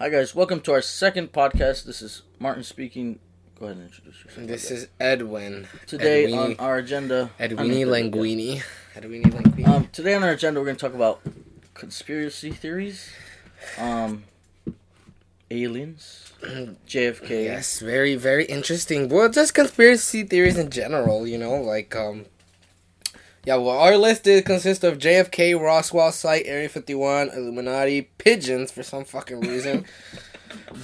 Hi guys, welcome to our second podcast. This is Martin speaking. Go ahead and introduce yourself. This is Edwin. Today on our agenda... Edwini Linguini. Edwini Linguini. Today on our agenda we're going to talk about conspiracy theories, aliens, JFK. Yes, very, very interesting. Well, just conspiracy theories in general, our list consists of JFK, Roswell site, Area 51, Illuminati, pigeons for some fucking reason,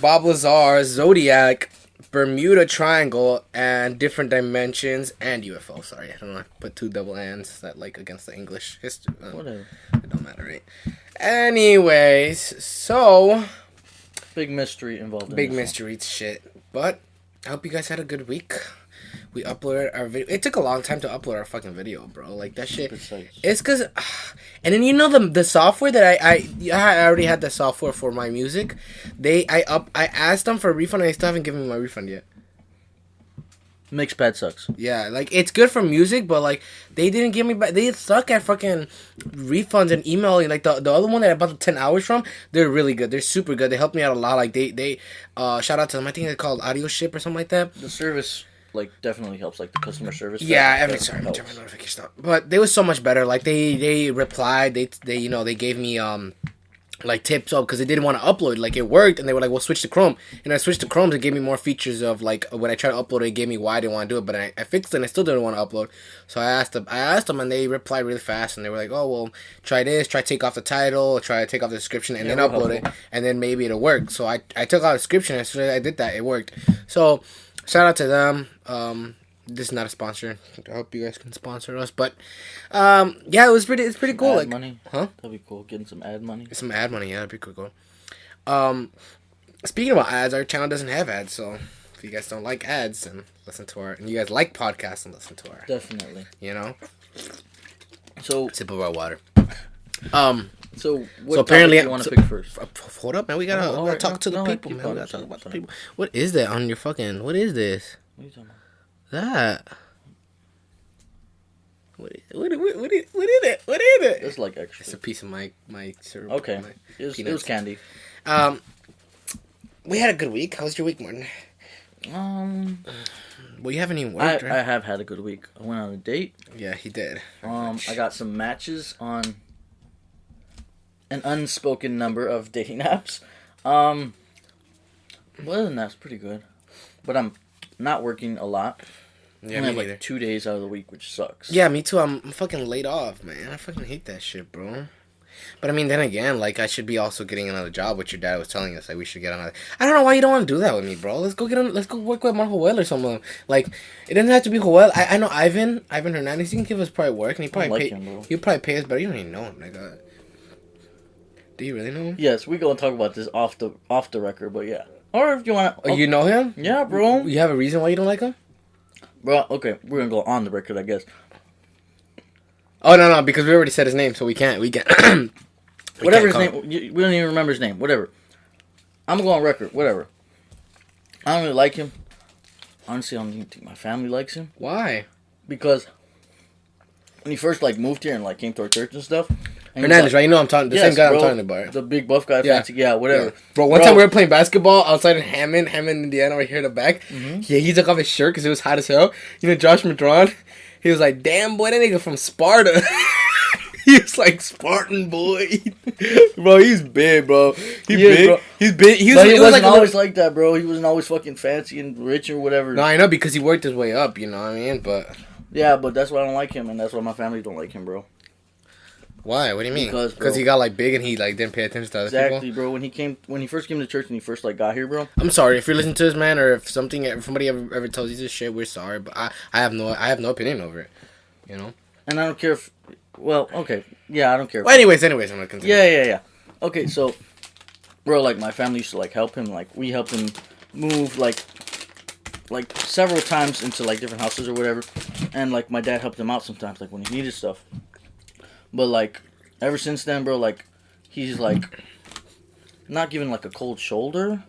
Bob Lazar, Zodiac, Bermuda Triangle, and different dimensions, and UFO. Sorry, I don't know. I put two double N's that against the English history. Whatever. It don't matter, right? Anyways, so big mystery involved. Big mystery shit. But I hope you guys had a good week. We uploaded our video. It took a long time to upload our fucking video, bro. Like that shit. It's cause, and then the software that I already had the software for my music. I asked them for a refund and they still haven't given me my refund yet. Mixed bad sucks. Yeah, it's good for music, but they didn't give me back. They suck at fucking refunds and emailing. The other one that I bought the 10 hours from, they're really good. They're super good. They helped me out a lot. They shout out to them. I think they're called Audio Ship or something like that. The service definitely helps, the customer service. Yeah, turn my notification off. But they was so much better. They replied. They gave me tips up because they didn't want to upload. It worked, and they were like, "Well, switch to Chrome." And I switched to Chrome to give me more features of when I tried to upload it, gave me why I didn't want to do it. But I fixed it, and I still didn't want to upload. So I asked them, and they replied really fast, and they were like, "Oh, well, try this. Try take off the title. Try to take off the description, and then upload it, and then maybe it'll work." So I took out the description, and as soon as I did that, it worked. So shout out to them. This is not a sponsor. I hope you guys can sponsor us, but it's pretty cool. Ad money, huh? That'd be cool. Getting some ad money. Some ad money, yeah, that'd be cool. Speaking about ads, our channel doesn't have ads, so if you guys don't like ads, then listen to and you guys like podcasts, and listen to our. Definitely. So sip of our water. So apparently, you want to pick first? Hold up, man. We gotta talk to the people, man. We gotta talk about the people. What is that on your fucking? What is this? What are you talking about? That. What is it? It's extra. It's a piece of my syrup. Okay. It was candy. We had a good week. How was your week, Martin? Well, you haven't even worked, right? I have had a good week. I went on a date. Yeah, he did. I got some matches on an unspoken number of dating apps. Other than that, it's pretty good. But I'm not working a lot. Yeah, I have 2 days out of the week, which sucks. Yeah, me too. I'm fucking laid off, man. I fucking hate that shit, bro. But I mean, then again, I should be also getting another job, which your dad was telling us, we should get another. I don't know why you don't want to do that with me, bro. Let's go work with Marco Joel or something. It doesn't have to be Joel. I know Ivan Hernandez. He can give us probably work, and he probably he'll probably pay us better. You don't even know him, nigga. Do you really know him? Yes, we're gonna talk about this off the record, but yeah. Or if you want to... Oh, you know him? Yeah, bro. You have a reason why you don't like him? Bro, okay, we're going to go on the record, I guess. Oh, no, because we already said his name, so we can't. Whatever his name... We don't even remember his name. Whatever. I'm going on record. Whatever. I don't really like him. Honestly, I don't even think my family likes him. Why? Because when he first, moved here and, came to our church and stuff... Hernandez, right? You know I'm talking... The same guy I'm talking about. The big buff guy, fancy... Yeah, whatever. Yeah. Bro, one time we were playing basketball outside in Hammond, Indiana, right here in the back. Mm-hmm. Yeah, he took off his shirt because it was hot as hell. Josh Madron, he was like, "Damn, boy, that nigga from Sparta." He was like, "Spartan boy." Bro, he's big, bro. He's big. Bro. He's big. He wasn't always like that, bro. He wasn't always fucking fancy and rich or whatever. No, I know, because he worked his way up, you know what I mean? But... Yeah, but that's why I don't like him, and that's why my family don't like him, bro. Why? What do you mean? Because he got big and he didn't pay attention to other people? Exactly, bro. When he first came to church and he first got here, bro. I'm sorry if you're listening to this, man, or if somebody ever tells you this shit, we're sorry, but I have no opinion over it, And I don't care if... Well, okay. Yeah, I don't care. Well, anyways, I'm gonna continue. Yeah. Okay, so, bro, my family used to help him. We helped him move several times into different houses or whatever, and my dad helped him out sometimes when he needed stuff. But ever since then, bro, he's not giving a cold shoulder.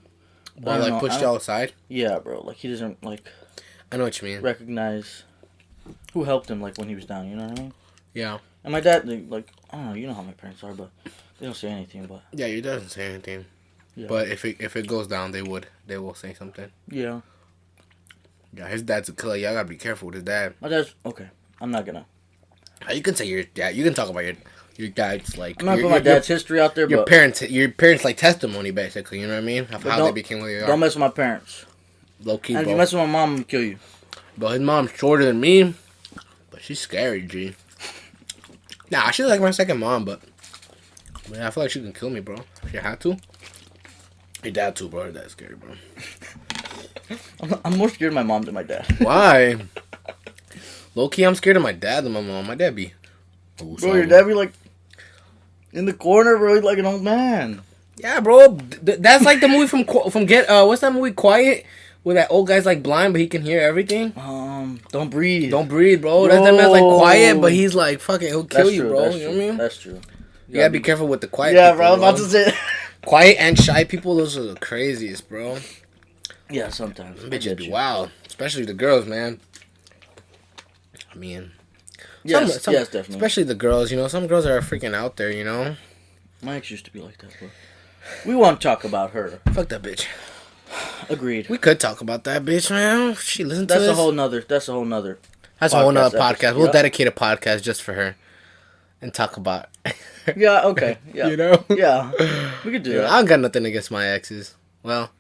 Or pushed y'all aside? Yeah, bro. He doesn't I know what you mean. Recognize who helped him when he was down. You know what I mean? Yeah. And my dad, I don't know. You know how my parents are, but they don't say anything. But yeah, he doesn't say anything. Yeah. But if it goes down, they will say something. Yeah. Yeah, his dad's a killer. Y'all gotta be careful with his dad. My dad's okay. I'm not gonna. You can say your dad. You can talk about your dad's like. I'm not putting my dad's history out there. Your but parents like testimony basically. You know what I mean? Of how they became what they are. Don't mess with my parents. Low key, and bro. if you mess with my mom, I'm gonna kill you. But his mom's shorter than me, but she's scary, G. Nah, she's like my second mom, but man, I feel like she can kill me, bro. If she had to. Your dad too, bro. Your dad's scary, bro. I'm more scared of my mom than my dad. Why? Low key, I'm scared of my dad than my mom. My dad be. Bro, your dad be like in the corner, bro. He's like an old man. Yeah, bro. That's like the movie from Get. What's that movie? Quiet, where that old guy's like blind, but he can hear everything. Don't breathe. Don't breathe, bro. That man's like quiet, but he's like fucking. He'll kill you, bro. You know what I mean? That's true. You gotta be careful with the quiet. Yeah, people, bro. I was about to say. Quiet and shy people, those are the craziest, bro. Yeah, sometimes. Bitches be wild. Especially the girls, man. I mean... Yes, definitely. Especially the girls, you know. Some girls are freaking out there, you know. My ex used to be like that, bro. We won't talk about her. Fuck that bitch. Agreed. We could talk about that bitch, man. She listen to this. That's a whole nother That's a whole nother podcast. podcast. We'll dedicate a podcast just for her. And talk about... Yeah, okay. Yeah. You know? Yeah. We could do that. I don't got nothing against my exes. Well...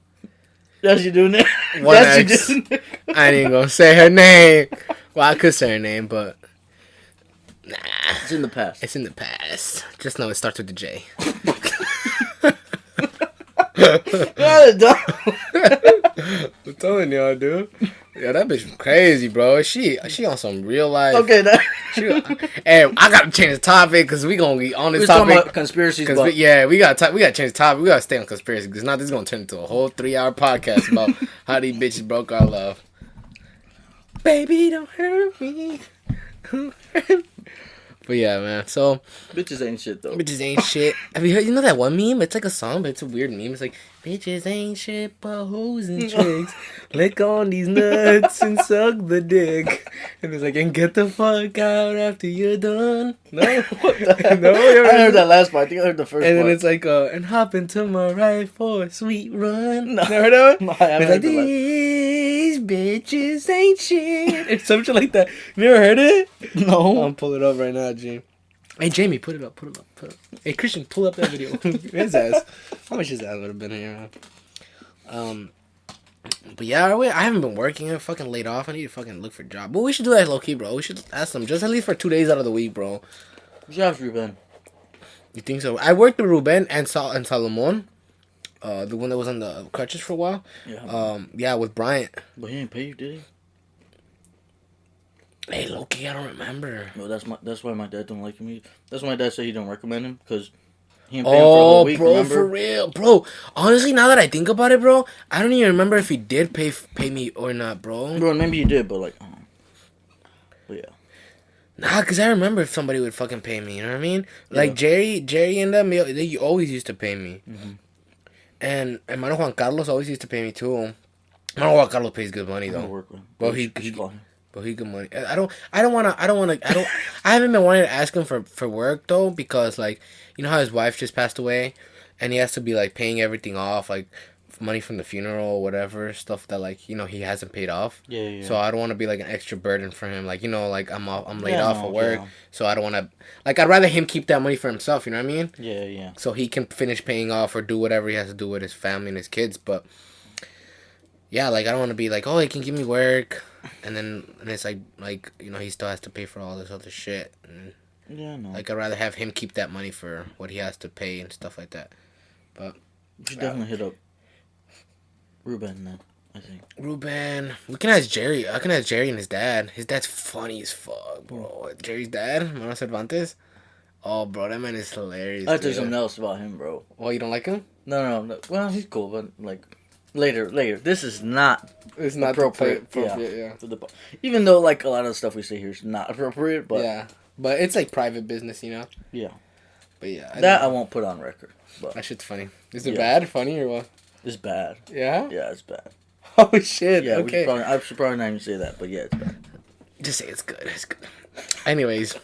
Yes, you do, Nick. One yes, ex. you do, Nick. I ain't gonna say her name. Well, I could say her name, but... Nah. It's in the past. It's in the past. Just know it starts with the J. I'm telling y'all, dude. Yeah, that bitch was crazy, bro. She on some real life. Okay, hey, I gotta change the topic because we gonna be on this topic. Talking about conspiracies. We gotta change the topic. We gotta stay on conspiracy because now this is gonna turn into a whole 3-hour podcast about how these bitches broke our love. Baby, don't hurt me. But yeah, man. So bitches ain't shit though. Bitches ain't shit. Have you heard? You know that one meme? It's like a song, but it's a weird meme. It's like bitches ain't shit but hoes and tricks. Lick on these nuts and suck the dick. And it's like, and get the fuck out after you're done. No, what the no. I heard that last part. I think I heard the first. And part. then it's like, and hop into my right for a sweet run. No. Never heard of it? No, I haven't it's like these bitches ain't shit. It's something like that. You never heard it? No. I'm pulling it up right now, Jamie. Hey, Jamie, put it up. Hey, Christian, pull up that video. His ass. How much his ass would have been here? But yeah, I haven't been working. I'm fucking laid off. I need to fucking look for a job. But we should do that low key, bro. We should ask them just at least for 2 days out of the week, bro. What jobs Ruben? You think so? I worked with Ruben and Salomon. The one that was on the crutches for a while. Yeah. Yeah, with Bryant. But he didn't pay you, did he? Hey, low-key, I don't remember. No, that's why my dad don't like him. That's why my dad said he don't recommend him because he didn't pay him for a whole week. Bro, remember? for real, bro. Honestly, now that I think about it, bro, I don't even remember if he did pay me or not, bro. Bro, maybe he did, but like, but yeah. Nah, cause I remember if somebody would fucking pay me. You know what I mean? Like Jerry and them, they always used to pay me. Mm-hmm. And Hermano Juan Carlos always used to pay me too. Hermano Juan Carlos pays good money though. Work with him. Bro, he good money. I haven't been wanting to ask him for work though, because like, you know how his wife just passed away and he has to be like paying everything off, like money from the funeral or whatever, stuff that like, you know, he hasn't paid off. Yeah. So I don't want to be like an extra burden for him. Like, you know, like I'm laid off of work. Yeah. So I don't want to, like, I'd rather him keep that money for himself, you know what I mean? Yeah. So he can finish paying off or do whatever he has to do with his family and his kids. But yeah, like I don't want to be like, oh, he can give me work. And it's like, you know, he still has to pay for all this other shit. And, yeah, no. Like, I'd rather have him keep that money for what he has to pay and stuff like that. But you should definitely hit up Ruben then, I think. Ruben. We can ask Jerry. I can ask Jerry and his dad. His dad's funny as fuck, bro. Jerry's dad, Manuel Cervantes. Oh, bro, that man is hilarious. I tell you something else about him, bro. Oh, you don't like him? No. Well, he's cool, but like later. This is not. It's not appropriate. Yeah. Even though like a lot of the stuff we say here is not appropriate, but yeah, but it's like private business, you know. Yeah. But yeah, I won't put on record. But that shit's funny. Is it bad, funny, or what? It's bad. Yeah. Yeah, it's bad. Oh shit. Yeah. Okay. I should probably not even say that, but yeah, it's bad. Just say it's good. It's good. Anyways,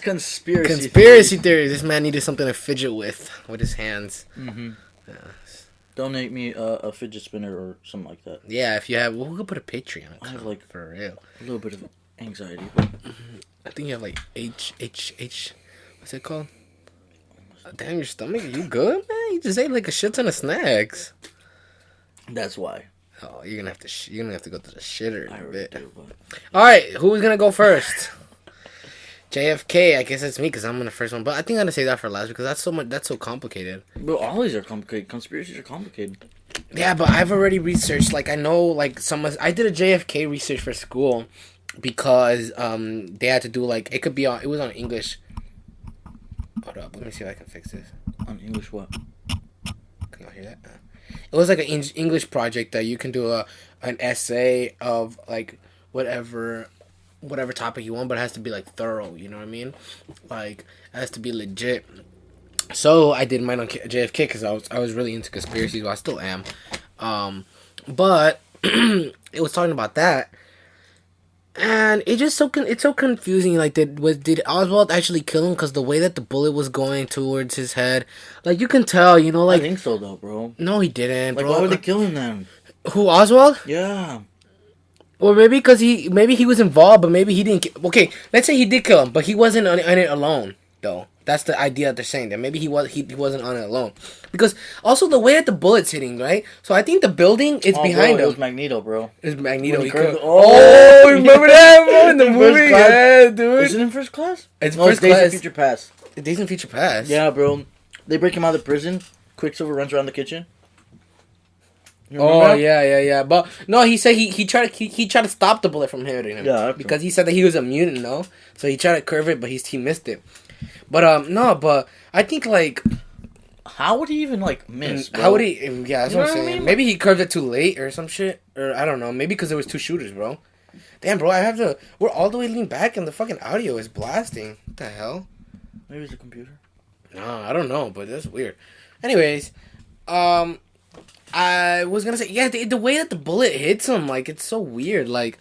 conspiracy theories. This man needed something to fidget with his hands. Mm-hmm. Donate me a fidget spinner or something like that. Yeah, if you have, we could put a Patreon. I have like for real. a little bit of anxiety. I think you have like what's it called? Damn, your stomach. Are you good, man? You just ate like a shit ton of snacks. That's why. Oh, you're gonna have to. You're gonna have to go to the shitter in a bit. Do, but... All right, who's gonna go first? JFK. I guess it's me because I'm in the first one. But I think I'm gonna say that for last because that's so much. That's so complicated. But all these are complicated. Conspiracies are complicated. Yeah, but I've already researched. Like I know, like I did a JFK research for school because they had to do like it could be on. It was on English. Hold up, let me see if I can fix this. On English, what? Can y'all hear that? It was like an English project that you can do an essay of like whatever topic you want, but it has to be like thorough. You know what I mean? Like it has to be legit. So I did mine on JFK because I was really into conspiracies. Well, I still am. But it was talking about that, and it just it's so confusing. Like did Oswald actually kill him? Because the way that the bullet was going towards his head, like you can tell, you know, like I think so though, bro. No, he didn't. Like bro. why would they kill him then? Who, Oswald? Yeah. Or maybe because maybe he was involved, but maybe he didn't. Okay, let's say he did kill him, but he wasn't on it alone, though. That's the idea that they're saying. That maybe he wasn't on it alone, because also the way that the bullet's hitting, right? So I think the building is behind him. It was Magneto, bro. It's Magneto. Remember that bro, in the movie? Yeah, dude. Is it in First Class? It's First Class. Days of Future Past. Days of Future Past. Yeah, bro. They break him out of the prison. Quicksilver runs around the kitchen. Oh yeah. But no, he said he tried to stop the bullet from hitting him. Yeah, because he said that he was a mutant, no. So he tried to curve it, but he missed it. But no, but I think like, how would he even like miss? Bro? How would he? Yeah, that's what I'm saying. I mean? Maybe he curved it too late or some shit, or I don't know. Maybe because there was two shooters, bro. Damn, bro, we're all the way leaned back and the fucking audio is blasting. What the hell? Maybe it's a computer. No, I don't know, but that's weird. Anyways, I was gonna say, yeah, the way that the bullet hits him, like, it's so weird. Like,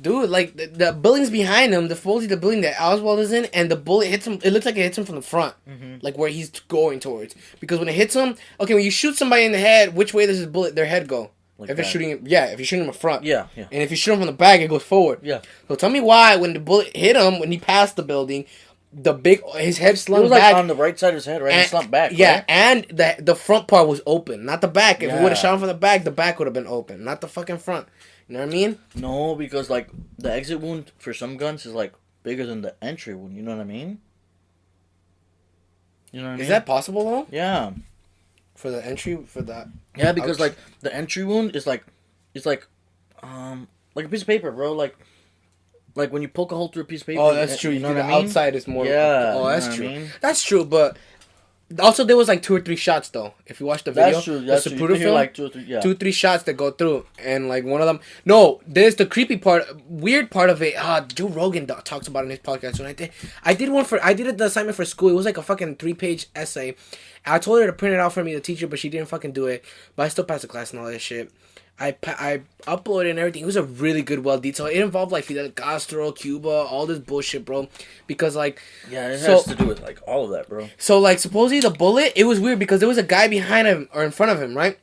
dude, like, the building's behind him, the building that Oswald is in, and the bullet hits him, it looks like it hits him from the front, like, where he's going towards. Because when it hits him, okay, when you shoot somebody in the head, which way does their head go? Like if you're shooting him, if you're shooting him in front. Yeah. And if you shoot him from the back, it goes forward. Yeah. So tell me why, when the bullet hit him, when he passed the building, his head slumped back. It was like on the right side of his head, right? He slumped back. Yeah, right? And the front part was open, not the back. If he we would have shot him from the back would have been open, not the fucking front. You know what I mean? No, because like the exit wound for some guns is like bigger than the entry wound. You know what I mean? You know what I mean? Is that possible though? Yeah. For the entry, for that. Yeah, because like the entry wound is like, it's like a piece of paper, bro. Like when you poke a hole through a piece of paper. Oh, that's true. You know what the I mean? outside is more. Yeah. Oh, that's true. I mean? That's true, but also there was like 2 or 3 shots though. If you watch the video, that's true. That's true. You Film, like 2 or 3. Yeah. 2, 3 shots that go through, and like one of them. No, there's the creepy part, weird part of it. Joe Rogan talks about it in his podcast. When I did the assignment for school. It was like a fucking 3-page essay. I told her to print it out for me, the teacher, but she didn't fucking do it. But I still passed the class and all that shit. I uploaded and everything. It was a really good, well detailed. It involved like Fidel Castro, Cuba, all this bullshit, bro. Because like, yeah, it has to do with like all of that, bro. So like, supposedly the bullet, it was weird because there was a guy behind him or in front of him, right?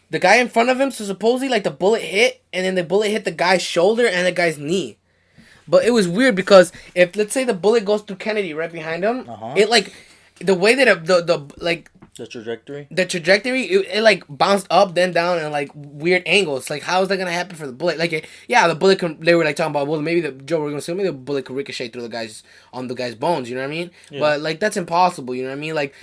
The guy in front of him. So supposedly like the bullet hit, and then the bullet hit the guy's shoulder and the guy's knee. But it was weird because if let's say the bullet goes through Kennedy right behind him, it like the way that the trajectory, it like bounced up, then down, and like weird angles. Like, how is that gonna happen for the bullet? Like, the bullet they were like talking about, well, maybe the bullet could ricochet through the guy's bones. You know what I mean? Yeah. But like that's impossible. You know what I mean? Like,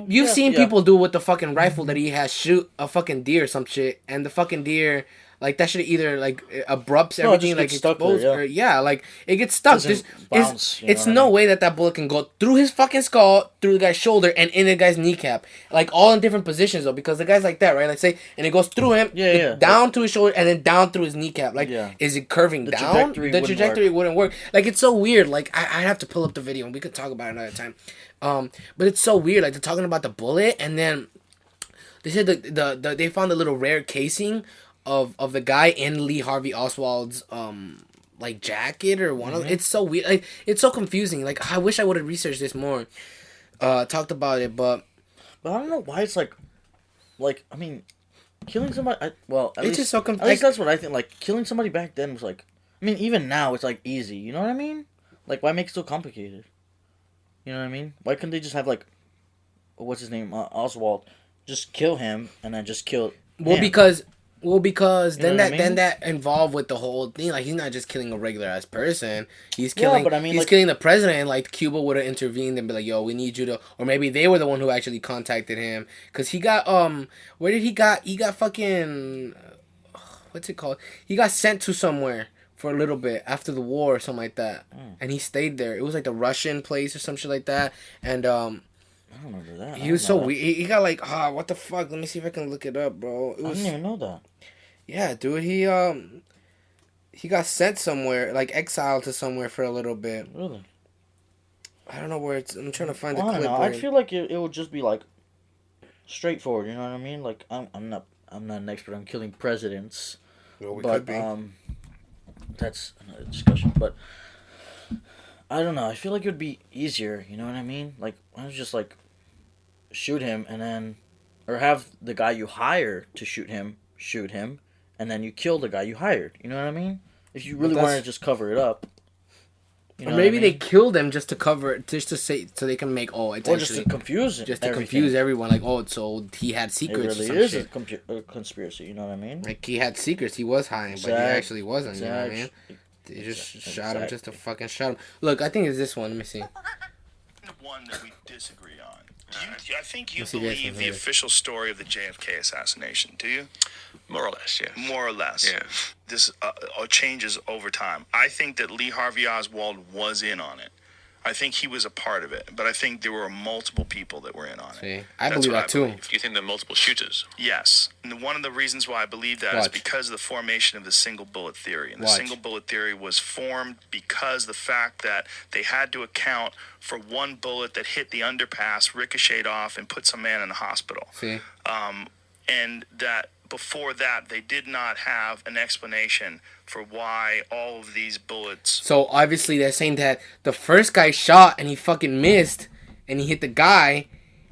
you've seen people do with the fucking rifle that he has shoot a fucking deer or some shit, and the fucking deer. Like, that should either, like, abrupts everything, like, exposed, or, like, it gets stuck. It's no way that bullet can go through his fucking skull, through the guy's shoulder, and in the guy's kneecap. Like, all in different positions, though, because the guy's like that, right? Like, say, and it goes through him, down to his shoulder, and then down through his kneecap. Like, is it curving down? The trajectory wouldn't work. Like, it's so weird. Like, I have to pull up the video, and we could talk about it another time. But it's so weird. Like, they're talking about the bullet, and then they said they found a little rare casing of the guy in Lee Harvey Oswald's like jacket or one of it's so weird, like it's so confusing. Like I wish I would have researched this more, talked about it, but But I don't know why it's like I mean, killing somebody. At It's just so at least that's what I think. Like killing somebody back then was like. I mean, even now it's like easy. You know what I mean? Like, why make it so complicated? You know what I mean? Why couldn't they just have like, what's his name, Oswald, just kill him and then just kill. Well, him? because You know then what I mean? then that involved with the whole thing. Like, he's not just killing a regular ass person. He's killing. but I mean, he's like- killing the president. And, like, Cuba would have intervened and be like, "Yo, we need you to," or maybe they were the one who actually contacted him because he got where did he got? He got fucking what's it called? He got sent to somewhere for a little bit after the war or something like that, and he stayed there. It was like the Russian place or some shit like that, and I don't remember that. he was so weird. He got like, what the fuck? Let me see if I can look it up, bro. I didn't even know that. Yeah, dude. He got sent somewhere, like exiled to somewhere for a little bit. Really? I don't know where it's. I'm trying to find I the don't clip. know. I feel like it would just be like straightforward. You know what I mean? Like I'm not an expert on killing presidents, Well, we but could be. that's another discussion. But I don't know. I feel like it would be easier. You know what I mean? Like why don't you just like shoot him and then, or have the guy you hire to shoot him, and then you kill the guy you hired. You know what I mean? If you really want to just cover it up. You know Or maybe what I mean? they kill them just to cover it, just to say, so they can make, it's or actually, just to confuse just to everything. confuse everyone, like, so he had It secrets really or is some shit. a conspiracy. You know what I mean? Like, he had secrets, he was hiding, but he actually wasn't, you know what I mean? Exactly. They just shot him just to fucking shot him. Look, I think it's this one, let me see. One that we disagree on. I think you Let's see this believe one the here. official story of the JFK assassination, do you? More or less, yeah. More or less. Yeah. This changes over time. I think that Lee Harvey Oswald was in on it. I think he was a part of it, but I think there were multiple people that were in on it. See, I That's believe what that too. believe. Do you think there are multiple shooters? Yes. And one of the reasons why I believe that is Watch. because of the formation of the single bullet theory. And the Watch. single bullet theory was formed because the fact that they had to account for one bullet that hit the underpass, ricocheted off, and put some man in the hospital. See? And that before that, they did not have an explanation for why all of these bullets. So, obviously, they're saying that the first guy shot and he fucking missed, and he hit the guy,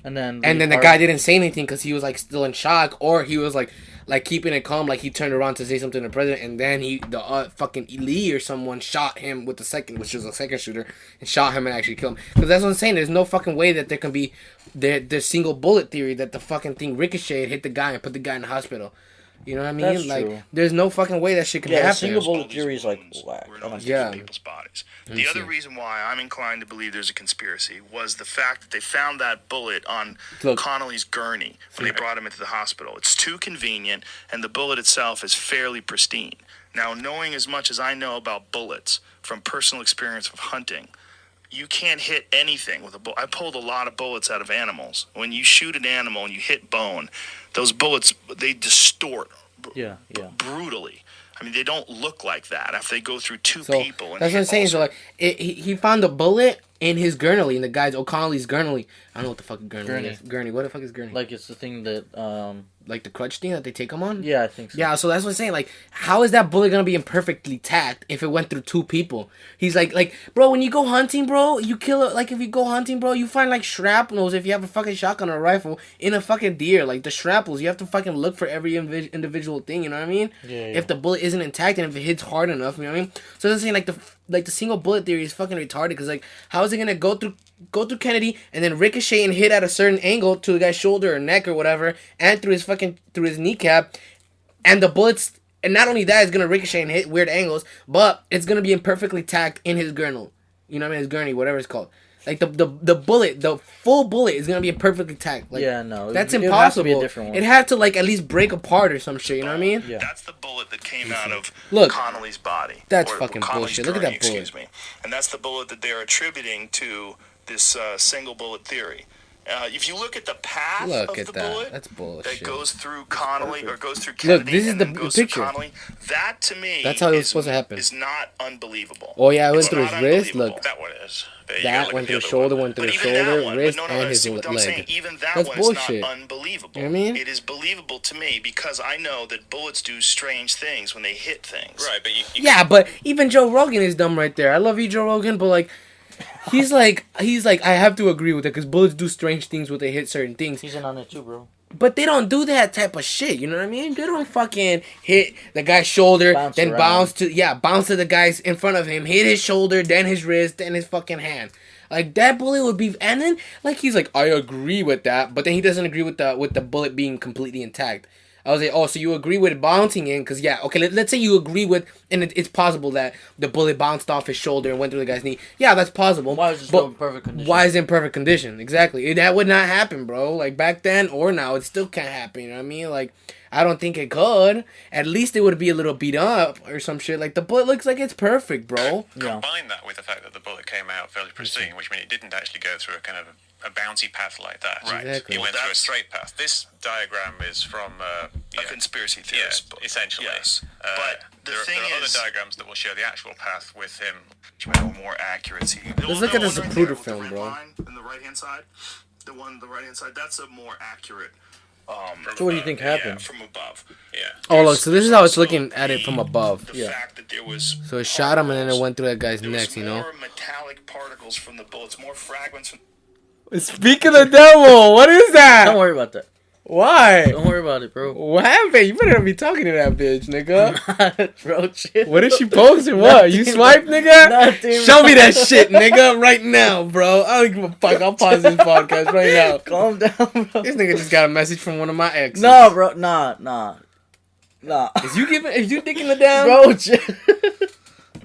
And then the guy didn't say anything because he was, like, still in shock, or he was, like keeping it calm, like he turned around to say something to the president, and then the fucking Lee or someone shot him with the second, which was a second shooter, and shot him and actually killed him. Because that's what I'm saying. There's no fucking way that there can be the single bullet theory that the fucking thing ricocheted, hit the guy, and put the guy in the hospital. You know what I mean? That's like, true. there's no fucking way that shit can Yeah, the happen. single bullet All these theory is like wounds whack. were I don't in Yeah. people's bodies. me The other see. reason why I'm inclined to believe there's a conspiracy was the fact that they found that bullet on Look. Connolly's gurney when they brought him into the hospital. It's too convenient, and the bullet itself is fairly pristine. Now, knowing as much as I know about bullets from personal experience of hunting, you can't hit anything with a bullet. I pulled a lot of bullets out of animals. When you shoot an animal and you hit bone, those bullets, they distort Yeah. brutally. I mean, they don't look like that after they go through two So people. And that's what I'm hit saying. all So like, he found the bullet in his gurney, in the guy's O'Connelly's gurney. I don't know what the fuck a gurney is. Gurney. What the fuck is gurney? Like it's the thing that Like the crutch thing that they take him on? yeah, I think so. Yeah, so that's what I'm saying. Like, how is that bullet gonna be imperfectly tacked if it went through two people? He's like, bro, when you go hunting, bro, you kill it. Like, if you go hunting, bro, you find like shrapnels if you have a fucking shotgun or a rifle in a fucking deer. Like the shrapnels, you have to fucking look for every individual thing. You know what I mean? Yeah. If the bullet isn't intact and if it hits hard enough, you know what I mean? So I'm saying like the single bullet theory is fucking retarded because like how is it gonna go through Kennedy and then ricochet and hit at a certain angle to the guy's shoulder or neck or whatever and through his kneecap, and the bullets, and not only that, it's gonna ricochet and hit weird angles, but it's gonna be imperfectly tacked in his gurney. You know what I mean? His gurney, whatever it's called. Like the bullet, the full bullet is gonna be imperfectly tacked. Like, Yeah, no, that's it would impossible. have to be a different one. It had to like at least break apart or some shit. You know what I mean? Yeah. That's the bullet that came out of Look. Connolly's body. That's Or fucking Connolly's bullshit. Look at gurney, that bullet. Excuse me. And that's the bullet that they're attributing to this single bullet theory. If you look at the path Look of at the that. bullet That's bullshit. that goes through Connolly or goes through Kennedy this is and the then goes picture. through Connolly, that to me That's how it was is, supposed to happen. is not unbelievable. Oh yeah, it went It's through not his wrist. unbelievable. Look, That one is. You that gotta look went at through the his other shoulder, one. went through But his even that shoulder, one, wrist, but and his see what I'm leg. saying? Even that That's one bullshit. is not unbelievable. You know what I mean? It is believable to me because I know that bullets do strange things when they hit things. Right, but you Yeah, but even Joe Rogan is dumb right there. I love you, Joe Rogan, but like, he's like, I have to agree with it because bullets do strange things when they hit certain things. He's in on it too, bro. But they don't do that type of shit. You know what I mean? They don't fucking hit the guy's shoulder, Bounce then around. bounce to the guys in front of him, hit his shoulder, then his wrist, then his fucking hand. Like that bullet would be, and then like he's like, I agree with that, but then he doesn't agree with the bullet being completely intact. I was like, oh, so you agree with it bouncing in? Because, yeah, okay, let's say you agree with, and it's possible that the bullet bounced off his shoulder and went through the guy's knee. Yeah, that's possible. Why is it still in perfect condition? Why is it in perfect condition? Exactly. That would not happen, bro. Like, back then or now, it still can't happen, you know what I mean? Like, I don't think it could. At least it would be a little beat up or some shit. Like, the bullet looks like it's perfect, bro. Yeah. Combine that with the fact that the bullet came out fairly pristine, which means it didn't actually go through a kind of a bouncy path like that. Right. Exactly. It went through a straight path. This diagram is from A conspiracy theorist book. essentially. Yes. But the there thing are is, other diagrams that will show the actual path with him. more accuracy. Let's look at the Zapruder film, bro. On the right-hand side, the one on the right-hand side, that's a more accurate. So what do you think happened? From above. Yeah. Oh, look, so this is how it's looking at it from above. The Yeah. fact that there was. So it shot him and then it went through that guy's There neck, was you know? more metallic particles from the bullets, more fragments from. Speak of the devil, what is Don't that? worry about that. Why? Don't worry about it, bro. What happened? You better not be talking to that bitch, nigga. Bro, chill. What is she posting? What? You Nothing, swipe, nigga? Nothing, Show me bro. that shit, nigga, right now, bro. I don't give a fuck. I'll pause this podcast right now. Calm down, bro. This nigga just got a message from one of my exes. No, bro. Nah. Is you thinking it down? Bro, chill.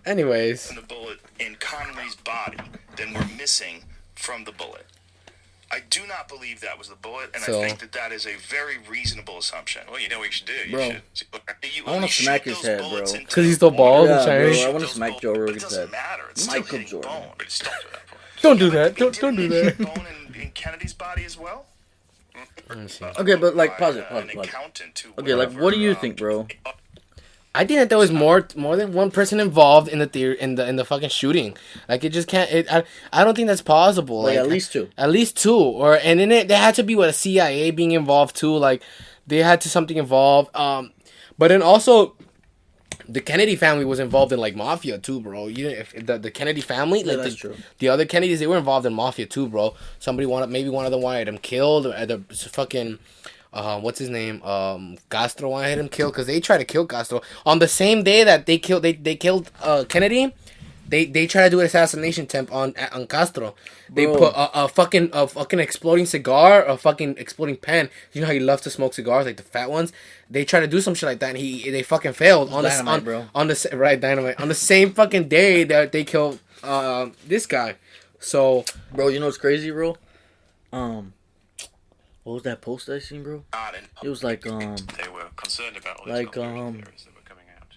Anyways. the bullet in Connolly's body than were missing from the bullet. I do not believe that was the bullet, and So- I think that is a very reasonable assumption. Well, you know what you should do? You Bro. should. You I wanna only smack shoot his those head, bullets bro. into 'Cause he's still bald bone. and Yeah, shiny? bro, I wanna Those smack bullets- Joe but Rogan's it doesn't head. matter. It's still Michael hitting Jordan. bone. But it stopped at that point. Don't do that. Didn't Don't do it hit that. bone in Kennedy's body as well? Okay, but like, pause it. An accountant to Okay, like, whatever, what do you think, bro? I think that there was more than one person involved in the theory in the fucking shooting. Like it just can't. I don't think that's possible. Like, Like at least two. At least two, or and then there had to be a CIA being involved too. Like they had to something involved. But then also. The Kennedy family was involved in like mafia too, bro. You know, if the Kennedy family, Yeah, like that's true. the other Kennedys, they were involved in mafia too, bro. Maybe one of them wanted him killed, or the fucking, what's his name, Castro wanted him killed because they tried to kill Castro on the same day that they killed Kennedy. They tried to do an assassination attempt on Castro. They Bro. put a fucking exploding cigar, a fucking exploding pen. You know how he loves to smoke cigars, like the fat ones. They tried to do some shit like that, and they fucking failed on Dynamite, bro. dynamite on the same fucking day that they killed this guy. So Bro, you know what's crazy, bro? What was that post I seen, bro? It was like, They were concerned about all these Like, conspiracy theories that were coming out.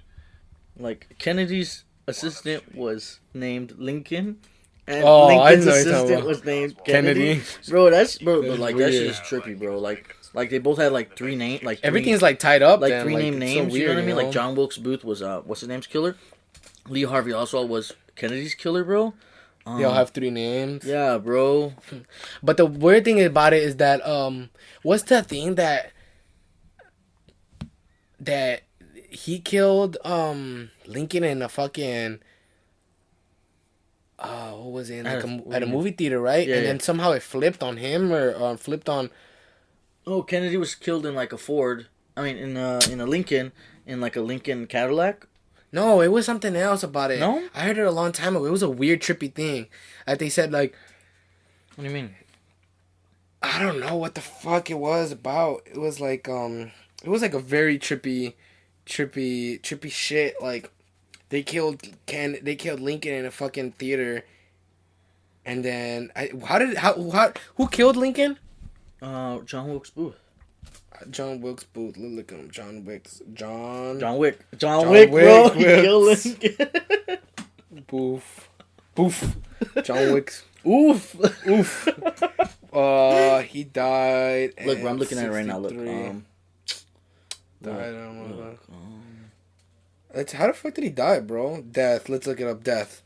like Kennedy's assistant was named Lincoln, and Oh, I Lincoln's know what you're talking assistant about. was named Kennedy. Kennedy. Bro, but That's like that shit weird. is trippy, bro. Like they both had like three names, like three- everything's like tied up. like then, three name it's so names. You know what I weird, mean? Like John Wilkes Booth was what's his name's killer. Lee Harvey Oswald was Kennedy's killer, bro. They all have three names. Yeah, bro. But the weird thing about it is that what's the thing that he killed Lincoln in a fucking what was it, at a movie theater, right? Yeah, and yeah. then somehow it flipped on him or flipped on. Oh, Kennedy was killed in like a Ford. I mean, in a Lincoln, in like a Lincoln Cadillac. No, it was something else about it. No? I heard it a long time ago. It was a weird trippy thing. Like they said, like What do you mean? I don't know what the fuck it was about. It was like a very trippy shit. Like they killed Lincoln in a fucking theater, and then who killed Lincoln? John Wilkes Booth. John Wilkes Booth. Look at him, John Wick, John Wick, bro. He Wilkes. killed Lincoln. Boof, John Wick's. Oof. Oof. He died. Look, bro, I'm looking at it right now. Look, 63. Died. look, How the fuck did he die, bro? Death. Let's look it up. Death.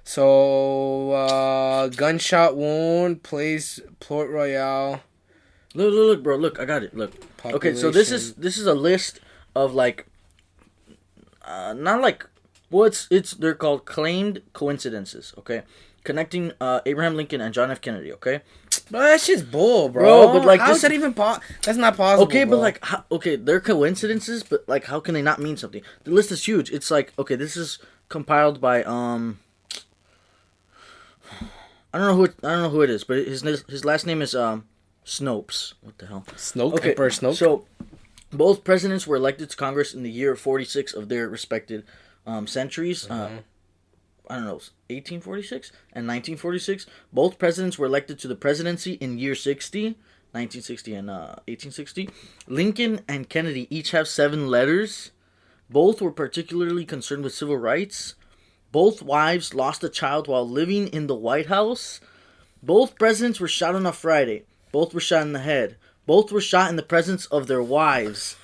So, gunshot wound, place, Port Royale. Look, bro. Look, I got it. Look. Okay, so this is a list of like, not like, well, it's they're called claimed coincidences. Okay, connecting Abraham Lincoln and John F. Kennedy. Okay. Bro, that shit's bull, bro. Bro, but like, how this, is that even That's not possible. Okay, bro. but like, okay, they're coincidences, but like, how can they not mean something? The list is huge. It's like, okay, this is compiled by I don't know who it is, but his last name is Snopes. What the hell? Snoke. Okay, Emperor Snoke. So both presidents were elected to Congress in the year 46 of their respected centuries. I don't know, 1846 and 1946. Both presidents were elected to the presidency in year 60, 1960 and 1860. Lincoln and Kennedy each have 7 letters. Both were particularly concerned with civil rights. Both wives lost a child while living in the White House. Both presidents were shot on a Friday. Both were shot in the head. Both were shot in the presence of their wives.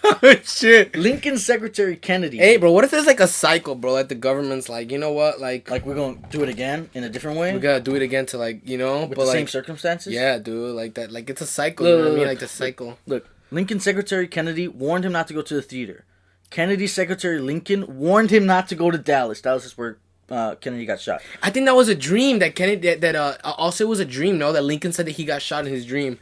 Shit. Lincoln's Secretary Kennedy. Hey, bro, what if there's like a cycle, bro? Like the government's like, you know what? Like we're going to do it again in a different way? we gotta do it again to like, you know? With but the like, same circumstances? Yeah, dude. Like that. Like it's a cycle. You know what I mean? Like the cycle. Look, Lincoln's Secretary Kennedy warned him not to go to the theater. Kennedy's Secretary Lincoln warned him not to go to Dallas. Dallas is where Kennedy got shot. I think that was a dream that Kennedy, also it was a dream, no? That Lincoln said that he got shot in his dream.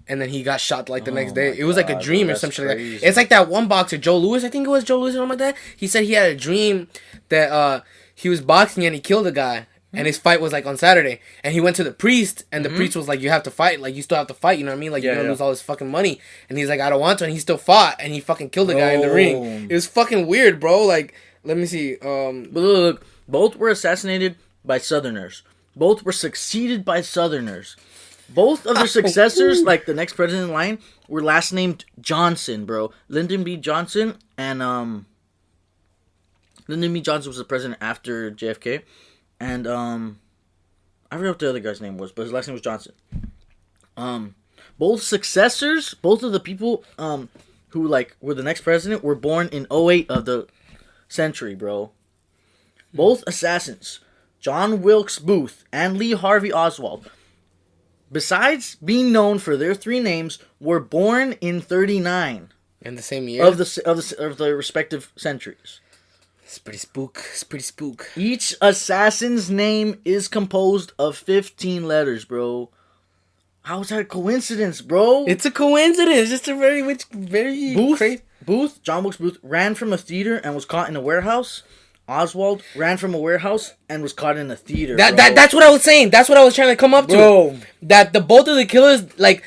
And then he got shot like the next day. It was like a dream or some shit like that. It's like that one boxer, Joe Louis. I think it was Joe Louis or something like that. He said he had a dream that he was boxing and he killed a guy. And his fight was like on Saturday. And he went to the priest. And the priest was like, you have to fight. Like, you still have to fight. You know what I mean? Like, you're going to lose all this fucking money. And he's like, I don't want to. And he still fought. And he fucking killed the guy in the ring. It was fucking weird, bro. Like, let me see. But look, both were assassinated by Southerners. Both were succeeded by Southerners. Both of their successors, like the next president in line, were last named Johnson, bro. Lyndon B. Johnson and Lyndon B. Johnson was the president after JFK, and I forgot what the other guy's name was, but his last name was Johnson. Both successors, both of the people who like were the next president, were born in 08 of the century, bro. Both assassins, John Wilkes Booth and Lee Harvey Oswald, besides being known for their 3 names, were born in 39 in the same year of the respective centuries. It's pretty spook. It's pretty spook. Each assassin's name is composed of 15 letters, bro. How is that a coincidence, bro? It's a coincidence. It's a very crazy. Booth, John Wilkes Booth, ran from a theater and was caught in a warehouse. Oswald ran from a warehouse and was caught in a theater. That's what I was saying. That's what I was trying to come up to. Bro. That the both of the killers, like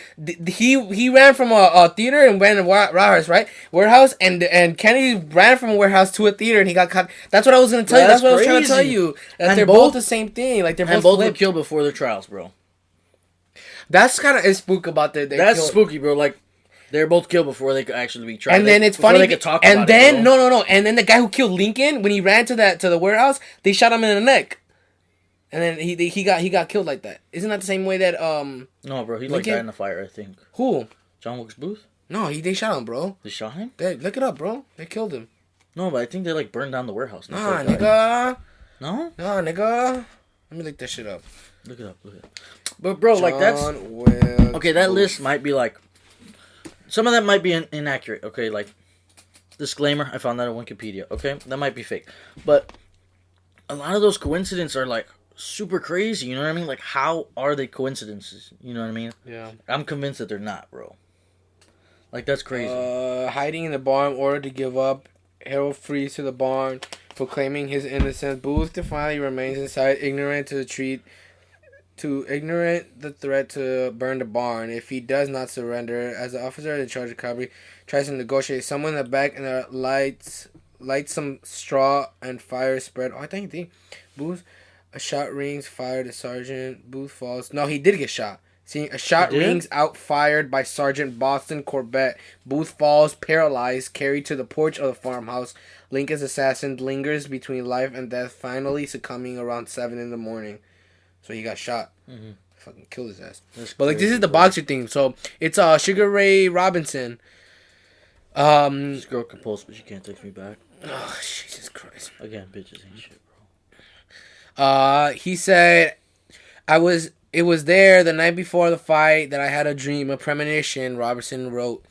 he ran from a theater and ran a warehouse, right? Warehouse, and Kennedy ran from a warehouse to a theater and he got caught. That's what I was gonna tell you. That's what I was trying to tell you. That and they're both the same thing. Like they're both were killed before their trials, bro. That's kind of spook about their. That's spooky, bro. Like. They were both killed before they could actually be tried. And then it's funny. They could talk and about then it, bro. no. And then the guy who killed Lincoln, when he ran to the warehouse, they shot him in the neck. And then he got killed like that. Isn't that the same way that No, bro. He like died in the fire, I think. Who? John Wilkes Booth? No, they shot him, bro. They shot him? Look it up, bro. They killed him. No, but I think they like burned down the warehouse. Nah, nigga. No? Nah, nigga. Let me look that shit up. Look it up. But bro, like that's okay. That list might be like. Some of that might be inaccurate, okay? Like, disclaimer, I found that on Wikipedia, okay? That might be fake. But a lot of those coincidences are, like, super crazy, you know what I mean? Like, how are they coincidences? You know what I mean? Yeah. I'm convinced that they're not, bro. Like, that's crazy. Hiding in the barn, ordered to give up. Harold flees to the barn, proclaiming his innocence. Booth defiantly remains inside, ignorant the threat to burn the barn. If he does not surrender, as the officer in charge of cavalry tries to negotiate, someone in the back and lights some straw and fire spread. Oh, I think he did. Booth, a shot rings, fired. The sergeant. Booth falls. No, he did get shot. See, a shot rings out, fired by Sergeant Boston Corbett. Booth falls, paralyzed, carried to the porch of the farmhouse. Lincoln's assassin lingers between life and death, finally succumbing around 7 in the morning. So he got shot. Mm-hmm. Fucking killed his ass. But like, this is the boxer thing. So it's Sugar Ray Robinson. This girl can post, but she can't text me back. Oh, Jesus Christ! Again, bitches ain't shit, bro. He said, It was there the night before the fight that I had a dream, a premonition. Robertson wrote,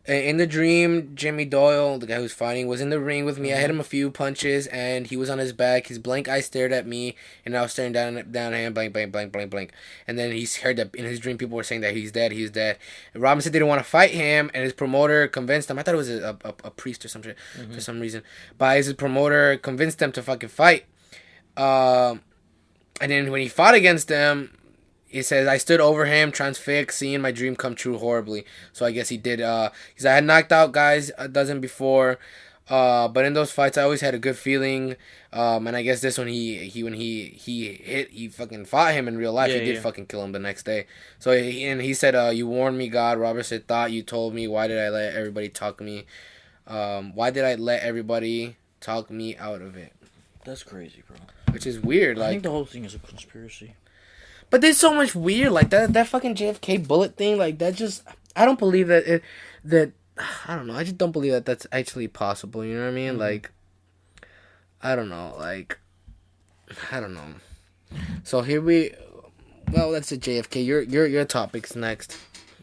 In the dream, Jimmy Doyle, the guy who's fighting, was in the ring with me. I hit him a few punches, and he was on his back. His blank eye stared at me, and I was staring down at him, blank, blank, blank, blank, blank. And then he heard that in his dream, people were saying that he's dead, he's dead. And Robinson didn't want to fight him, and his promoter convinced him. I thought it was a priest or some shit for some reason. But his promoter convinced them to fucking fight. And then when he fought against them, he says, I stood over him, transfixed, seeing my dream come true horribly. So I guess he did. Because I had knocked out guys a dozen before. But in those fights, I always had a good feeling. And I guess this one, he fucking fought him in real life. He did fucking kill him the next day. So he said, you warned me, God. Robert said, thought you told me. Why did I let everybody talk me? Why did I let everybody talk me out of it? That's crazy, bro. Which is weird. I think the whole thing is a conspiracy. But there's so much weird, like that fucking JFK bullet thing, like that just, I don't believe that I don't know, I just don't believe that that's actually possible, you know what I mean? Like, I don't know, I don't know. So that's a JFK, your topic's next.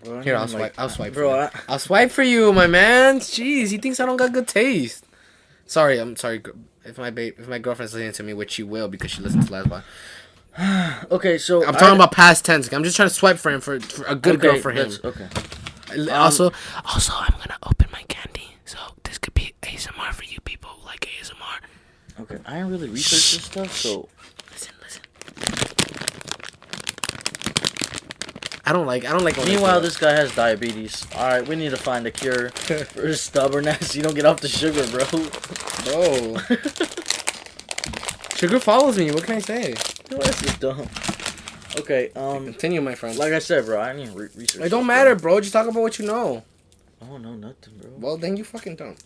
Bro, Here, I'll swipe bro, for you. I'll swipe for you, my man. Jeez, he thinks I don't got good taste. I'm sorry, if my girlfriend's listening to me, which she will because she listened to last one. Okay, so I'm talking about past tense. I'm just trying to swipe for him for a good girl for him. Okay. Also, I'm gonna open my candy, so this could be ASMR for you people who like ASMR. Okay, I didn't really research this stuff, so Listen. I don't like. Meanwhile, this guy has diabetes. All right, we need to find a cure for his stubbornness. You don't get off the sugar, bro. Sugar follows me. What can I say? This is dumb. Okay, Continue, my friend. like I said, bro, I need to research. It don't matter, bro. Just talk about what you know. I don't know nothing, bro. Well, then you fucking don't.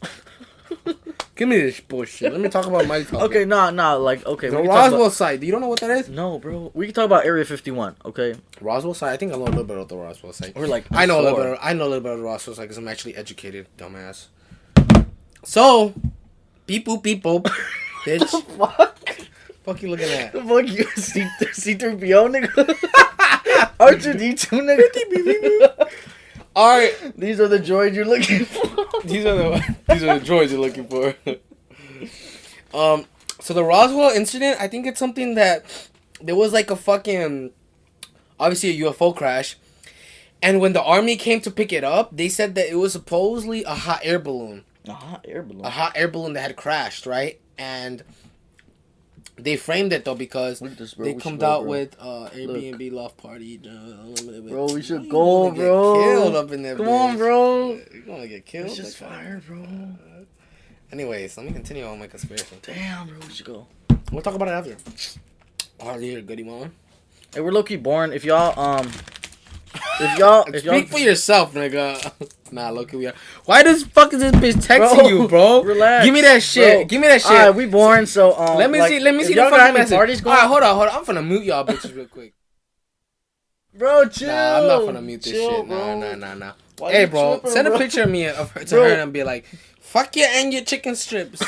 Give me this bullshit. Let me talk about my topic. Okay, nah, okay. The we can talk Roswell about- site. Do you don't know what that is? No, bro. We can talk about Area 51, okay? Roswell site. I think I know a little bit about the Roswell site. Or like I know a little before. bit. I know a little bit of the Roswell site because I'm actually educated, dumbass. So, beep boop, bitch. Fuck. Fuck you looking at? The fuck you C3PO nigga? R2D2 nigga? Alright. These are the droids you're looking for. These are the droids you're looking for. So the Roswell incident, I think it's something that there was like a fucking, obviously a UFO crash, and when the army came to pick it up, they said that it was supposedly a hot air balloon. A hot air balloon. A hot air balloon that had crashed, right? And they framed it though because Look at this, bro. they We come should go, out bro. with Airbnb loft party. Bro, we should You go, wanna get bro. Killed up in there. Come on, bro. You wanna get killed? It's just fire, bro. Anyways, let me continue on my conspiracy. Damn, bro, we should go. We'll talk about it after. Oh, you're a goodie, mom. Hey, we're low-key boring. If y'all, Speak for yourself, nigga. Nah, look, we are. Why does fuck is this bitch texting Bro, you, bro? relax, Give me that shit. bro. Give me that shit. Alright, we boring, so, Let me like, see if the y'all got fucking any message. parties going? Alright, hold on. I'm finna mute y'all bitches real quick. Bro, chill. Nah, I'm not finna mute this Chill, shit. bro. Nah. Why Hey, you bro, tripping, send a bro? picture of me of her to Bro. her and be like, fuck you and your chicken strips.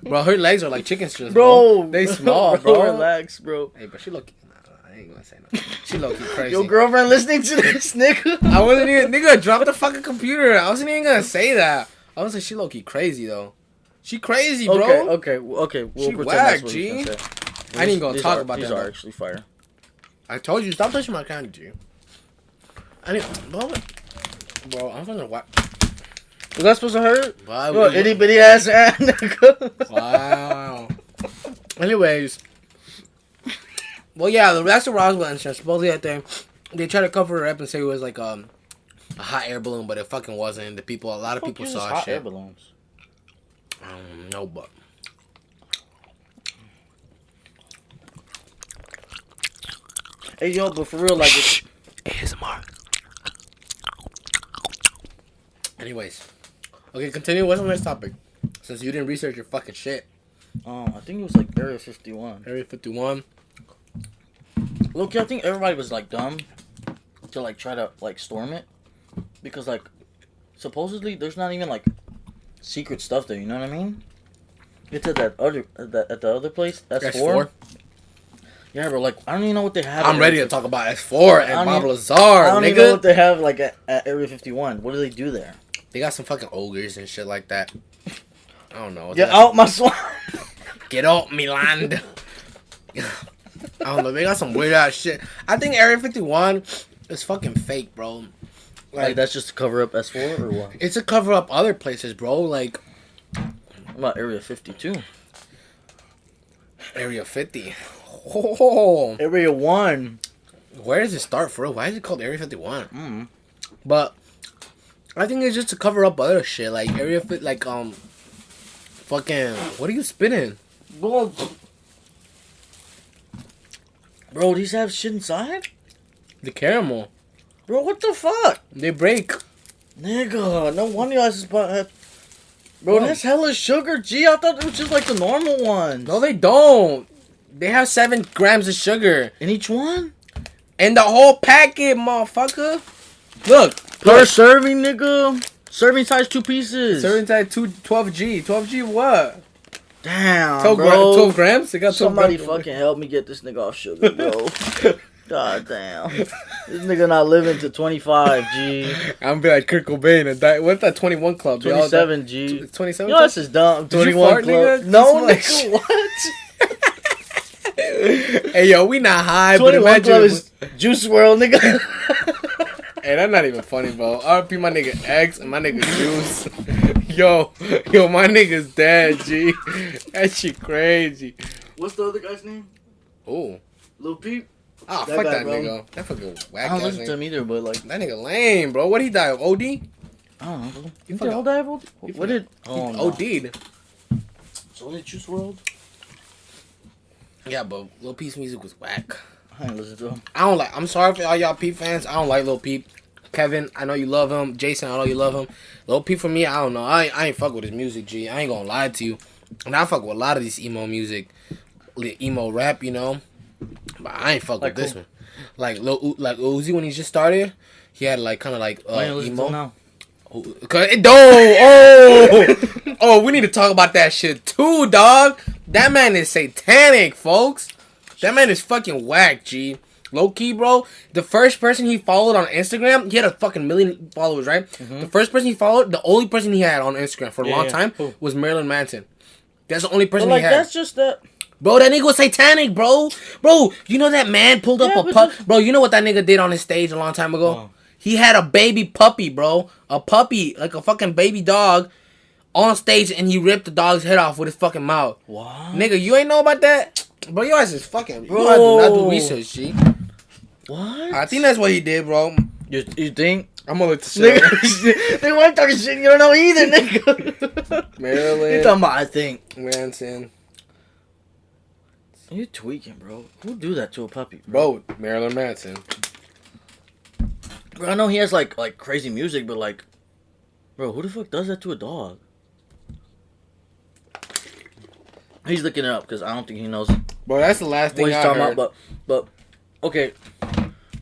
Bro, her legs are like chicken strips, Bro, They small, bro. Relax, bro. Hey, but she look. Nah, I ain't gonna say no. She low key crazy. Your girlfriend listening to this, nigga. I wasn't even, nigga, drop the fucking computer. I wasn't even gonna say that. I was like, she low key crazy though. She crazy, bro. Okay. We'll She pretend whack, that's what G. you can say. I ain't gonna talk about these that. These are though. actually fire. I told you, stop touching my candy, G. Bro, I'm gonna whack. Was that supposed to hurt? Wow. Bro, itty bitty ass hand, nigga. Wow. Anyways. Well, yeah, that's the Roswell incident. Supposedly out there, they tried to cover it up and say it was like a hot air balloon, but it fucking wasn't. A lot of people saw hot shit. air balloons. No, but. Hey, yo, but for real, like... ASMR. Anyways. Okay, continue. What's the next topic? Since you didn't research your fucking shit. I think it was like Area 51. Area 51. Look, I think everybody was like dumb to like try to like storm it because like supposedly there's not even like secret stuff there. You know what I mean? It's at at the other place. That's S4. 4. Yeah, bro. Like I don't even know what they have. I'm at ready Area to talk about S4 and Bob Lazar, I don't even know nigga. what they have like at Area 51. What do they do there? They got some fucking ogres and shit like that. I don't know. Get out my swamp. Get out me land. I don't know. They got some weird ass shit. I think Area 51 is fucking fake, bro. Like that's just to cover up S4 or what? It's to cover up other places, bro. Like What about Area 52? Area 50. Oh, Area 1. where does it start for real? Why is it called Area 51? Mm. But I think it's just to cover up other shit, like Area 50, like fucking. What are you spitting? Bro, these have shit inside? The caramel. Bro, what the fuck? They break. Nigga, no wonder you guys had... Bro, What? that's hella sugar, G. I thought it was just like the normal ones. No, they don't. They have 7 grams of sugar In each one? in the whole packet, motherfucker. Look, Per serving, nigga. Serving size 2 pieces. Serving size 12G. 12G what? Damn, 12, bro. 12 grams? They got 12 Somebody grams. fucking help me get this nigga off sugar, bro. God damn. This nigga not living to 25, G. I'm be like Kurt Cobain and die. What's that 21 club? They all die- 27, G. 27 Yo, this is dumb. Did you 21 fart, club. nigga? No, This nigga, much. what? Hey, yo, we not high, but 21 imagine. club is Juice World, nigga. Hey, that's not even funny, bro. RP my nigga X and my nigga Juice. Yo, my nigga's dead, G. That shit crazy. What's the other guy's name? Oh. Lil Peep? Ah, That fuck guy, that bro. nigga. That fucking whack I don't ass listen to nigga. him either, but like, That nigga lame, bro. What he die of? OD? I don't know, bro. You fucking- all die of OD? What did? Oh, no. OD'd. It's only Juice World? Yeah, but Lil Peep's music was whack. I ain't listen to him. I don't like. I'm sorry for all y'all Peep fans. I don't like Lil Peep. Kevin, I know you love him. Jason, I know you love him. Lil Peep for me, I don't know. I ain't fuck with his music, G. I ain't gonna lie to you. And I fuck with a lot of these emo music, emo rap, you know. But I ain't fuck Like with this who? one. Like like Uzi when he just started, he had like kind of like Why ain't listen to emo. him now? Cause oh, we need to talk about that shit too, dog. That man is satanic, folks. That man is fucking whack, G. Low key, bro. The first person he followed on Instagram, he had a fucking million followers, right? The first person he followed, the only person he had on Instagram for a long time Who? was Marilyn Manson. That's the only But person like, he had. that's just that. Bro, that nigga was satanic, bro. Bro, you know that man pulled up Yeah, a but pup. just- Bro, you know what that nigga did on his stage a long time ago? Wow. He had a baby puppy, bro. A puppy, like a fucking baby dog, on stage, and he ripped the dog's head off with his fucking mouth. What? Nigga, you ain't know about that? Bro, your ass is fucking... Bro. You Bro. do not do research, G. What? I think that's what he did, bro. You think? I'm gonna look the shit up. Nigga, they weren't talking shit. You don't know either, nigga. Marilyn You talking about? I think. Manson. You tweaking, bro. Who do that to a puppy, Bro, Marilyn Manson. Bro, I know he has like crazy music, but like, bro, who the fuck does that to a dog? He's looking it up because I don't think he knows Bro, that's the last thing what he's I talking heard. about. But okay,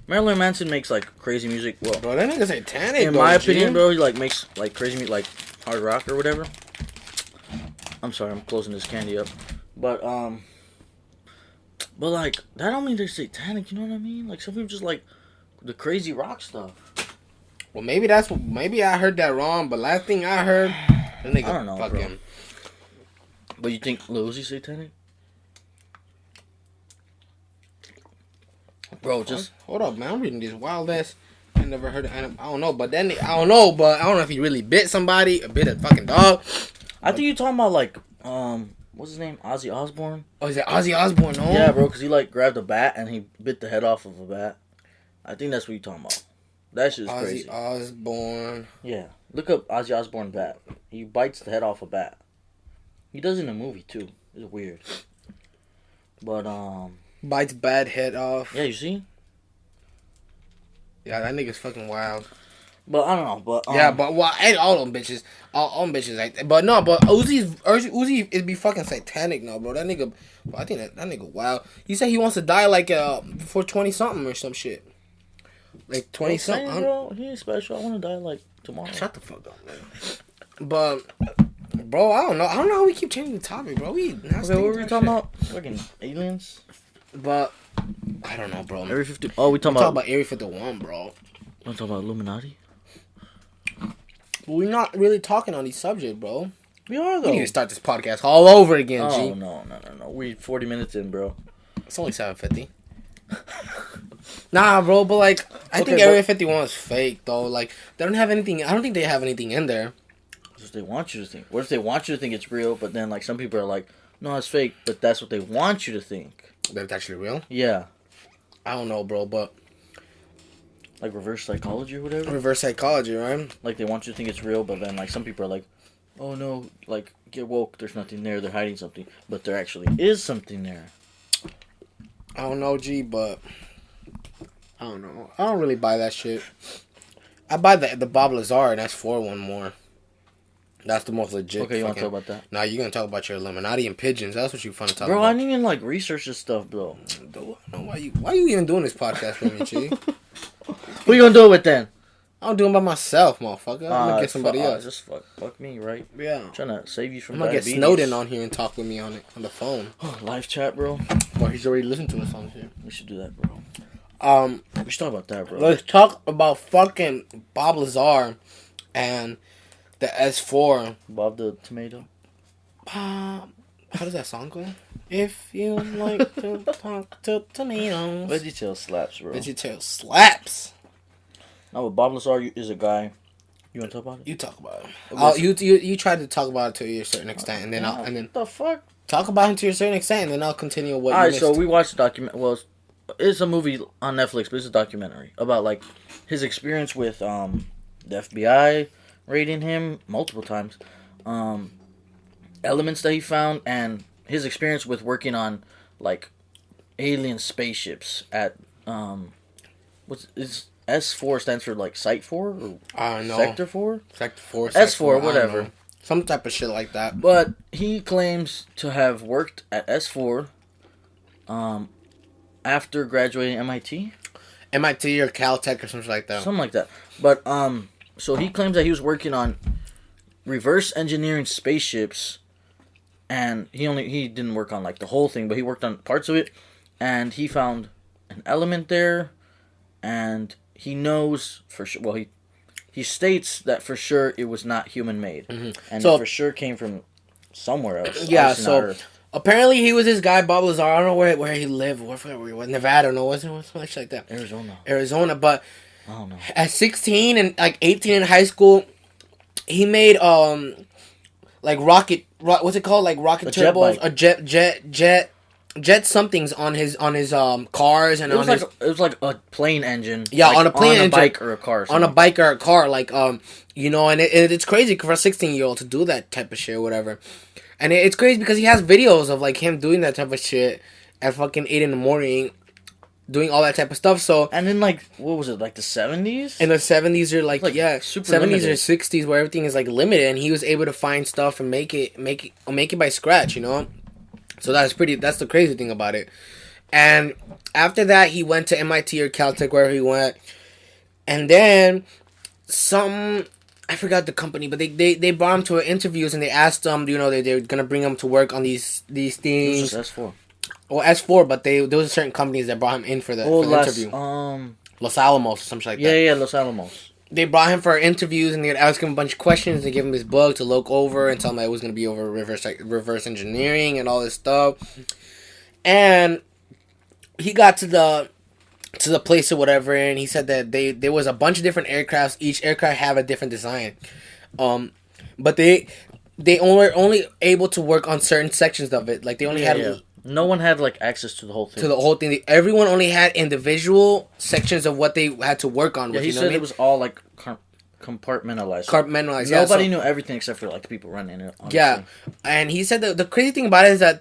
Marilyn Manson makes like crazy music. Well, Bro, that nigga satanic, in though, my G. opinion, bro, he like makes like crazy music, like hard rock or whatever. I'm sorry, I'm closing this candy up, but like that don't mean they're satanic. You know what I mean? Like some people just like the crazy rock stuff. Well, maybe maybe I heard that wrong, but last thing I heard, that nigga I don't know, bro. fucking... But you think Lil Uzi satanic? Bro, just Hold up, man. I'm reading this wild ass. I never heard of I don't know, but then I don't know if he really bit somebody, or bit a fucking dog. I think you're talking about like what's his name? Ozzy Osbourne? Oh, is that Ozzy Osbourne? No? Yeah, bro, because he like grabbed a bat and he bit the head off of a bat. I think that's what you're talking about. That shit's Ozzy crazy. Osbourne. Yeah. Look up Ozzy Osbourne bat. He bites the head off a bat. He does it in a movie too. It's weird. But Bites bad head off. yeah, you see? Yeah, that nigga's fucking wild. But I don't know, but Yeah, but well, ain't all them bitches. All them bitches like that. But no, but Uzi is be fucking satanic now, bro. That nigga, I think that nigga wild. He said he wants to die like before 20 something or some shit. Like 20 I'm saying, something. bro, he ain't special. I want to die like tomorrow. Shut the fuck up, man. But bro, I don't know how we keep changing the topic, bro. Okay, what were we talking about? Fucking aliens? But I don't know, bro. Area 50. Oh, we Talk talking about. about Area 51, bro. Want to talk about Illuminati? We're not really talking on these subjects, bro. We are, We though. need to start this podcast all over again, Oh, G. no. We 40 minutes in, bro. It's only 7:50. Nah, bro, but like, I think Okay, Area 51 is fake, though. Like, they don't have anything. I don't think they have anything in there. That's what they want you to think. What if they want you to think it's real, but then, like, some people are like, no, it's fake, but that's what they want you to think. That it's actually real. Yeah. I don't know, bro, but Like reverse psychology or whatever. reverse psychology, right? Like, they want you to think it's real, but then, like, some people are like, oh, no, like, get woke, there's nothing there, they're hiding something. But there actually is something there. I don't know, G, but I don't know. I don't really buy that shit. I buy the Bob Lazar and S4 one more. That's the most legit. Okay, you want to talk about that? Nah, you're gonna talk about your Illuminati and pigeons. That's what you fun to talk Bro, about. I didn't even, like, research this stuff, bro. Why you even doing this podcast with me, G? Who you gonna do it with then? I'm doing it by myself, motherfucker. I'm gonna get somebody else. Just fuck me, right? Yeah. I'm trying to save you from I'm gonna diabetes. get Snowden on here and talk with me on the phone. Live chat, bro. Well, he's already listened to us on here. We should do that, bro. We should talk about that, bro. Let's talk about fucking Bob Lazar and the S4. Bob the Tomato. How does that song go? If you like to talk to tomatoes. VeggieTales slaps, bro. VeggieTales slaps. No, but Bob Lazar is a guy. You want to talk about it? You talk about it. Okay. You tried to talk about it to a certain extent, and then What the fuck? talk about it to a certain extent, and then I'll continue what All you right, missed. so we watched the document. Well, it's a movie on Netflix, but it's a documentary about like his experience with the FBI raiding him multiple times, elements that he found, and his experience with working on like alien spaceships at is S4 stands for like Site 4 or I don't know. Sector 4? Sector 4, S4, I don't whatever. know. Some type of shit like that. But he claims to have worked at S4 after graduating MIT. MIT or Caltech or something like that. Something like that. But so he claims that he was working on reverse engineering spaceships, and he didn't work on like the whole thing, but he worked on parts of it, and he found an element there, and he knows for sure. Well, he states that for sure it was not human made, and So- it for sure came from somewhere else. Yeah, obviously not so Earth. apparently he was this guy, Bob Lazar. I don't know where he lived. Where he was. Nevada, no, wasn't it? Something like that. Arizona, but I don't know. at 16 and like 18 in high school, he made like what's it called, like rocket A jet turbos, bike. a jet somethings on his cars and It was on his it was like a plane engine. Yeah, like, on a plane engine. bike or a car. Or on a something. bike or a car, like you know, and it's crazy for a 16-year-old to do that type of shit or whatever. And it's crazy because he has videos of like him doing that type of shit at fucking 8 in the morning, doing all that type of stuff. So And then like what was it, like the 70s? in the 70s or like yeah, super 70s limited. or 60s where everything is like limited, and he was able to find stuff and make it by scratch, you know. So that's the crazy thing about it. And after that, he went to MIT or Caltech, wherever he went, and then I forgot the company, but they brought him to interviews and they asked him, you know, they're gonna bring him to work on these It things. was just S4. Well, S4, but there was certain companies that brought him in for the interview. Los Alamos or something like that. Yeah, Los Alamos. They brought him for interviews and they'd ask him a bunch of questions and give him his book to look over and tell him that it was going to be over reverse engineering and all this stuff. And he got to the place or whatever, and he said that there was a bunch of different aircrafts. Each aircraft have a different design. But they were only able to work on certain sections of it. Like they only had no one had like access to the whole thing. to the whole thing. Everyone only had individual sections of what they had to work on. Yeah, with, he you know said what I mean? it was all like compartmentalized. Compartmentalized. Yeah, Nobody so- knew everything except for like the people running it. Honestly. Yeah, and he said that the crazy thing about it is that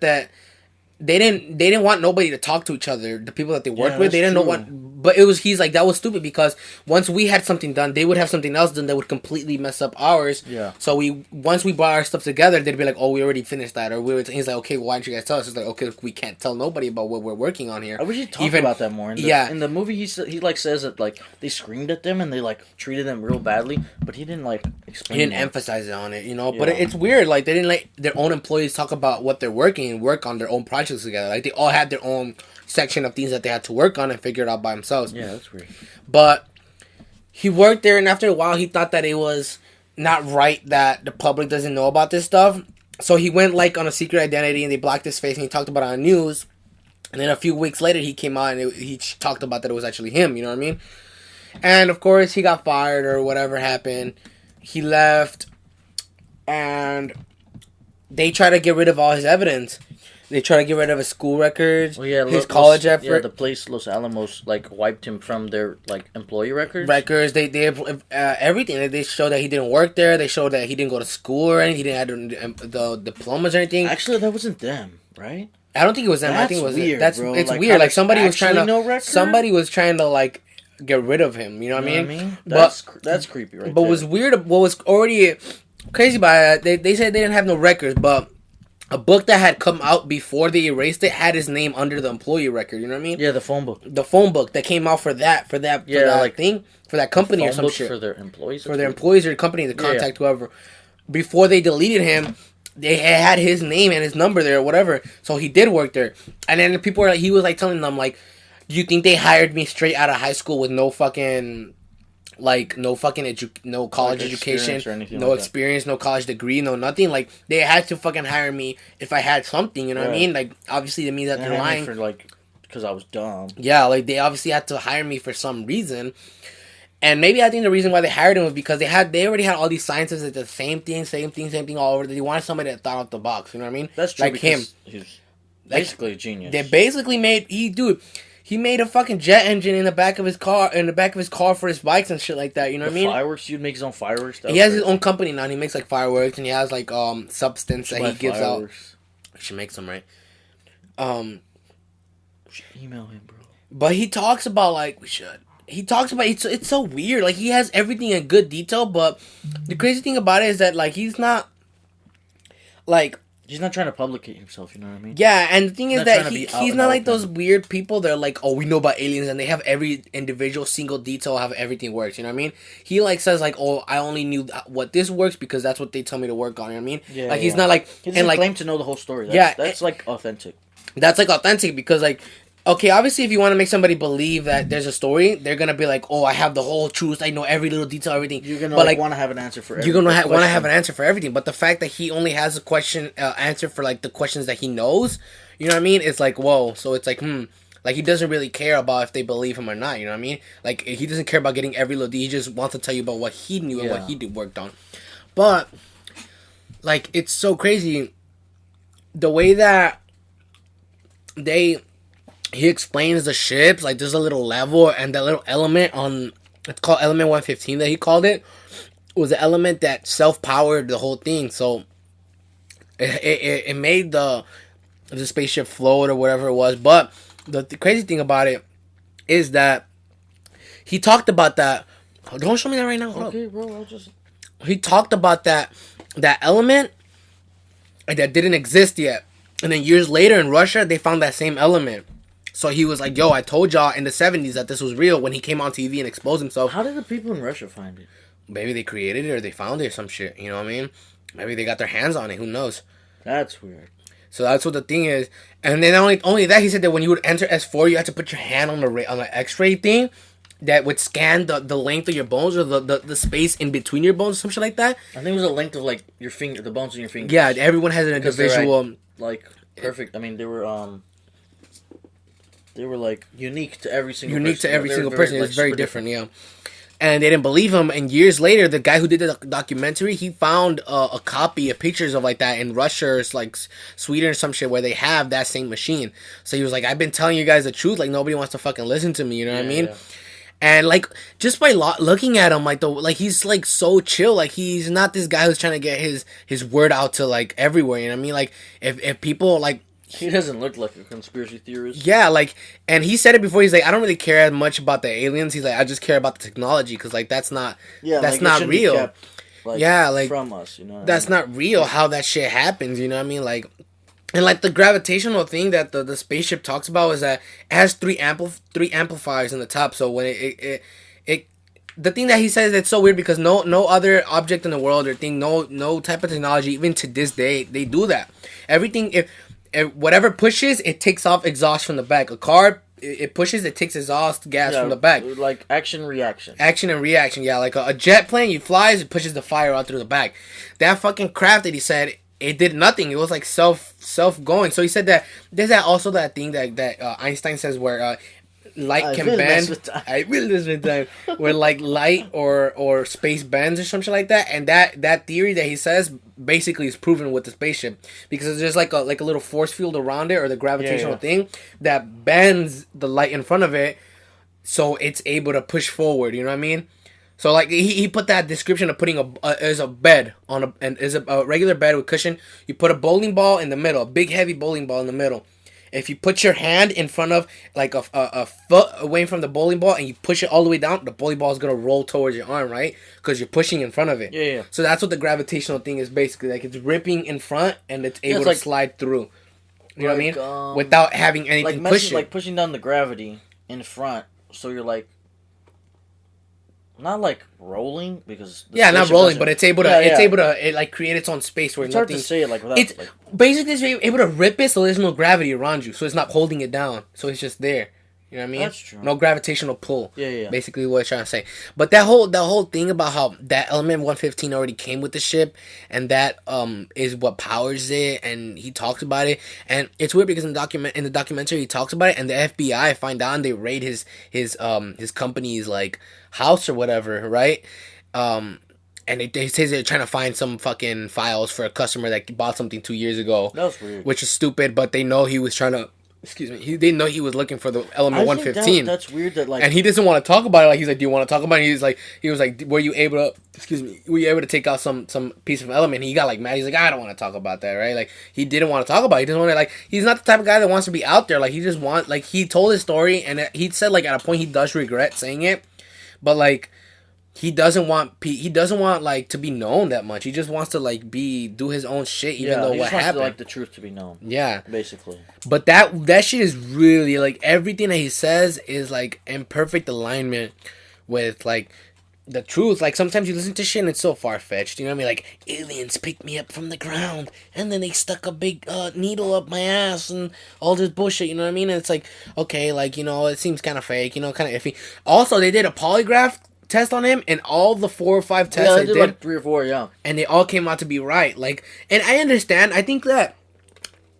they didn't want nobody to talk to each other. The people that they worked with, they didn't know true. what. But he's like, that was stupid because once we had something done, they would have something else done that would completely mess up ours. Yeah. So once we brought our stuff together, they'd be like, oh, we already finished that, or he's like, okay, well, why didn't you guys tell us? It's like, okay, we can't tell nobody about what we're working on here. I wish he talked about that more. In the movie, he like says that like they screamed at them and they like treated them real badly, but he didn't like explain. He didn't more. emphasize it on it, you know. But Yeah. it's weird. Like they didn't let their own employees talk about what they're working and work on their own projects together. Like they all had their own section of things that they had to work on and figure it out by themselves. Yeah, that's weird. But he worked there, and after a while, he thought that it was not right that the public doesn't know about this stuff. So he went like on a secret identity and they blocked his face and he talked about it on the news. And then a few weeks later he came out and he talked about that it was actually him, you know what I mean? And of course he got fired or whatever happened. He left and they tried to get rid of all his evidence. They tried to get rid of his school records, his college effort. Yeah, the place Los Alamos like wiped him from their like employee records. They everything. They showed that he didn't work there. They showed that he didn't go to school or anything. He didn't have the diplomas or anything. Actually, that wasn't them, right? I don't think it was them. I think it was weird, that's bro. it's like, weird. Like somebody was trying to like get rid of him. You know what I mean? That's creepy, right? But what was weird? What was already crazy about it? They said they didn't have no records, but a book that had come out before they erased it had his name under the employee record. You know what I mean? Yeah, the phone book. The phone book that came out for that company or some shit for their employees. For their employees or the company to contact whoever. Before they deleted him, they had his name and his number there or whatever. So he did work there. And then people were like, he was like telling them like, do you think they hired me straight out of high school with no fucking no college education, no experience, no college degree, no nothing. Like they had to fucking hire me if I had something. You know what I mean? Like obviously that means that they're lying for like because I was dumb. Yeah, like they obviously had to hire me for some reason. And maybe I think the reason why they hired him was because they already had all these scientists that did the same thing all over. They wanted somebody that thought out the box. You know what I mean? That's true. Like him, he's basically a genius. They basically he made a fucking jet engine in the back of his car for his bikes and shit like that. You know what I mean? Fireworks. You'd make his own fireworks. He has his own company now. And he makes like fireworks and he has like substance that he gives out. We should make some, right? We should email him, bro. But he talks about like we should. He talks about it's so weird. Like he has everything in good detail, but the crazy thing about it is that like he's not trying to publicate himself, you know what I mean? Yeah, and the thing is that he's not like those weird people that are like, oh, we know about aliens, and they have every individual single detail, how everything works, you know what I mean? He like says like, oh, I only knew what this works because that's what they tell me to work on, you know what I mean? Yeah, like he's not like... He doesn't claim to know the whole story. That's like authentic. That's like authentic because like... Okay, obviously, if you want to make somebody believe that there's a story, they're gonna be like, "Oh, I have the whole truth. I know every little detail, everything." You're gonna want to have an answer for everything. You're gonna want to have an answer for everything. But the fact that he only has a answer for like the questions that he knows, you know what I mean? It's like, whoa. So it's like, like he doesn't really care about if they believe him or not. You know what I mean? Like he doesn't care about getting every little. He just wants to tell you about what he knew and what he worked on. But like, it's so crazy the way that he explains the ships, like there's a little level and that little element it's called element 115 that he called it, was the element that self-powered the whole thing. So it made the spaceship float or whatever it was. But the crazy thing about it is that he talked about that. Oh, don't show me that right now. Okay, bro, He talked about that element that didn't exist yet. And then years later in Russia, they found that same element. So he was like, yo, I told y'all in the 70s that this was real when he came on TV and exposed himself. How did the people in Russia find it? Maybe they created it or they found it or some shit. You know what I mean? Maybe they got their hands on it. Who knows? That's weird. So that's what the thing is. And then only that, he said that when you would enter S4, you had to put your hand on the X-ray thing that would scan the length of your bones or the space in between your bones or some shit like that. I think it was the length of like your finger, the bones in your fingers. Yeah, everyone has an individual... Like perfect. I mean, they were like unique to every single person. It's very different, yeah. And they didn't believe him. And years later, the guy who did the documentary, he found a copy of pictures of like that in Russia or like Sweden or some shit where they have that same machine. So he was like, I've been telling you guys the truth. Like nobody wants to fucking listen to me. You know what I mean? Yeah. And like just by looking at him, like he's like so chill. Like he's not this guy who's trying to get his word out to like everywhere. You know what I mean? Like if people like. He doesn't look like a conspiracy theorist. Yeah, like, and he said it before. He's like, I don't really care as much about the aliens. He's like, I just care about the technology because, like, that's not not real. Kept, like, from us, you know. That's not real. How that shit happens, you know what I mean? Like, and like the gravitational thing that the spaceship talks about is that it has three amplifiers in the top. So when it the thing that he says that's so weird because no other object in the world or thing, no type of technology, even to this day, they do that. Everything whatever pushes, it takes off exhaust from the back. A car it pushes, it takes exhaust gas Yeah, from the back. like action reaction. Action and reaction, yeah. Like a jet plane, you flies, it pushes the fire out through the back. That fucking craft that he said, it did nothing. It was like self going. So he said that there's that thing that Einstein says where light can bend. I will mess with time. Where like light or space bends or something like that. And that theory that he says basically is proven with the spaceship, because there's like a little force field around it, or the gravitational thing that bends the light in front of it, so it's able to push forward. You know what I mean? So like he put that description of putting a bed on a regular bed with cushion. You put a bowling ball in the middle, a big heavy bowling ball in the middle. If you put your hand in front of, like a foot away from the bowling ball, and you push it all the way down, the bowling ball is gonna roll towards your arm, right? Because you're pushing in front of it. Yeah. So that's what the gravitational thing is basically. Like, it's ripping in front, and it's able to slide through. You know what I mean? Without having anything push it. Like pushing down the gravity in front, so you're like, not like rolling, because not rolling, but it's able to it like create its own space where it's nothing. hard to say it like without. It's like, basically it's able to rip it, so there's no gravity around you, so it's not holding it down, so it's just there. You know what I mean? That's true. No gravitational pull. Yeah. Basically, what I'm trying to say. But that whole thing about how that element 115 already came with the ship, and that is what powers it, and he talks about it, and it's weird because in the documentary he talks about it, and the FBI find out and they raid his company's like house or whatever, right? And they say they're trying to find some fucking files for a customer that bought something 2 years ago. that was weird. Which is stupid, but they know he was trying to. Excuse me. They know he was looking for the element 115. That's weird. That like, and he doesn't want to talk about it. Like, he's like, "Do you want to talk about it?" And he was like, "Were you able to? Excuse me. Were you able to take out some piece of element?" And he got like mad. He's like, "I don't want to talk about that." Right? Like, he didn't want to talk about it. He doesn't want to, like. He's not the type of guy that wants to be out there. Like, he just he told his story, and he said like at a point he does regret saying it, but like. He doesn't want like to be known that much. He just wants to like do his own shit, even though he what just wants happened. to, like, the truth to be known. Yeah, basically. But that shit is really like everything that he says is like in perfect alignment with like the truth. Like, sometimes you listen to shit and it's so far fetched. You know what I mean? Like, aliens picked me up from the ground and then they stuck a big needle up my ass and all this bullshit. You know what I mean? And it's like, okay, like, you know, it seems kind of fake. You know, kind of iffy. Also, they did a polygraph test on him, and all the 4 or 5 tests they did like 3 or 4, and they all came out to be right. Like, and I understand. I think that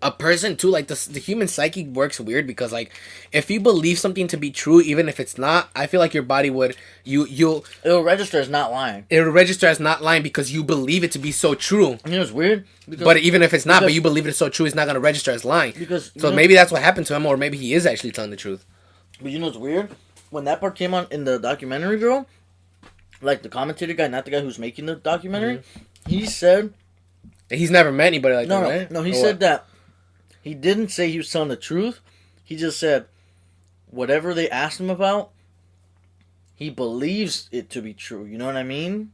a person too, like the human psyche works weird, because like if you believe something to be true, even if it's not, I feel like your body would it'll register as not lying. It'll register as not lying because you believe it to be so true. You know, it's weird. But even if it's not, but you believe it's so true, it's not gonna register as lying. So maybe that's what happened to him, or maybe he is actually telling the truth. But you know what's weird? When that part came on in the documentary, bro. Like, the commentator guy, not the guy who's making the documentary, he said... He's never met anybody like that, right? No, he said that he didn't say he was telling the truth. He just said whatever they asked him about, he believes it to be true. You know what I mean?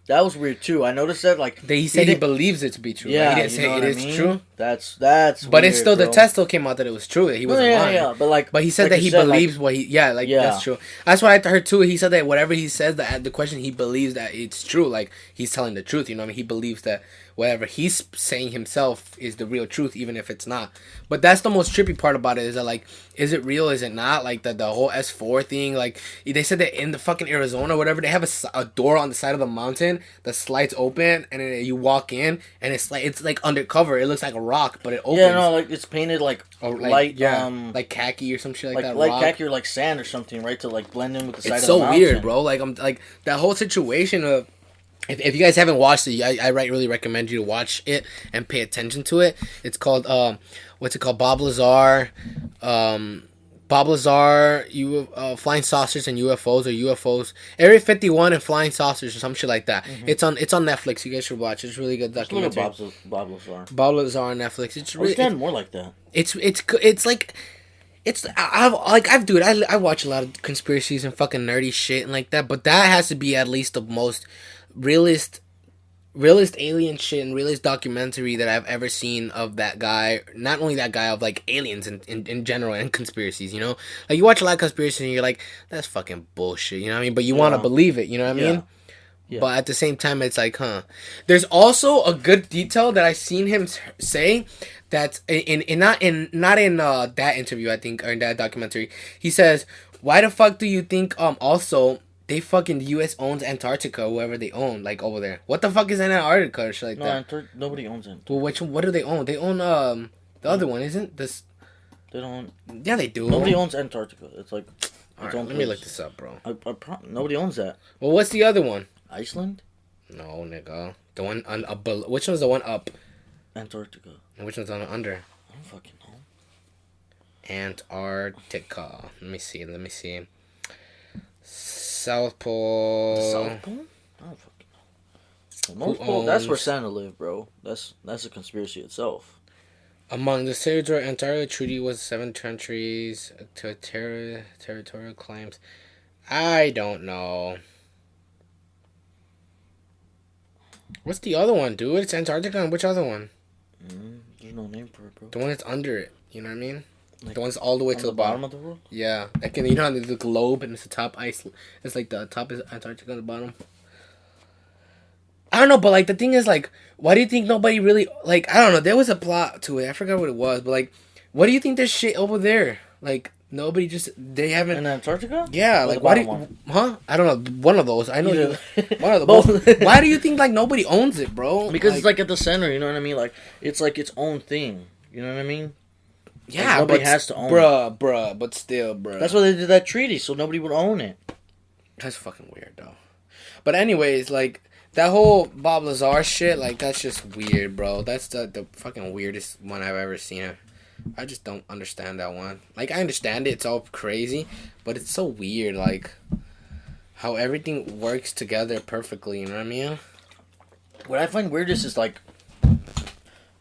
That was weird, too. I noticed that, like... He said he believes it to be true. Yeah, like, he didn't say it is true. That's but weird, it's still, bro. the test still came out that it was true, that he wasn't lying. Yeah, but he said that he believes what he... Yeah, like, that's true. That's what I heard, too. He said that whatever he says, the question, he believes that it's true. Like, he's telling the truth, you know what I mean? He believes that whatever he's saying himself is the real truth, even if it's not. But that's the most trippy part about it, is that, like, is it real, is it not? Like, the whole S4 thing, like, they said that in the fucking Arizona or whatever, they have a door on the side of the mountain that slides open, and then you walk in, and it's like undercover. It looks like a rock, but it opens. Yeah, no, like, it's painted like light, like khaki or some shit like that. Like rock. khaki or like sand or something, right? To like blend in with the side it's of the mountain. It's so weird, bro. Like, I'm like that whole situation of. If you guys haven't watched it, I really recommend you to watch it and pay attention to it. It's called what's it called? Bob Lazar, Flying Saucers and UFOs, or UFOs, Area 51 and Flying Saucers, or some shit like that. Mm-hmm. It's on Netflix. You guys should watch it. It's a really good documentary. Bob Lazar. Bob Lazar on Netflix. It's really. It's getting more like that. It's like. I watch a lot of conspiracies and fucking nerdy shit and like that, but that has to be at least the most realist alien shit and realist documentary that I've ever seen of that guy. Not only that guy, of like aliens in general and conspiracies, you know? Like, you watch a lot of conspiracies and you're like, that's fucking bullshit, you know what I mean? But you want to believe it, you know what I mean? But at the same time, it's like, huh. There's also a good detail that I seen him say that not in that interview, I think, or in that documentary. He says, "Why the fuck do you think also they fucking the U.S. owns Antarctica, whoever they own, like over there? What the fuck is in Antarctica or shit like that? Nobody owns it. Well, what do they own? They own the other one, isn't this? They don't. Yeah, they do. Nobody owns Antarctica. It's like. Alright, let me look this up, bro. Nobody owns that. Well, what's the other one? Iceland? No, nigga. The one which one's the one up? Antarctica. And which one's on under? I don't fucking know. Antarctica. Let me see. South Pole. The South Pole? I don't fucking know. The North Pole, that's where Santa lived, bro. That's a conspiracy itself. Among the territory, Antarctica Treaty was 7 countries to territorial claims. I don't know. What's the other one, dude? It's Antarctica, and which other one? There's no name for it, bro. The one that's under it. You know what I mean? Like, the one's all the way to the bottom of the world? Yeah. Like, you know how there's the globe and it's the top ice. It's like the top is Antarctica on the bottom. I don't know, but like the thing is, like, why do you think nobody really, like, I don't know, there was a plot to it. I forgot what it was, but like, what do you think there's shit over there? Like, nobody they haven't. In Antarctica? Yeah, like, why do you, huh? I don't know, one of those. I know one of the both. Why do you think like nobody owns it, bro? Because it's like at the center, you know what I mean? Like, it's like its own thing. You know what I mean? Yeah, like, nobody has to own it. Bruh, but still, bruh. That's why they did that treaty, so nobody would own it. That's fucking weird, though. But anyways, like, that whole Bob Lazar shit, like, that's just weird, bro. That's the fucking weirdest one I've ever seen. I just don't understand that one. Like, I understand it. It's all crazy. But it's so weird, like, how everything works together perfectly, you know what I mean? What I find weirdest is, like,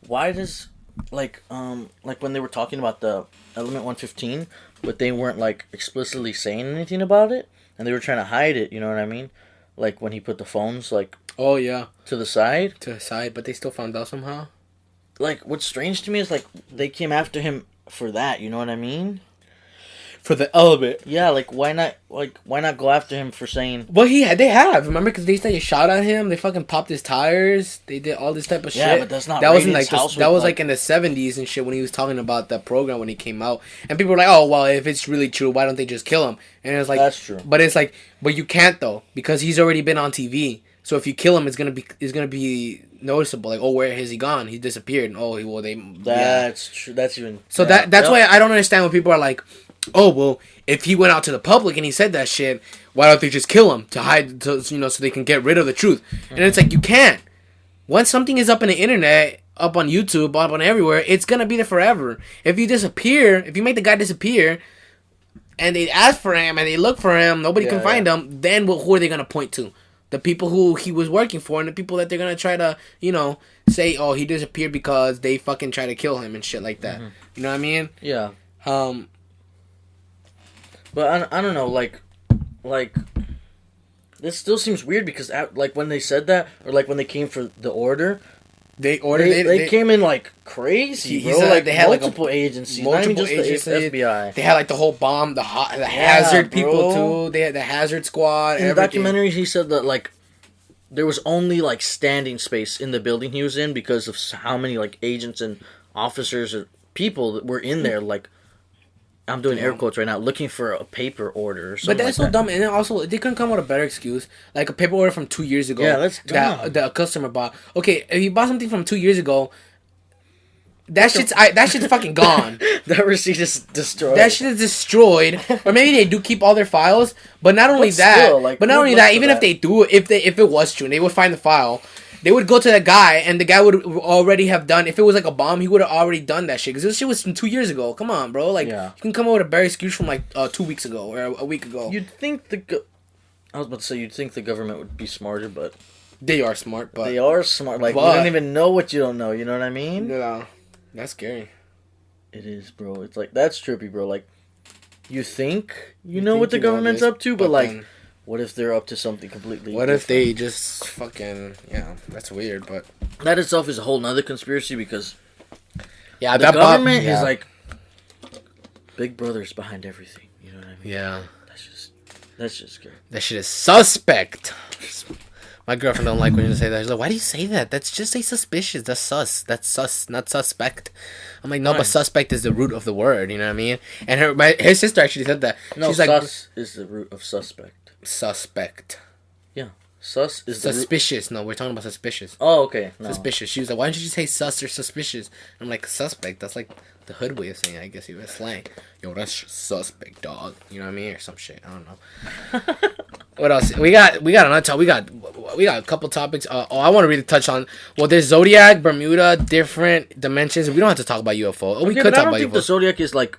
why does, like when they were talking about the Element 115, but they weren't, like, explicitly saying anything about it, and they were trying to hide it, you know what I mean? Like, when he put the phones, like... Oh, yeah. To the side? To the side, but they still found out somehow? Like, what's strange to me is, like, they came after him for that, you know what I mean? For the element. Yeah, like, why not go after him for saying... Well, they have. Remember, because they shot at him, they fucking popped his tires, they did all this type of shit. Yeah, but that's not that right. was in, like, that was, like, in the 70s and shit when he was talking about that program when he came out. And people were like, oh, well, if it's really true, why don't they just kill him? And it was like... That's true. But it's like, but you can't, though, because he's already been on TV. So if you kill him, it's gonna be noticeable. Like, oh, where has he gone? He disappeared. Oh, well, they... That's true. That's even... So that's why I don't understand when people are like, oh, well, if he went out to the public and he said that shit, why don't they just kill him to hide, so they can get rid of the truth? Mm-hmm. And it's like, you can't. Once something is up on the internet, up on YouTube, up on everywhere, it's gonna be there forever. If you make the guy disappear, and they ask for him and they look for him, nobody can find him, then who are they gonna point to? The people who he was working for and the people that they're gonna try to, say, oh, he disappeared because they fucking try to kill him and shit like that. Mm-hmm. You know what I mean? Yeah. But I don't know, like, this still seems weird because, like, when they said that, or, like, when they came for the order, they came in, like, crazy, bro. Like, they had multiple agencies, not even just the FBI. They had, like, the whole bomb, the hazard people, too. They had the hazard squad, in the documentary, he said that, like, there was only, like, standing space in the building he was in because of how many, like, agents and officers or people that were in there, like, I'm doing air quotes right now, looking for a paper order or something. But that's so dumb. And then also, they couldn't come with a better excuse. Like a paper order from 2 years ago. Yeah, that's dumb. That the customer bought. Okay, if you bought something from 2 years ago, that shit's fucking gone. That receipt is destroyed. That shit is destroyed. Or maybe they do keep all their files. But not only even if they do, if it was true, and they would find the file, they would go to the guy, and the guy would already have done... If it was, like, a bomb, he would have already done that shit. Because this shit was from 2 years ago. Come on, bro. Like, You can come up with a better excuse from, like, 2 weeks ago or a week ago. You'd think I was about to say, you'd think the government would be smarter, but... They are smart, but... They are smart. Like, you don't even know what you don't know. You know what I mean? Yeah. That's scary. It is, bro. It's, like, that's trippy, bro. Like, you think you know what the government's up to, but like... What if they're up to something completely What different? if they just fucking... Yeah, that's weird, but... That itself is a whole nother conspiracy because... Yeah, the government is like... Big Brother's behind everything. You know what I mean? Yeah. That's just scary. That shit is suspect. My girlfriend don't like when you say that. She's like, why do you say that? That's just say suspicious. That's sus. That's sus, not suspect. I'm like, no, but suspect is the root of the word. You know what I mean? And her sister actually said that. No, she's sus like, is the root of suspect. Suspect. Yeah, sus is the suspicious. No, we're talking about suspicious. Oh, okay. No. Suspicious. She was like, why don't you just say sus or suspicious? I'm like, suspect. That's like the hood way of saying it, I guess. You slang. Yo, that's suspect, dog. You know what I mean? Or some shit. I don't know. What else? We got another topic. We got a couple topics. I want to really touch on. Well, there's Zodiac, Bermuda, different dimensions. We don't have to talk about UFO. We could talk about UFO. I don't think the Zodiac is like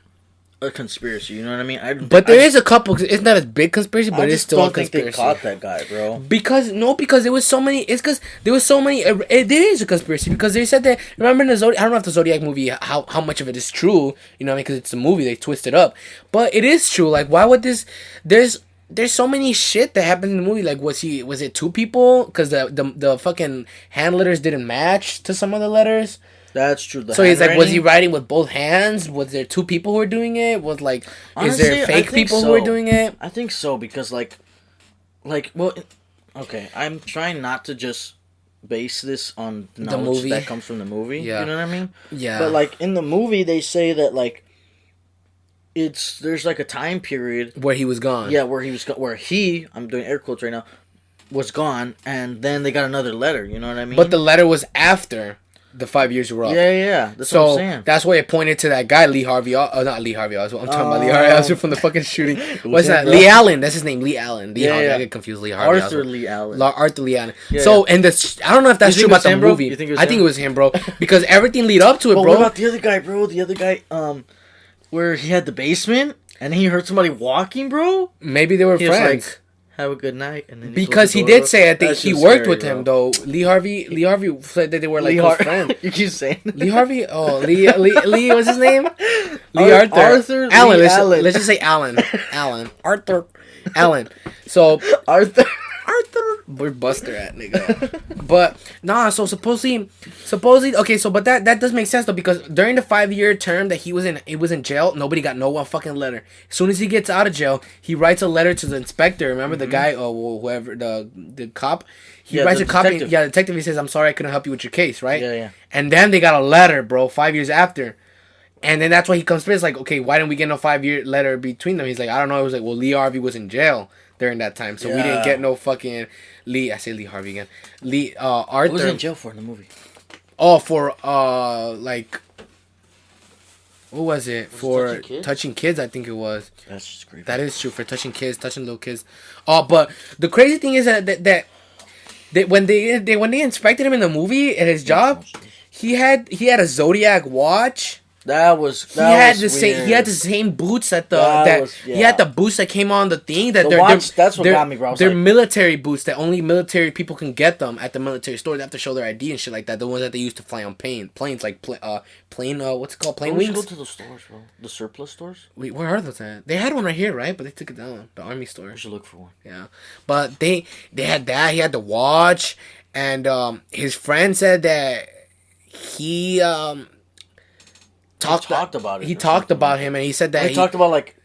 a conspiracy. You know what I mean? But there is a couple. It's not a big conspiracy, but it's still a conspiracy. They caught that guy, bro. Because there was so many. It's because there was so many. It is a conspiracy because they said that. Remember in the Zodiac? I don't know if the Zodiac movie how much of it is true. You know what I mean? Because it's a movie, they twist it up. But it is true. Like, why would this? There's so many shit that happened in the movie. Like, was it two people? Because the fucking hand letters didn't match to some of the letters. That's true. So he's like, was he writing with both hands? Was there two people who were doing it? Was like, honestly, is there fake people who were doing it? I think so because well, okay. I'm trying not to just base this on knowledge the movie that comes from the movie. Yeah. You know what I mean? Yeah. But like in the movie, they say that like there's like a time period where he was gone. Yeah, where I'm doing air quotes right now, was gone, and then they got another letter. You know what I mean? But the letter was after the 5 years were up. Yeah. That's what I'm saying. That's why it pointed to that guy, Lee Harvey. Not Lee Harvey Oswald. I'm talking about Lee Harvey Oswald from the fucking shooting. What's that? Lee Allen. That's his name. Lee Allen. Lee Harvey. I get confused. Lee Harvey. Arthur Lee Allen. Arthur Lee Allen. So, and I don't know if that's true about the movie. I think it was him, bro. Because everything lead up to it, bro. What about the other guy, bro? The other guy, where he had the basement and he heard somebody walking, bro. Maybe they were friends. Like, have a good night. And then because he did say, I think he worked with him, though. Lee Harvey said that they were like close friends. You keep saying Lee Harvey? Oh, Lee, what's his name? Lee Arthur. Allen. Let's just say Allen. Arthur. Allen. So, Arthur. Where's Buster at, nigga? But, nah, so supposedly, okay, so, but that does make sense, though, because during the 5-year term that he was in jail, nobody got no one fucking letter. As soon as he gets out of jail, he writes a letter to the inspector, remember the guy, or whoever, the cop? He writes a copy, the detective, he says, I'm sorry I couldn't help you with your case, right? Yeah. And then they got a letter, bro, 5 years after. And then that's why he comes to it's like, okay, why didn't we get no 5-year letter between them? He's like, I don't know. It was like, well, Lee Harvey was in jail during that time, so we didn't get no fucking Lee. I say Lee Harvey again. Arthur. What was he in jail for in the movie? Oh, for like, what was it? For touching kids, I think it was. That's just creepy. That is true, for touching little kids. Oh, but the crazy thing is that when they inspected him in the movie at his job, he had a Zodiac watch. He had the same boots that he had the boots that came on the thing that that's what got me, bro. They're military boots that only military people can get them at the military store. They have to show their ID and shit like that. The ones that they used to fly on planes like what's it called, plane wings. Go to the stores, bro. The surplus stores. Wait, where are those at? They had one right here, right? But they took it down. The army store. We should look for one. Yeah, but they had that. He had the watch, and his friend said that he talked about it. He talked about him, and he said that he talked about like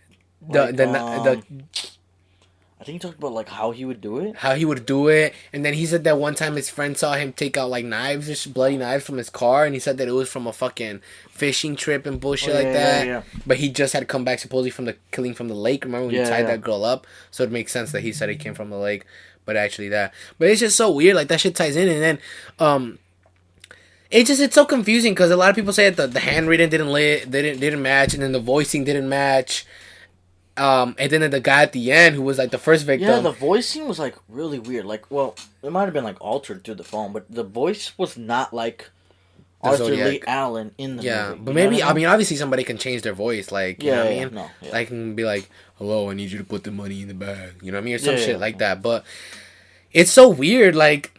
the I think he talked about like how he would do it. And then he said that one time his friend saw him take out like knives, just bloody knives from his car, and he said that it was from a fucking fishing trip and bullshit that. Yeah. But he just had come back supposedly from the killing from the lake. Remember when he tied that girl up? So it makes sense that he said he came from the lake, but actually that. But it's just so weird. Like that shit ties in, and then it's so confusing because a lot of people say that the handwriting didn't match, and then the voicing didn't match. And then the guy at the end who was like the first victim. Yeah, the voicing was like really weird. Like, well, it might have been like altered through the phone, but the voice was not like Arthur Lee Allen in the movie. Yeah, but maybe I mean obviously somebody can change their voice, like you know what I mean? No, like can be like, "Hello, I need you to put the money in the bag," you know what I mean, or some shit like that. But it's so weird, like.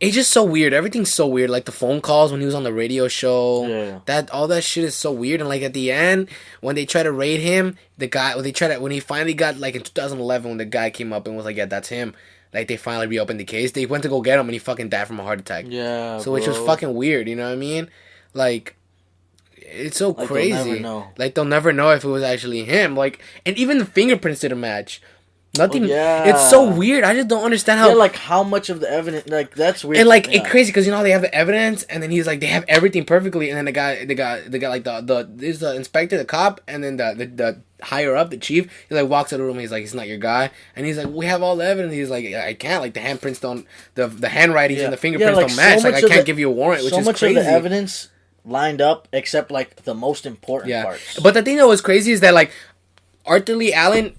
It's just so weird. Everything's so weird. Like the phone calls when he was on the radio show. That all that shit is so weird. And like at the end, when they try to raid him, when he finally got like in 2011, when the guy came up and was like, "Yeah, that's him." Like they finally reopened the case. They went to go get him and he fucking died from a heart attack. Yeah. So which was fucking weird. You know what I mean? Like it's so crazy. They'll never know. Like they'll never know if it was actually him. Like and even the fingerprints didn't match. Nothing. Oh, yeah. It's so weird. I just don't understand how. Yeah, like how much of the evidence, like that's weird. And like yeah. it's crazy because you know how they have the evidence, and then he's like they have everything perfectly, and then the guy like there's the inspector, the cop, and then the higher up, the chief, he like walks out of the room. He's like, he's not your guy, and he's like, we have all the evidence. He's like, I can't, like the handprints don't, the handwritings and the fingerprints like, don't match. so like I can't give you a warrant, which so is much crazy. of the evidence lined up except like the most important parts. But the thing that was crazy is that like Arthur Lee Allen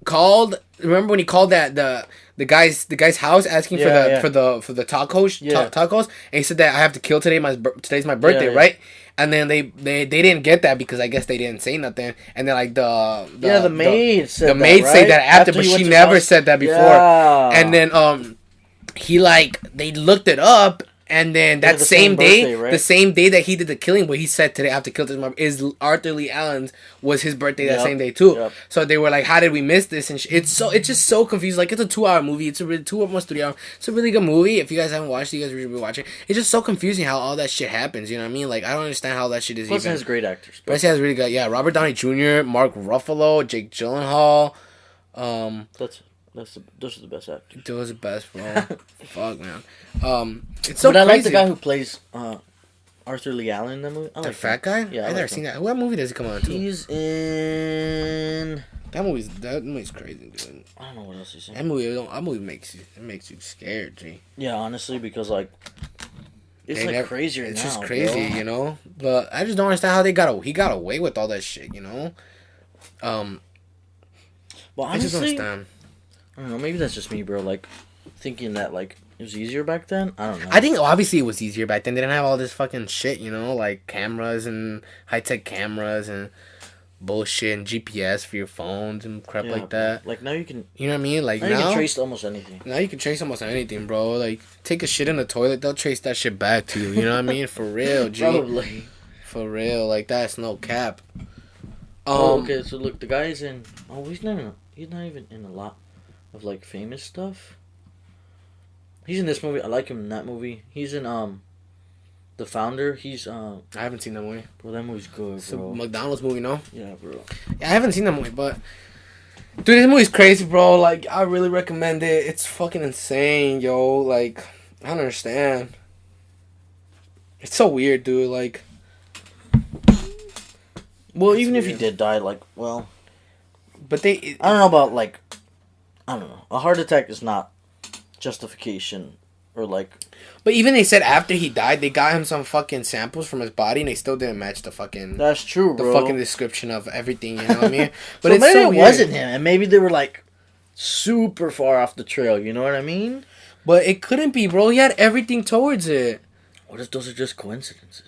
called. Remember when he called that the guy's house asking for the tacos tacos, and he said that I have to kill today. Today's my birthday, right? And then they didn't get that because I guess they didn't say nothing. And then like the maid said the maid right? said that after but she never said that before. Yeah. And then he like they looked it up. And then that same day, birthday, right? the same day that he did the killing, but he said today I have to kill this is Arthur Lee Allen's was his birthday that same day too. Yep. So they were like, "How did we miss this?" And it's just so confused. Like it's a 2-hour movie. It's a really 2 almost 3 hour. It's a really good movie. If you guys haven't watched it, you guys should be watching. It's just so confusing how all that shit happens. You know what I mean? Like I don't understand how that shit is. Plus, it has great actors. Plus, it has really good. Yeah, Robert Downey Jr., Mark Ruffalo, Jake Gyllenhaal. Those are the best actors. Those are the best, bro. Fuck, man. It's so but I crazy. like the guy who plays Arthur Lee Allen in that movie. I like the fat guy? Yeah, I've never seen that. What movie does he come on to? He's in... That movie's crazy, dude. I don't know what else he's in. That movie makes you scared, G. Yeah, honestly, because like it's crazier now. It's just crazy, bro. you know. But I just don't understand how he got away with all that shit, you know. Well, honestly, I just don't understand. I don't know. Maybe that's just me, bro. Like thinking that like it was easier back then. I don't know. I think obviously it was easier back then. They didn't have all this fucking shit, you know, like cameras and high-tech cameras and bullshit and GPS for your phones and crap like that. Like now you can, you know what I mean? Like now you can trace almost anything. Now you can trace almost anything, bro. Like take a shit in the toilet, they'll trace that shit back to you. You know what I mean? For real, G. Probably. For real, like that's no cap. Okay, so look, the guy's in. Oh, he's not even in a lot of like famous stuff. He's in this movie. I like him in that movie. He's in The Founder. He's I haven't seen that movie. Bro, that movie's good, It's a bro. McDonald's movie, no? Yeah, bro. Yeah, I haven't seen that movie, but dude, this movie's crazy, bro. Like I really recommend it. It's fucking insane, yo. Like I don't understand. It's so weird, dude. Like well, even if he did die, like, well, but I don't know about like, I don't know. A heart attack is not justification or like. But even they said after he died, they got him some fucking samples from his body, and they still didn't match the fucking. That's true, bro. The fucking description of everything, you know what I mean? But so it's maybe so it wasn't him, and maybe they were like super far off the trail. You know what I mean? But it couldn't be, bro. He had everything towards it. What if those are just coincidences?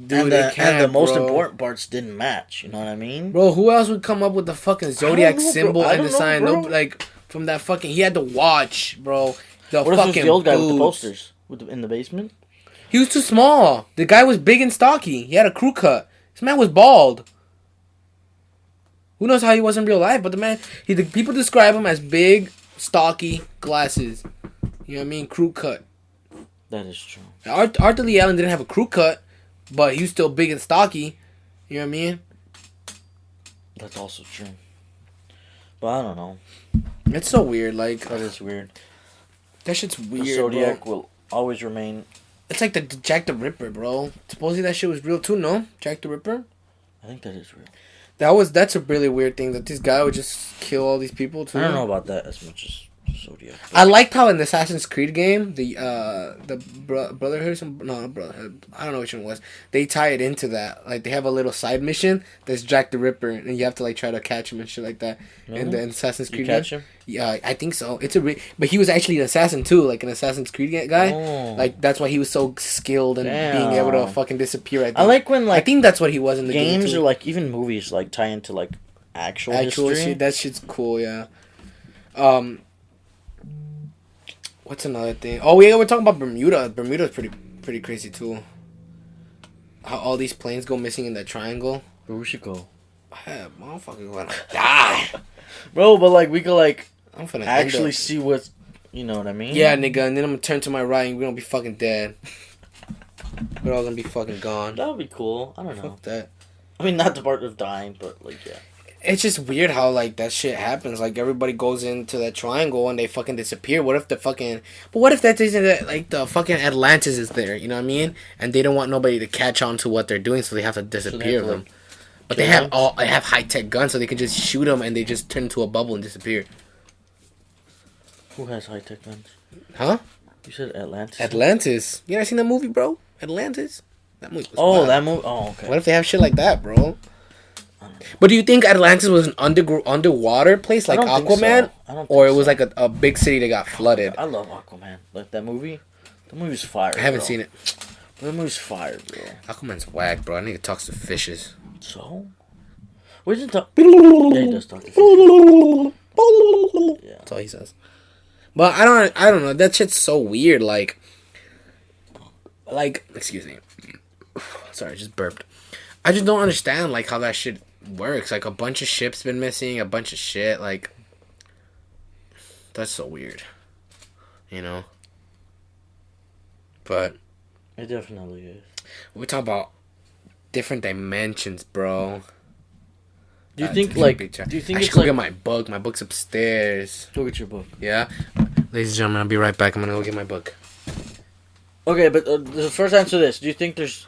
Dude, and the most important parts didn't match. You know what I mean? Bro, who else would come up with the fucking zodiac symbol and the sign? No, like from that fucking. He had the watch, bro. The what fucking if it was the old guy with the boots. posters in the basement? He was too small. The guy was big and stocky. He had a crew cut. This man was bald. Who knows how he was in real life? But the man, the people describe him as big, stocky, glasses. You know what I mean? Crew cut. That is true. Arthur Lee Allen didn't have a crew cut, but he was still big and stocky. You know what I mean? That's also true. But I don't know. It's so weird. Like that is weird. That shit's weird. The Zodiac bro. will always remain. It's like the Jack the Ripper, bro. Supposedly that shit was real too, no? Jack the Ripper? I think that is real. That's a really weird thing that this guy would just kill all these people too. I don't know about that as much as Zodiac. I liked how in the Assassin's Creed game, the Brotherhood, not Brotherhood, I don't know which one it was. They tie it into that. Like they have a little side mission that's Jack the Ripper, and you have to like try to catch him and shit like that. Really? In the Assassin's Creed you catch game. him? Yeah, I think so. But he was actually an assassin too, like an Assassin's Creed guy. Oh. Like that's why he was so skilled and being able to fucking disappear. I like when like I think that's what he was in the games game or like even movies like tie into like actual history. shit. That shit's cool. Yeah. What's another thing? Oh, we're talking about Bermuda. Bermuda's pretty crazy too. How all these planes go missing in that triangle. Where we should go? Yeah, motherfucker gonna die. Bro, but like we could like I'm finna actually see what, you know what I mean? Yeah, nigga, and then I'm gonna turn to my right and we're gonna be fucking dead. We're all gonna be fucking gone. That would be cool. I don't know. Fuck that. I mean, not the part of dying, but like, yeah. It's just weird how like that shit happens. Like everybody goes into that triangle and they fucking disappear. What if the fucking? But what if that isn't like the fucking Atlantis is there? You know what I mean? And they don't want nobody to catch on to what they're doing, so they have to disappear them. But they have high tech guns, so they can just shoot them and they just turn into a bubble and disappear. Who has high tech guns? Huh? You said Atlantis. Atlantis. You ever seen that movie, bro? Atlantis. That movie. Was wild. That movie. Oh, okay. What if they have shit like that, bro? But do you think Atlantis was an underwater place like Aquaman? Or it was like a big city that got flooded? I love Aquaman. Like that movie. The movie's fire. I haven't seen it. That movie's fire, bro. Aquaman's whack, bro. I think it talks to fishes. So? What does it talk? Yeah, he does talk to fishes. Yeah. That's all he says. But I don't know. That shit's so weird. Like, excuse me. Sorry, I just burped. I just don't understand like how that shit works. Like a bunch of ships been missing, a bunch of shit. Like, that's so weird. You know. But it definitely is. We talk about different dimensions, bro. Do you think like? Do you think I should go get my book? My book's upstairs. Go get your book. Yeah, ladies and gentlemen, I'll be right back. I'm gonna go get my book. Okay, but the first answer to this: do you think there's?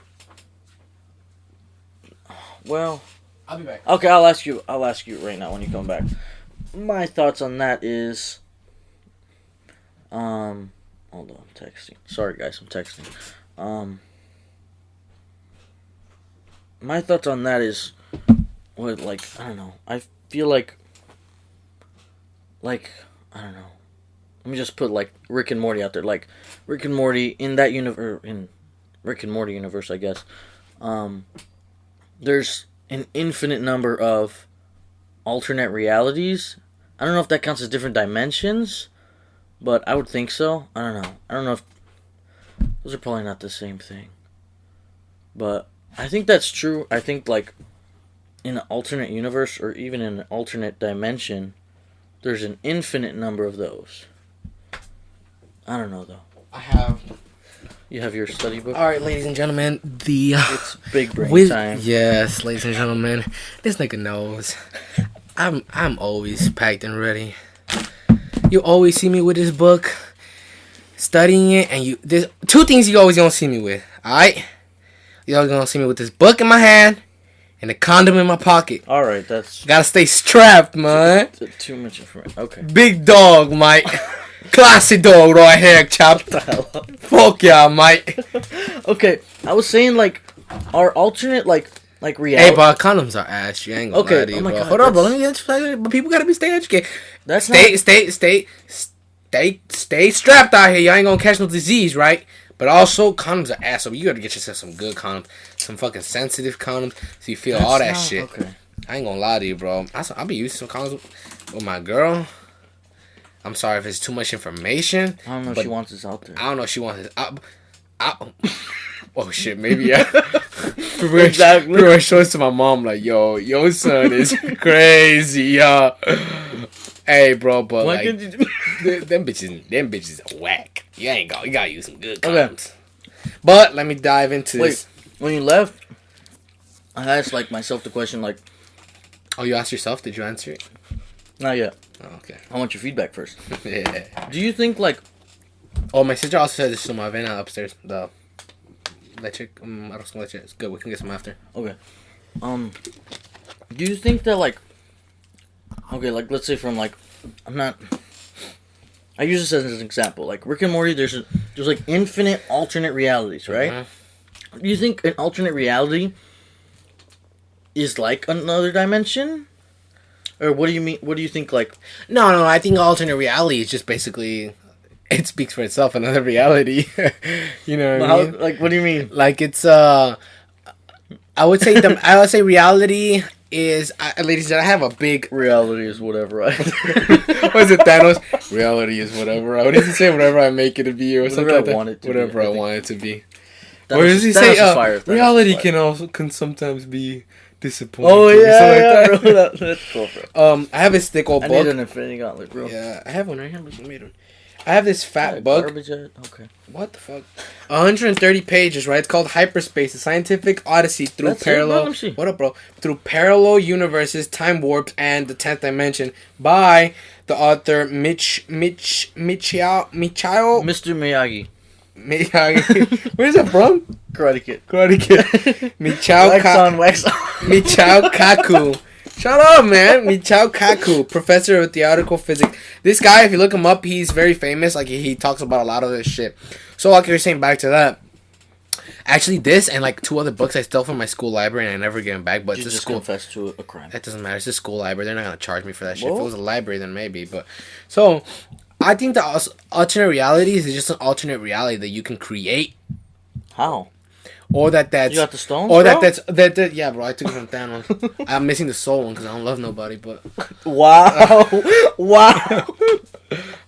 Well, I'll be back. Okay, I'll ask you right now when you come back. My thoughts on that is, hold on, I'm texting. Sorry, guys, I'm texting. My thoughts on that is, what, like, I don't know. I feel like, I don't know. Let me just put, like, Rick and Morty out there. Like, Rick and Morty, in that universe, in Rick and Morty universe, I guess, there's an infinite number of alternate realities. I don't know if that counts as different dimensions, but I would think so. I don't know. I don't know if... Those are probably not the same thing. But I think that's true. I think, like, in an alternate universe, or even in an alternate dimension, there's an infinite number of those. I don't know, though. I have... You have your study book? Alright, ladies and gentlemen, It's big brain time. Yes, ladies and gentlemen. This nigga knows. I'm always packed and ready. You always see me with this book, studying it, and there's two things you always gonna see me with, alright? You always gonna see me with this book in my hand and a condom in my pocket. Alright, that's... Gotta stay strapped, man. Too much information. Okay. Big dog, Mike. Classy dog right here, chap. Fuck yeah, Mike. Okay, I was saying, like, our alternate, like reality... Hey, but condoms are ass. You ain't gonna lie to you, bro. Hold on, bro. Let me get but people gotta be stay educated. Stay strapped out here. Y'all ain't gonna catch no disease, right? But also, condoms are ass. So you gotta get yourself some good condoms, some fucking sensitive condoms, so you feel all that shit. Okay. I ain't gonna lie to you, bro. I'll be using some condoms with my girl. I'm sorry if it's too much information. I don't know if she wants this out there. I don't know if she wants this out. Oh shit, maybe yeah. Exactly. I show this to my mom like, yo, your son is crazy, yo. Hey, bro, but why like, them bitches are whack. You gotta use some good condoms. Okay. But let me dive into this. When you left, I asked like myself the question like, oh, you asked yourself? Did you answer it? Not yet. Oh, okay. I want your feedback first. Yeah. Do you think like... Oh, my sister also said this to my vena upstairs. The leche, arroz con leche. It's good. We can get some after. Okay. Do you think that like... Okay, like let's say from like... I use this as an example. Like Rick and Morty, there's like infinite alternate realities, right? Mm-hmm. Do you think an alternate reality is like another dimension? Or what do you mean? What do you think? Like, no. I think alternate reality is just basically, it speaks for itself. Another reality, you know what I mean? Like, what do you mean? Like it's I would say reality is, ladies, I have a big reality is whatever I. What is it, Thanos? Reality is whatever. What does he say? Whatever I make it to be, or something like that. Whatever I want it to be. Or does he say? Reality can sometimes be disappointing. Oh yeah, bro. That's cool, bro. I have a stick old book. I need an Infinity Gauntlet, bro. Yeah, I have one right here. I made one. I have this fat book. Okay. What the fuck? 130 pages, right? It's called Hyperspace, a scientific odyssey through That's parallel. Let me see. What up, bro? Through parallel universes, time warps, and the 10th dimension by the author Michio. Mr. Miyagi. Where's that from? Karate Kid. Karate Kid. Wax on. Michio Kaku. Shut up, man. Michio Kaku, professor of theoretical physics. This guy, if you look him up, he's very famous. Like, he talks about a lot of this shit. So, like you're saying, back to that. Actually, this and, like, 2 other books I stole from my school library and I never get them back. But You it's a just school. confessed to a crime. That doesn't matter. It's a school library. They're not going to charge me for that shit. Whoa. If it was a library, then maybe. But so, I think the alternate realities is just an alternate reality that you can create. How? Or that's... You got the stones, Or bro? that yeah, bro, I took it from Thanos. I'm missing the soul one because I don't love nobody, but... Wow. Wow.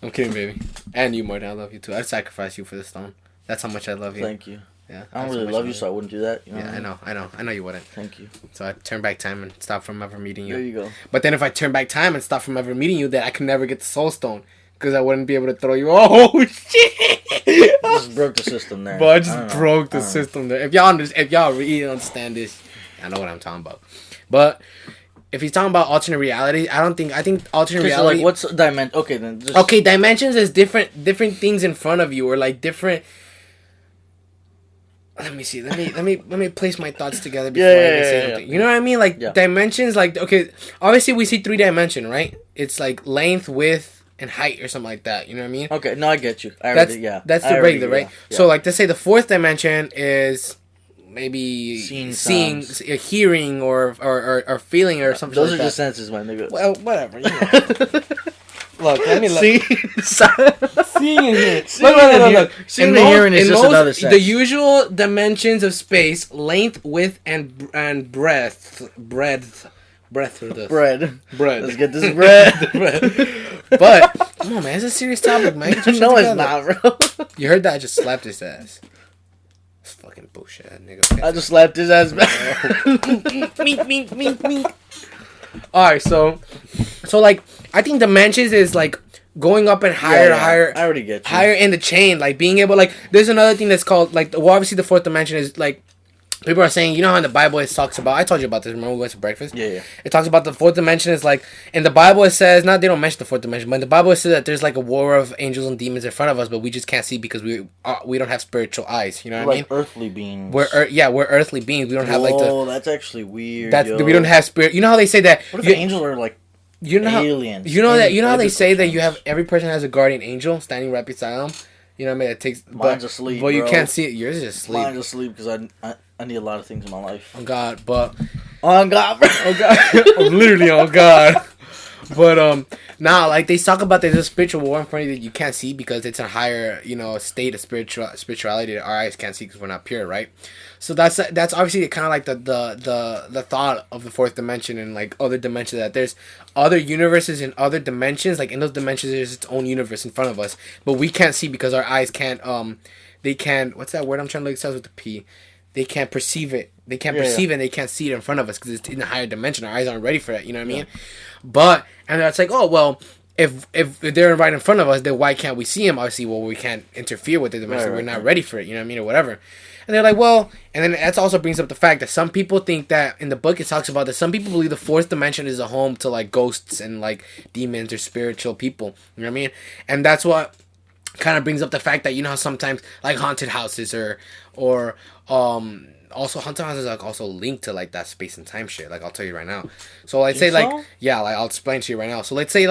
I'm kidding, baby. And you, Marty, I love you too. I'd sacrifice you for the stone. That's how much I love you. Thank you. Yeah, I don't that's how really much love you, so I wouldn't do that. You know Yeah, what I know. I know you wouldn't. Thank you. So I'd turn back time and stop from ever meeting you. There you go. But then if I turn back time and stop from ever meeting you, then I could never get the soul stone. Because I wouldn't be able to throw you. Oh, shit! Just broke the system there. But I don't know. just broke the I don't know. system there. If y'all really understand this, I know what I'm talking about. But if he's talking about alternate reality, I think alternate Okay, so reality. like, what's dimension? Okay, then. Just, Okay, dimensions is different things in front of you, or like different. Let me see. Let me place my thoughts together before I can say something. You know what I mean? Like dimensions. Like, okay, obviously we see 3-dimension, right? It's like length, width, and height, or something like that. You know what I mean? Okay, no, I get you. That's the regular, right? Yeah. So, like, let's say the 4th dimension is maybe Seeing hearing, or feeling, or something. Those like are that. just senses, my nigga. Well, whatever. You know. Look, let me look. Seeing and hearing. Look. Seeing and hearing is just another sense. The usual dimensions of space: length, width, and breadth. Bread. Let's get this bread. But come on, man, it's a serious topic, man. Get your shit No, it's together. not, bro. You heard that? I just slapped his ass. It's fucking bullshit, nigga. I just slapped his ass back. Alright, so like, I think dimensions is like going up and higher. I already get you. Higher in the chain, like being able, like, there's another thing that's called, like, well, obviously the 4th dimension is like, people are saying, you know how in the Bible it talks about, I told you about this, remember we went to breakfast? Yeah. It talks about the 4th dimension is like, in the Bible it says, they don't mention the 4th dimension, but in the Bible it says that there's like a war of angels and demons in front of us, but we just can't see because we don't have spiritual eyes, you know what I mean? Earthly beings. We're earthly beings, we don't have like the... Oh, that's actually weird, We don't have spirit, you know how they say that... What if angels are like aliens? You know how they say that you have, every person has a guardian angel standing right beside them? You know what I mean? It takes... Mine's asleep, But you bro. can't see it, yours is asleep. Mine's asleep because I need a lot of things in my life. Oh God, but... On God, bro. Oh God. I'm literally on God. But like they talk about there's a spiritual war in front of you that you can't see because it's a higher, state of spirituality that our eyes can't see because we're not pure, right? So that's obviously kind of like the thought of the 4th dimension and like other dimensions, that there's other universes and other dimensions. Like in those dimensions, there's its own universe in front of us, but we can't see because our eyes can't. They can't. What's that word I'm trying to look? It starts with the P. They can't perceive it. They can't perceive it. And they can't see it in front of us because it's in a higher dimension. Our eyes aren't ready for it. You know what I mean? But and that's like, oh well, if they're right in front of us, then why can't we see them? Obviously, well, we can't interfere with the dimension. We're not ready for it. You know what I mean, or whatever. And they're like, well, and then that also brings up the fact that some people think that in the book it talks about that some people believe the 4th dimension is a home to like ghosts and like demons or spiritual people. You know what I mean? And that's what kind of brings up the fact that, you know how sometimes like haunted houses or also haunted houses are also linked to like that space and time shit. Like I'll tell you right now. So let's say like like I'll explain to you right now. So let's say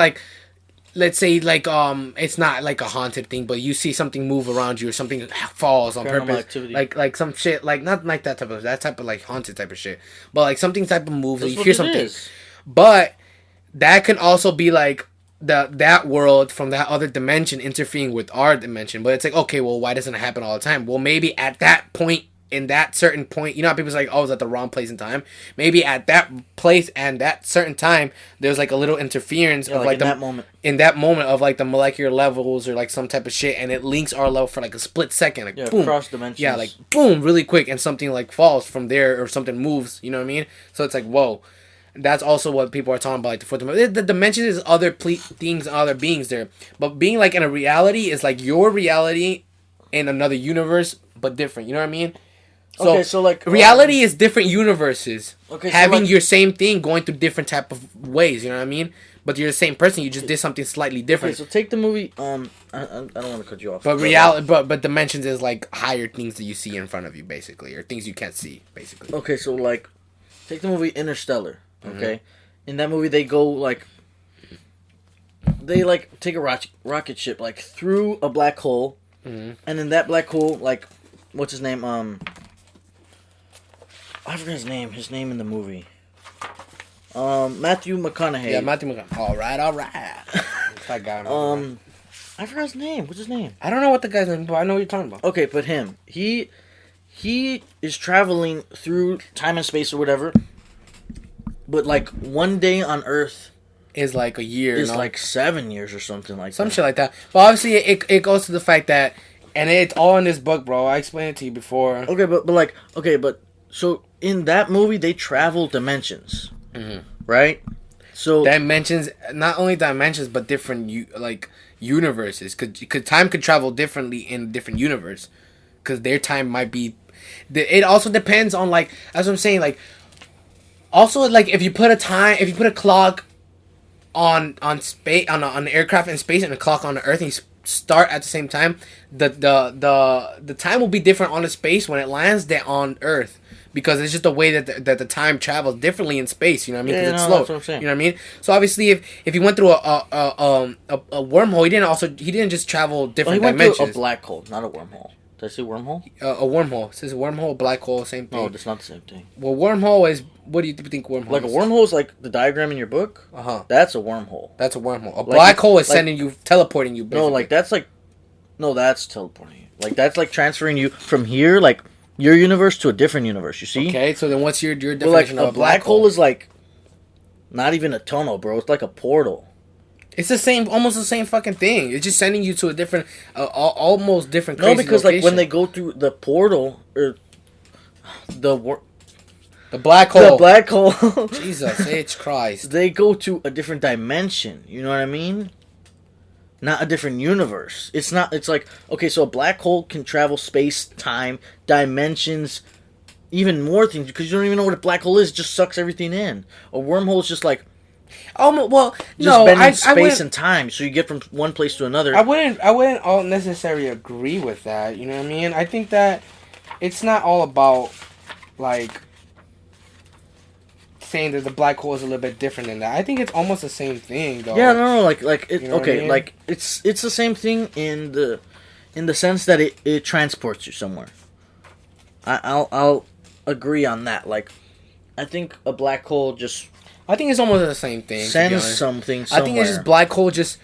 it's not like a haunted thing, but you see something move around you or something falls on purpose. Activity. Like some shit, like not like that type of like haunted type of shit, but like something type of moves. That's You what hear it something, is. but that can also be like that world from that other dimension interfering with our dimension. But it's like, okay, well, why doesn't it happen all the time? Well, maybe at that point, in that certain point, you know how people's like, oh, it's at the wrong place and time. Maybe at that place and that certain time, there's like a little interference of like in that moment of like the molecular levels or like some type of shit, and it links our level for like a split second, like boom, cross dimensions. Yeah, like boom, really quick, and something like falls from there or something moves. You know what I mean? So it's like, whoa. That's also what people are talking about, like the fourth dimension. The dimension is other things, other beings there. But being like in a reality is like your reality in another universe, but different. You know what I mean? So, okay, so like reality is different universes. Okay, so having like- your same thing going through different type of ways. You know what I mean? But you're the same person. You just did something slightly different. Okay, so take the movie. I don't want to cut you off. But reality, but dimensions is like higher things that you see in front of you, basically, or things you can't see, basically. Okay, so like, take the movie Interstellar. Okay, in that movie they go like, they like take a rocket ship like through a black hole, and in that black hole, like, what's his name? I forgot his name. His name in the movie. Matthew McConaughey. Yeah, Marty McConaughey. All right. That guy. I forgot his name. What's his name? I don't know what the guy's name, but I know what you're talking about. Okay, but him. He is traveling through time and space or whatever. But like one day on Earth Is like a year. is like 7 years or something like some that. shit like that. But obviously, it goes to the fact that, and it's all in this book, bro. I explained it to you before. Okay, but so in that movie they travel dimensions, right? So Dimensions, not only dimensions, but different universes. Cause time could travel differently in a different universe. Cause their time might be. It also depends on like, as I'm saying, like. Also, like if you put a clock on space on an aircraft in space and a clock on the Earth, and you start at the same time, the time will be different on the space when it lands than on Earth. Because it's just the way that the time travels differently in space, you know what I mean? Because it's slow. That's what I'm saying. You know what I mean? So obviously, if he went through a wormhole, he didn't just travel he different went dimensions. through a black hole, not a wormhole. Did I say wormhole? A wormhole. It says wormhole, black hole, same thing. No, that's not the same thing. Well, wormhole is, what do you think wormhole Like a is? wormhole is like the diagram in your book. That's a wormhole. That's a wormhole. A black hole is sending you, teleporting you. Basically. That's teleporting you. Like that's like transferring you from here, like your universe to a different universe. You see? Okay, so then what's your But like definition of a black hole is like not even a tunnel, bro. It's like a portal. It's the same, almost the same fucking thing. It's just sending you to a different, almost different. No, because like when they go through the portal or the black hole, Jesus H Christ, they go to a different dimension. You know what I mean? Not a different universe. It's not. It's like, okay, so a black hole can travel space, time, dimensions, even more things because you don't even know what a black hole is. It just sucks everything in. A wormhole is just like. Well, Just no, bending space and time, so you get from one place to another. I wouldn't all necessarily agree with that. You know what I mean? I think that it's not all about like saying that the black hole is a little bit different than that. I think it's almost the same thing, though. Yeah, no, like it. You know what I mean? Like it's the same thing in the sense that it transports you somewhere. I'll agree on that. Like, I think a black hole just. I think it's almost the same thing. Sends something somewhere. I think it's just black hole just.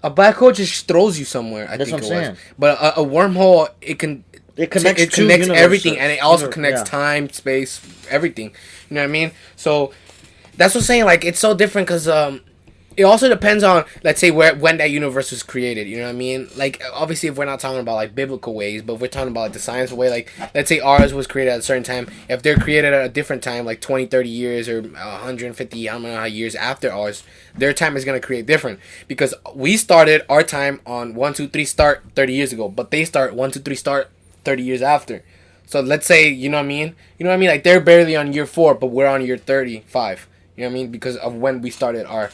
A black hole just throws you somewhere. That's what I'm saying. But a wormhole, it connects everything, and it also connects time, space, everything. You know what I mean? So that's what I'm saying. Like it's so different because it also depends on, let's say, when that universe was created. You know what I mean? Like obviously, if we're not talking about like biblical ways, but if we're talking about like the science way, like let's say ours was created at a certain time. If they're created at a different time, like 20, 30 years or 150, I don't know how years after ours, their time is gonna create different because we started our time on 1, 2, 3 start 30 years ago, but they start 1, 2, 3 start 30 years after. So let's say, you know what I mean? You know what I mean? Like they're barely on year 4, but we're on year 35. You know what I mean? Because of when we started our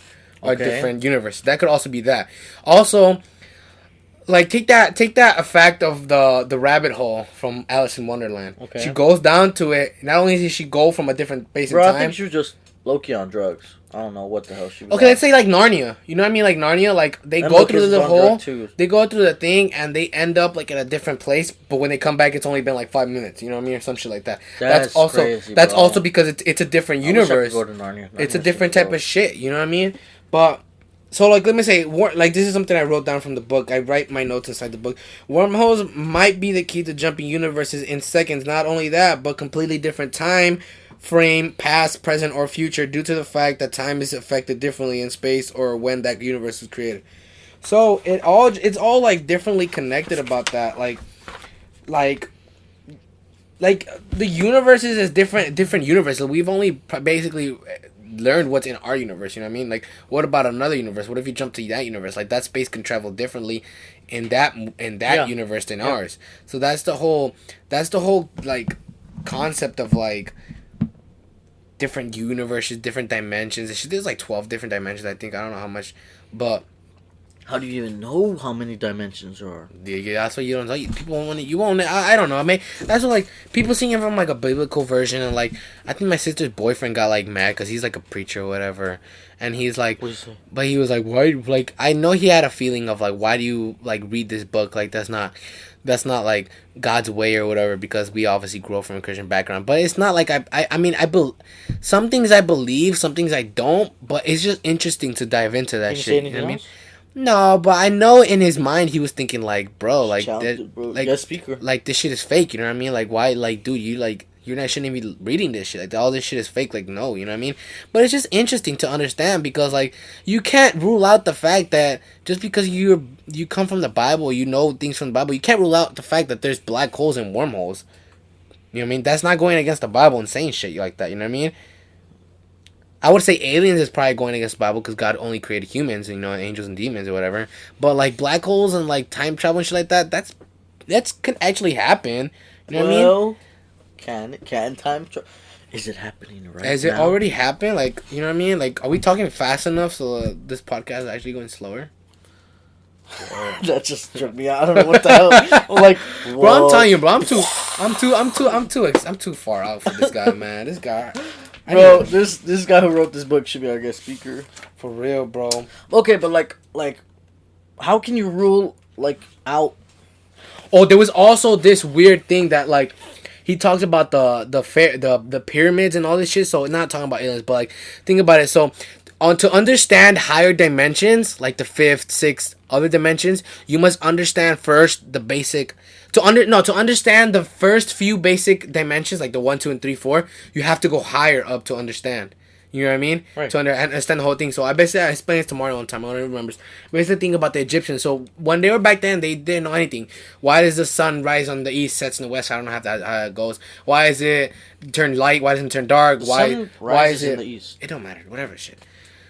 different universe. That could also be that. Also, like take that effect of the rabbit hole from Alice in Wonderland. Okay. She goes down to it. Not only does she go from a different space in time. I think she was just low-key on drugs. I don't know what the hell she was. Okay, let's say like Narnia. You know what I mean? Like Narnia, like they go through the hole, they go through the thing, and they end up like in a different place. But when they come back, it's only been like 5 minutes. You know what I mean, or some shit like that. That's also crazy, that's also because it's a different universe. Go to Narnia. It's a different type of shit. You know what I mean? But so like let me say, like this is something I wrote down from the book. I write my notes inside the book. Wormholes might be the key to jumping universes in seconds. Not only that, but completely different time frame, past, present, or future, due to the fact that time is affected differently in space or when that universe was created. So it's all like differently connected about that. Like like the universes is different universes. We've only basically learned what's in our universe. You know what I mean? Like, what about another universe? What if you jump to that universe? Like, that space can travel differently in that universe than ours. So that's the whole like concept of like different universes, different dimensions. There's like 12 different dimensions. I think I don't know how much, but. How do you even know how many dimensions there are? Yeah, that's what you don't know. People won't want it. You won't. I don't know. I mean, that's what like people seeing it from like a biblical version, and like I think my sister's boyfriend got like mad because he's like a preacher or whatever, and he's like, but he was like, why? Like I know he had a feeling of like, why do you like read this book? Like that's not like God's way or whatever, because we obviously grow from a Christian background. But it's not like I mean some things I believe, some things I don't. But it's just interesting to dive into that shit. You know what I mean? No, but I know in his mind he was thinking like, bro, like speaker. Like this shit is fake. You know what I mean? Like why? Like dude, you're not shouldn't be reading this shit. Like all this shit is fake. Like no, you know what I mean? But it's just interesting to understand because like you can't rule out the fact that just because you come from the Bible, you know things from the Bible, you can't rule out the fact that there's black holes and wormholes. You know what I mean? That's not going against the Bible and saying shit like that. You know what I mean? I would say aliens is probably going against the Bible because God only created humans, you know, angels and demons or whatever. But like black holes and like time travel and shit like that, that's can actually happen. You know what I mean? Can time travel? Is it happening right now? Has it already happened? Like, you know what I mean? Like, are we talking fast enough so this podcast is actually going slower? That just struck me out. I don't know what the hell. I'm like, whoa. Bro, I'm telling you, bro, I'm too far out for this guy, man. This guy. Bro, this guy who wrote this book should be our guest speaker. For real, bro. Okay, but like, how can you rule like out? Oh, there was also this weird thing that like he talks about the pyramids and all this shit. So not talking about aliens, but like think about it. So to understand higher dimensions, like the fifth, sixth, other dimensions, you must understand first the basic. To understand the first few basic dimensions, like the 1, 2, and 3, 4, you have to go higher up to understand. You know what I mean? Right. To understand the whole thing. So I explained this to Marty one time. I don't remember. Basically, think about the Egyptians. So when they were back then, they didn't know anything. Why does the sun rise on the east, sets in the west? I don't know how it goes. Why is it turn light? Why doesn't it turn dark? Why is it in the east? It don't matter. Whatever shit.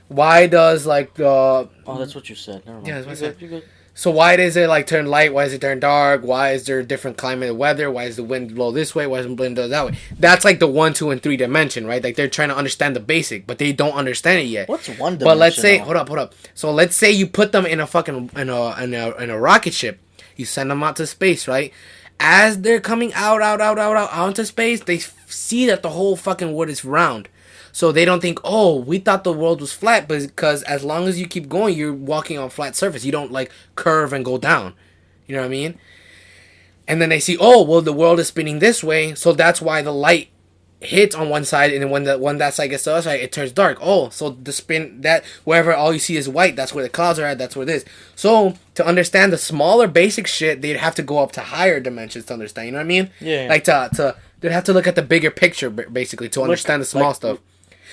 Why does like the? Oh, that's what you said. Never mind. Yeah, that's what I said. You're good. So why does it like turn light? Why does it turn dark? Why is there different climate and weather? Why does the wind blow this way? Why does the wind blow that way? That's like the 1, 2, and 3 dimension, right? Like they're trying to understand the basic, but they don't understand it yet. What's one dimension? But let's say, hold up. So let's say you put them in a fucking in a rocket ship. You send them out to space, right? As they're coming out onto space, they see that the whole fucking world is round. So they don't think, oh, we thought the world was flat, but because as long as you keep going, you're walking on flat surface. You don't like curve and go down. You know what I mean? And then they see, oh, well, the world is spinning this way, so that's why the light hits on one side, and then when that side gets to the other side, it turns dark. Oh, so the spin that wherever all you see is white, that's where the clouds are at. That's where it is. So to understand the smaller basic shit, they'd have to go up to higher dimensions to understand. You know what I mean? Yeah. Like they'd have to look at the bigger picture basically to understand the small stuff.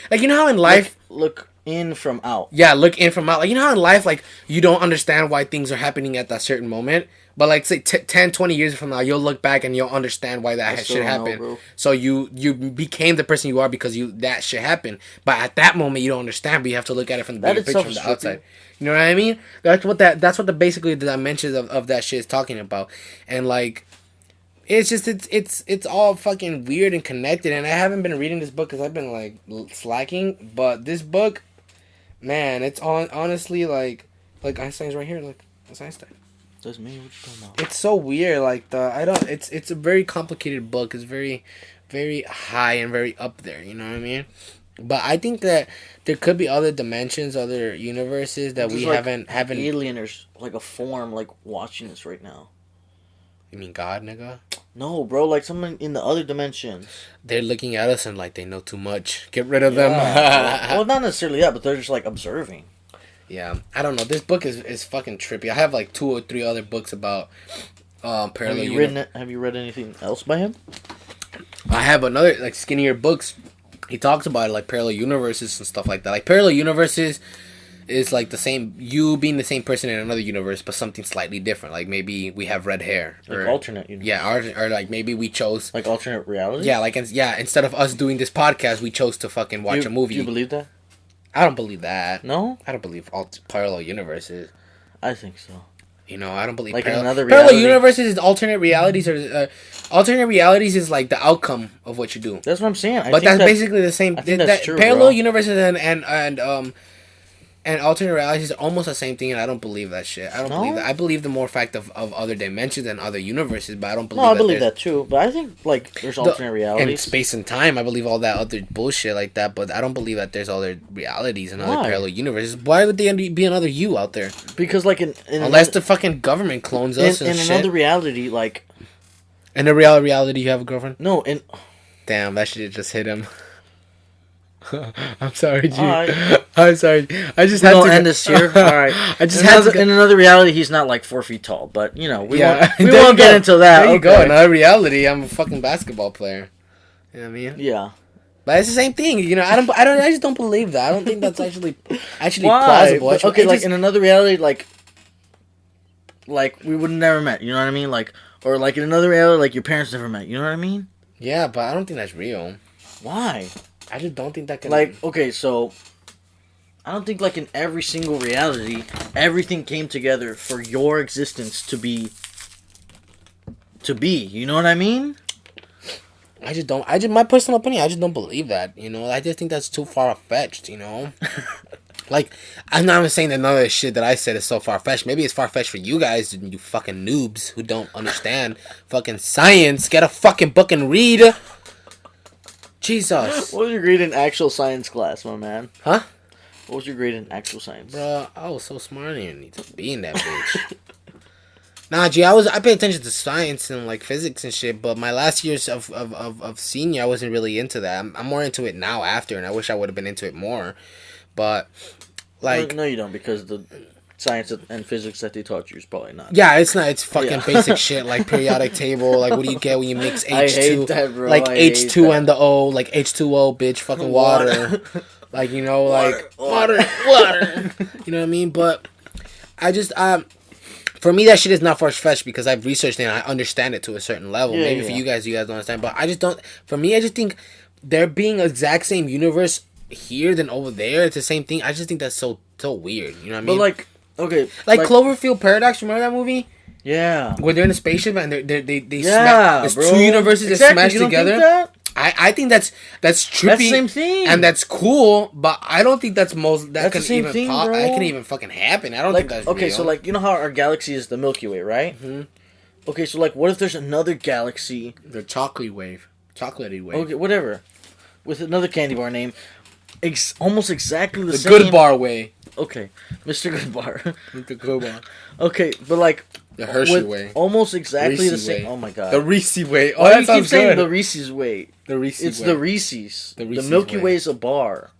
Like, you know how in life... Look in from out. Yeah, look in from out. Like, you know how in life, like, you don't understand why things are happening at that certain moment? But, like, say 10, 20 years from now, you'll look back and you'll understand why that shit happened. So you became the person you are because that shit happened. But at that moment, you don't understand, but you have to look at it from the bigger picture, from the outside. You know what I mean? That's what basically the dimensions of that shit is talking about. And, like... It's just it's all fucking weird and connected, and I haven't been reading this book because I've been like slacking. But this book, man, it's honestly like Einstein's right here. Look, that's Einstein. That's me. What you talking about? It's so weird. Like It's a very complicated book. It's very, very high and very up there. You know what I mean? But I think that there could be other dimensions, other universes that we haven't. Alien or like a form like watching this right now. You mean God, nigga? No, bro, like someone in the other dimensions. They're looking at us and like they know too much. Get rid of them. Well, not necessarily that, but they're just like observing. Yeah, I don't know. This book is fucking trippy. I have like 2 or 3 other books about parallel. Have you read anything else by him? I have another like skinnier books. He talks about it, like parallel universes and stuff like that. Like parallel universes is like the same, you being the same person in another universe, but something slightly different. Like maybe we have red hair, Like alternate universe. Yeah, or like maybe we chose like alternate reality. Yeah, like instead of us doing this podcast, we chose to fucking watch a movie. Do you believe that? I don't believe that. No, I don't believe parallel universes. I think so. You know, I don't believe like parallel reality. universes is alternate realities, or alternate realities is like the outcome of what you do. That's what I'm saying. But that's basically the same. I think that's true, parallel bro. universes and alternate realities are almost the same thing, and I don't believe that shit. I don't believe that. I believe the more fact of other dimensions and other universes, but I don't believe. No, I believe that too. But I think like there's alternate realities and space and time. I believe all that other bullshit like that, but I don't believe that there's other realities and other parallel universes. Why would there be another you out there? Because like in unless the fucking government clones us in shit. another reality, like in a reality, you have a girlfriend. No, in damn, that shit just hit him. I'm sorry, G. Right. I'm sorry. I just had to end this here. All right. I just had to. In another reality, he's not like 4 feet tall, but you know we won't get into that. There you go. In another reality, I'm a fucking basketball player. You know what I mean? Yeah. But it's the same thing. You know, I just don't believe that. I don't think that's actually plausible. But, okay, like in another reality, like we would have never met. You know what I mean? Like, or like in another reality, like your parents never met. You know what I mean? Yeah, but I don't think that's real. Why? I just don't think that can... Like, okay, so... I don't think, like, in every single reality, everything came together for your existence to be... You know what I mean? I just don't... my personal opinion, I just don't believe that, you know? I just think that's too far-fetched, you know? Like, I'm not even saying that none of the shit that I said is so far-fetched. Maybe it's far-fetched for you guys, you fucking noobs who don't understand fucking science. Get a fucking book and read... Jesus. What was your grade in actual science class, my man? Huh? What was your grade in actual science? Bro, I was so smart. I didn't need to be in that bitch. Nah, G, I paid attention to science and like physics and shit, but my last years of senior, I wasn't really into that. I'm more into it now after, and I wish I would have been into it more. But like, no, you don't, because the science and physics that they taught you is probably not. Yeah, it's not. It's fucking basic shit like periodic table. Like, what do you get when you mix H2? I hate that, bro. Like H2 and the O, like H2O, bitch, fucking water. Like, you know, like water. You know what I mean? But I just for me that shit is not far-fetched because I've researched it and I understand it to a certain level. Yeah, Maybe for you guys don't understand, but I just don't. For me, I just think there being exact same universe here than over there, it's the same thing. I just think that's so weird. You know what I mean? But like. Okay, like Cloverfield Paradox. Remember that movie? Yeah. Where they're in a spaceship and they yeah, there's bro. two universes that smash together. Think that? I think that's trippy. That's the same thing, and that's cool. But I don't think that's that's can the same even thing, bro. That can even fucking happen. I don't think that's okay. real. So like you know how our galaxy is the Milky Way, right? Mm-hmm. Okay, so like what if there's another galaxy? The chocolatey wave. Okay, whatever. With another candy bar name, almost exactly the same. The Good Bar way. Okay, Mr. Good Bar. The Good Bar. Okay, but like the Hershey way. Almost exactly Reese the same. way. Oh my god. The Reese way. Oh, why that do you sounds keep saying good. the Reese's way? The Reese It's way. the Reese's. The Milky Way is a bar.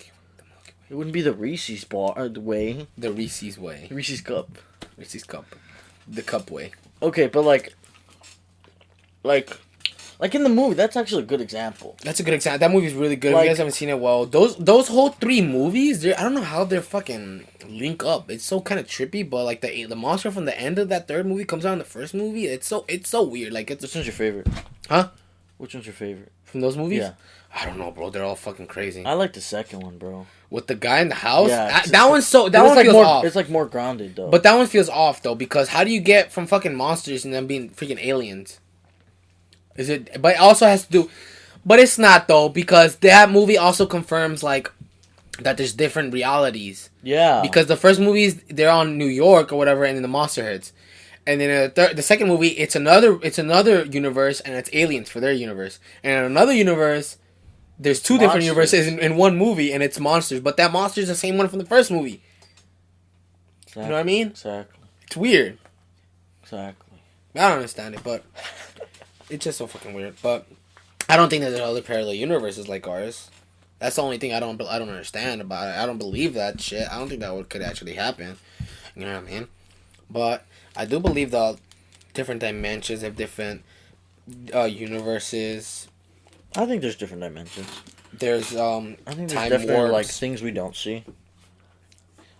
It wouldn't be the Reese's bar. The way. The Reese's way. Reese's cup. Reese's cup. The cup way. Okay, but like in the movie, that's actually a good example. That's a good example. That movie's really good. If you guys haven't seen it, well, those whole 3 movies, I don't know how they're fucking link up. It's so kind of trippy, but like the monster from the end of that 3rd movie comes out in the 1st movie. It's so weird. Like, Which one's your favorite? Huh? Which one's your favorite from those movies? Yeah. I don't know, bro. They're all fucking crazy. I like the second one, bro. With the guy in the house. Yeah, that one feels more, off. It's like more grounded though. But that one feels off though, because how do you get from fucking monsters and them being freaking aliens? Is it? But it also has to do. But it's not though, because that movie also confirms like that there's different realities. Yeah. Because the first movie they're on New York or whatever, and then the monster hits, and then the second movie it's another universe and it's aliens for their universe, and in another universe there's 2 different universes in one movie and it's monsters, but that monster is the same one from the first movie. Exactly. You know what I mean? Exactly. It's weird. Exactly. I don't understand it, but it's just so fucking weird. But I don't think that there are other parallel universes like ours. That's the only thing I don't understand about it. I don't believe that shit. I don't think that could actually happen. You know what I mean? But I do believe that different dimensions have different universes. I think there's different dimensions. There's I think there's time definitely warps. like things we don't see.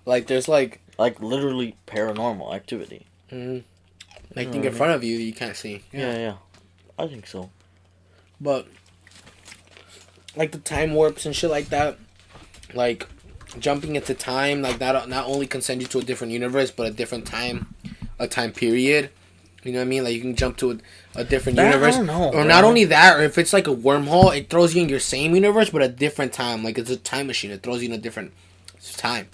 Like there's like literally paranormal activity. like think in front of you can't see. Yeah. I think so. But like the time warps and shit like that, like jumping into time, like not only can send you to a different universe, but a different time, a time period. You know what I mean? Like you can jump to a different universe. I don't know, or bro. not only that, or if it's like a wormhole, it throws you in your same universe, but a different time. Like it's a time machine. It throws you in a different time.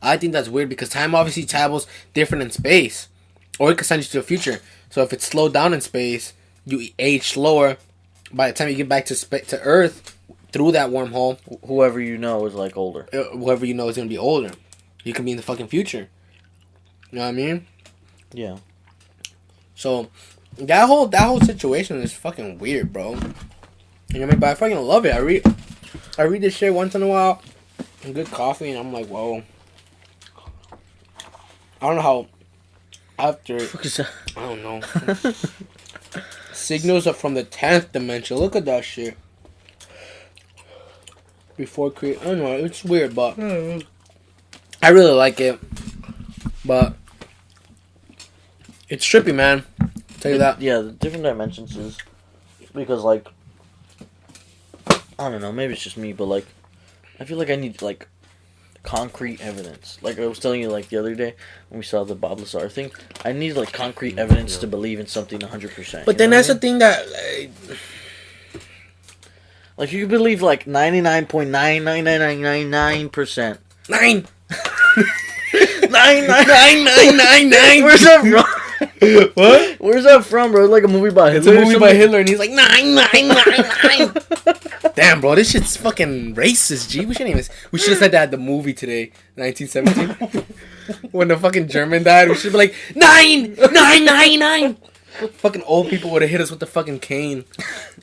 I think that's weird because time obviously travels different in space, or it could send you to the future. So if it's slowed down in space, you age slower. By the time you get back to Earth through that wormhole, Whoever you know is like older. whoever you know is gonna be older. You can be in the fucking future. You know what I mean? Yeah. So that whole situation is fucking weird, bro. You know what I mean? But I fucking love it. I read this shit once in a while. And good coffee, and I'm like, whoa. I don't know how. After I don't know. Signals are from the 10th dimension. Look at that shit. Before create, I don't know. It's weird, but I really like it. But it's trippy, man. I'll tell you that. Yeah, the different dimensions is because like I don't know, maybe it's just me, but like I feel like I need like concrete evidence. Like I was telling you like the other day when we saw the Bob Lazar thing, I need like concrete evidence to believe in something 100%. But then that's the thing that like you can believe like 99.99999%. 9. 99999. Where's that from? What? Where's that from, bro? Like a movie by Hitler. It's a movie by Hitler, and he's like 99999. Damn, bro, this shit's fucking racist. G, we should have said that at the movie today, 1917, when the fucking German died. We should be like 99999. Fucking old people would have hit us with the fucking cane.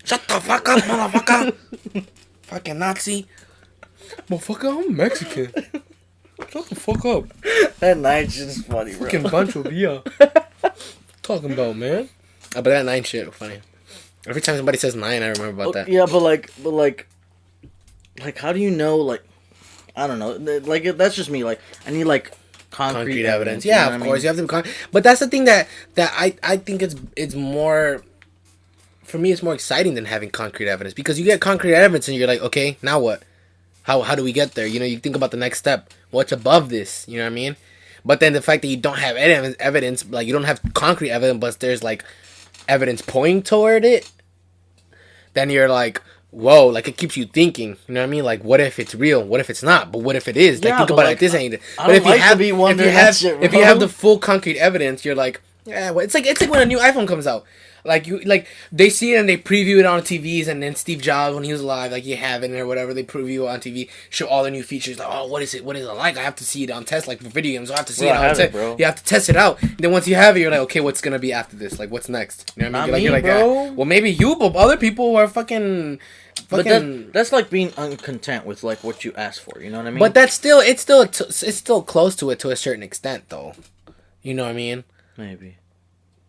Shut the fuck up, motherfucker. Fucking Nazi. Motherfucker, I'm Mexican. Shut the fuck up. That night shit is funny, bro. Fucking bunch of talking about, man. But that 9 shit was funny. Every time somebody says 9, I remember about that. Yeah, but like, how do you know? Like, I don't know. Like, that's just me. Like, I need like concrete evidence. Yeah, of course, you have to. But that's the thing that I think it's more. For me, it's more exciting than having concrete evidence because you get concrete evidence and you're like, okay, now what? How do we get there? You know, you think about the next step. What's above this? You know what I mean? But then the fact that you don't have evidence, like you don't have concrete evidence, but there's like evidence pointing toward it, then you're like, whoa, like it keeps you thinking. You know what I mean? Like, what if it's real? What if it's not? But what if it is? Like, Yeah, think but about like, it. This ain't. I But if don't you like to be wondering that shit, if bro. you have the full concrete evidence, you're like, yeah. Well, it's like when a new iPhone comes out. Like they see it and they preview it on TVs, and then Steve Jobs when he was alive, like you have it or whatever, they preview it on TV, show all the new features. Like, oh, what is it like? I have to see it on test, like for video games. I have to see it on test. You have to test it out. And then once you have it, you're like, okay, what's gonna be after this? Like, what's next? You know what I mean? You're like, bro. well, maybe you, but other people are fucking. But that's like being uncontent with like what you asked for. You know what I mean? But it's still close to it to a certain extent, though. You know what I mean? Maybe.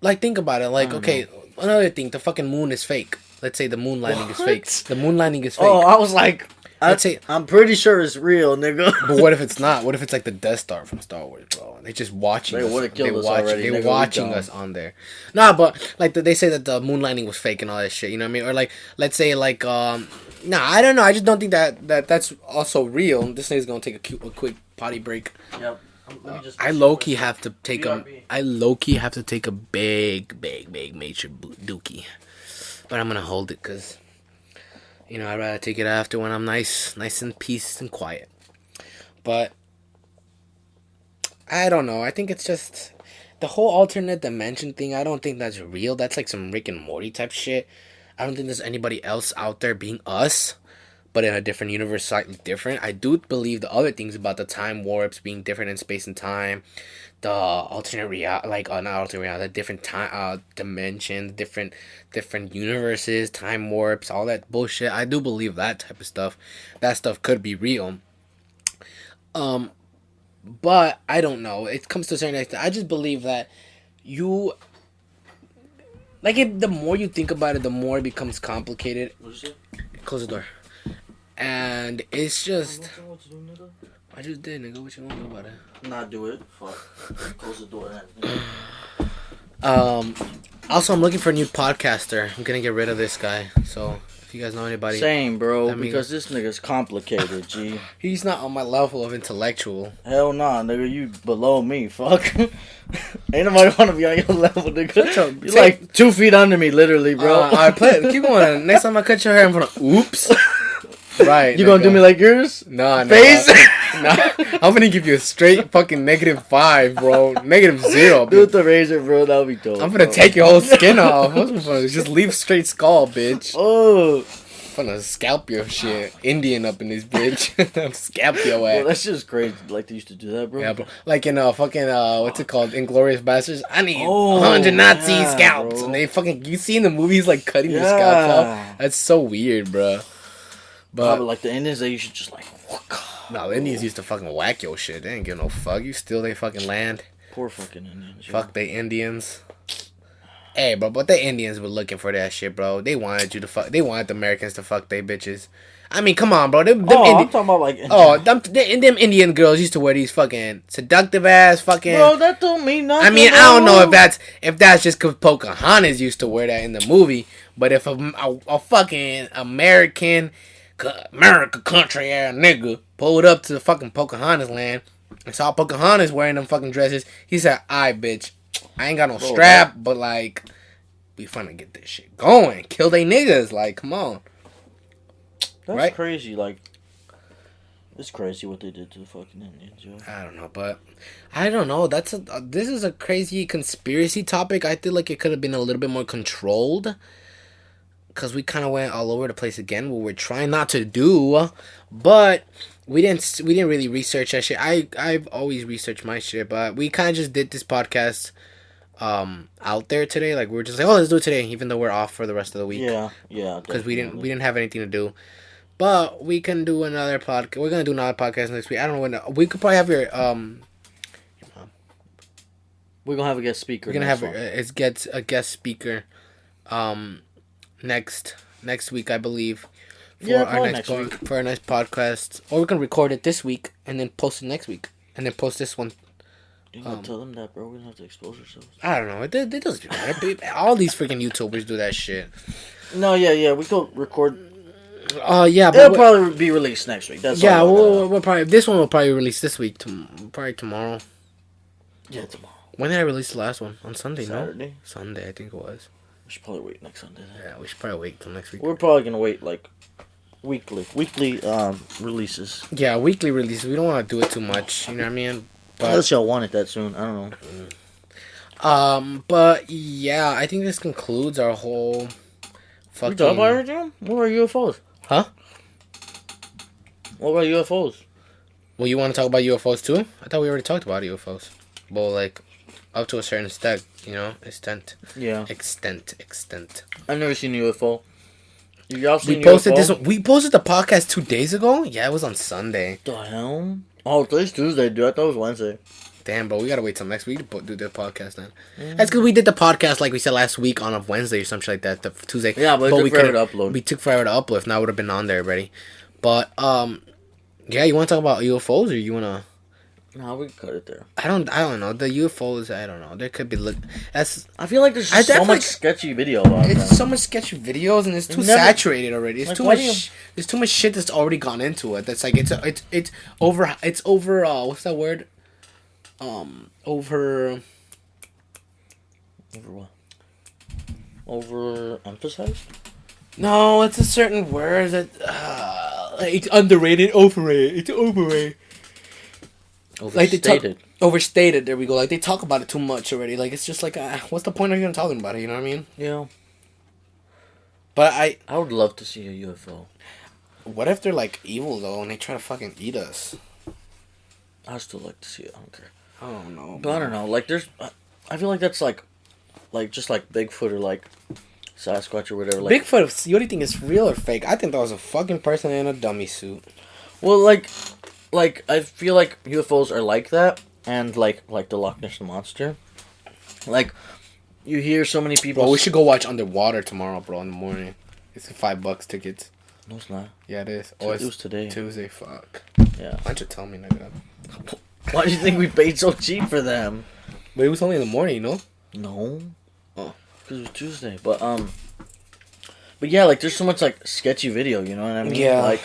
Like, think about it. Like, okay, another thing, the fucking moon is fake. Let's say the moon landing is fake. The moon landing is fake. Oh, I was like, Let's say, I'm pretty sure it's real, nigga. but what if it's not? What if it's like the Death Star from Star Wars, bro? They just watching They us. would've killed us already, They're nigga, watching we us on there. Nah, but like they say that the moon landing was fake and all that shit. You know what I mean? Or like, let's say like, nah, I don't know. I just don't think that's also real. This thing's gonna take a quick potty break. Yep. I low key have to take a big major dookie, but I'm gonna hold it because, you know, I'd rather take it after when I'm nice and peace and quiet. But I don't know. I think it's just the whole alternate dimension thing. I don't think that's real. That's like some Rick and Morty type shit. I don't think there's anybody else out there being us, but in a different universe, slightly different. I do believe the other things about the time warps being different in space and time, the alternate reality, like not alternate reality, the different time dimensions, different universes, time warps, all that bullshit. I do believe that type of stuff. That stuff could be real. But I don't know. It comes to a certain extent. I just believe that you. Like, the more you think about it, the more it becomes complicated. What'd you say? Close the door. And it's just... I just did, nigga. What you want to do about it? Not do it. Fuck. Close the door then. Also, I'm looking for a new podcaster. I'm gonna get rid of this guy. So, if you guys know anybody, Same, bro. Let me- Because this nigga's complicated, G. he's not on my level of intellectual. Hell nah, nigga. You below me. Fuck. Ain't nobody want to be on your level, nigga. You like 2 feet under me, literally, bro. Alright, play it. Keep going. Next time I cut your hair, I'm gonna. Oops. Right. You gonna do me like yours? Nah, nah. Face? Nah. I'm gonna give you a straight fucking -5, bro. -0. Do it with the razor, bro. That'll be dope. I'm gonna take your whole skin off. Just leave straight skull, bitch. Oh. I'm gonna scalp your shit. Indian up in this bitch. Scalp your Bro, ass. that's just crazy. Like, they used to do that, bro. Yeah, bro. Like in fucking what's it called? Inglorious Bastards. I need Oh, 100 Nazi yeah, scalps, bro. and they fucking you see in the movies like cutting the scalps off. That's so weird, bro. But But like the Indians, they used to just like, no, the Indians used to fucking whack your shit. They ain't give no fuck. You steal they fucking land. poor fucking Indians. yo. Fuck they Indians. Hey, bro, but the Indians were looking for that shit, bro. They wanted you to fuck. They wanted the Americans to fuck they bitches. I mean, come on, bro. Them I'm talking about like. them Indian girls used to wear these fucking seductive ass fucking. Bro, that don't mean nothing. I mean, I don't know bro. if that's just because Pocahontas used to wear that in the movie. But if a fucking America country ass nigga pulled up to the fucking Pocahontas land and saw Pocahontas wearing them fucking dresses, he said, "Aight, bitch, I ain't got no strap, but like, we finna get this shit going. Kill they niggas. Like, come on." That's right? crazy. Like, it's crazy what they did to the fucking Indians, yo. I don't know, but I don't know. This is a crazy conspiracy topic. I feel like it could have been a little bit more controlled, because we kind of went all over the place again. What we're trying not to do, but we didn't really research that shit. I've always researched my shit, but we kind of just did this podcast out there today. Like, we were just like, oh, let's do it today, even though we're off for the rest of the week. Yeah. Because we didn't have anything to do. But we can do another podcast. We're gonna do another podcast next week. I don't know when. We could probably have your We're gonna have a guest speaker. We're gonna have a guest speaker, next week, I believe. For our next podcast, or we can record it this week and then post it next week, and then post this one. You gonna tell them that, bro? We're gonna have to expose ourselves. I don't know. It doesn't matter. All these freaking YouTubers do that shit. No, yeah. We could record. Yeah, but It'll probably be released next week. That's all. we'll probably this one will probably release this week. Probably tomorrow. Yeah, tomorrow. When did I release the last one? On Sunday, Saturday? No? Sunday, I think it was. We should probably wait next Sunday. Then. Yeah, we should probably wait till next week. We're probably gonna wait like weekly releases. Yeah, weekly releases. We don't want to do it too much. You know what I mean? But, Unless y'all want it that soon, I don't know. But yeah, I think this concludes our whole fucking. You talking about everything? What about UFOs? Huh? What about UFOs? Well, you want to talk about UFOs too? I thought we already talked about UFOs. Well, like up to a certain extent, extent. Yeah. Extent. I've never seen a UFO. Y'all seen We posted UFO? this one. We posted the podcast 2 days ago. Yeah, it was on Sunday. The hell? Oh, today's Tuesday, dude. I thought it was Wednesday. Damn, bro, we gotta wait till next week to do the podcast then. That's because we did the podcast like we said last week on a Wednesday or something like that, the Tuesday. Yeah, but it took forever to upload. We took forever to upload. If not, would have been on there already. But yeah, you want to talk about UFOs or you wanna? No, we can cut it there. I don't know the UFOs. I don't know. There could be I feel like there's just so much sketchy video about it. It's so much sketchy videos and it's too saturated already. It's like, too much. There's too much shit that's already gone into it. That's like it's over. It's over. What's that word? Over what? Over emphasized? No, it's a certain word that it's underrated, overrated. It's overrated. Overstated. Overstated. There we go. Like they talk about it too much already. Like it's just like, what's the point of even talking about it? You know what I mean? Yeah. But I would love to see a UFO. What if they're like evil though and they try to fucking eat us? I'd still like to see it. I don't care. I don't know. But I don't know. Like there's, I feel like that's like just like Bigfoot or like Sasquatch or whatever. Like, Bigfoot. You think it's real or fake? I think that was a fucking person in a dummy suit. Well, like I feel like UFOs are like that, and like the Loch Ness Monster. Like you hear so many people. Bro, we should go watch Underwater tomorrow, bro. In the morning, it's $5 tickets. No, it's not. Yeah, it is. It was today. Tuesday, fuck. Yeah. Why don't you tell me, nigga? Why do you think we paid so cheap for them? But it was only in the morning, no? No. Oh. Because it was Tuesday. But yeah, like, there's so much, like, sketchy video, you know what I mean? Yeah. Like,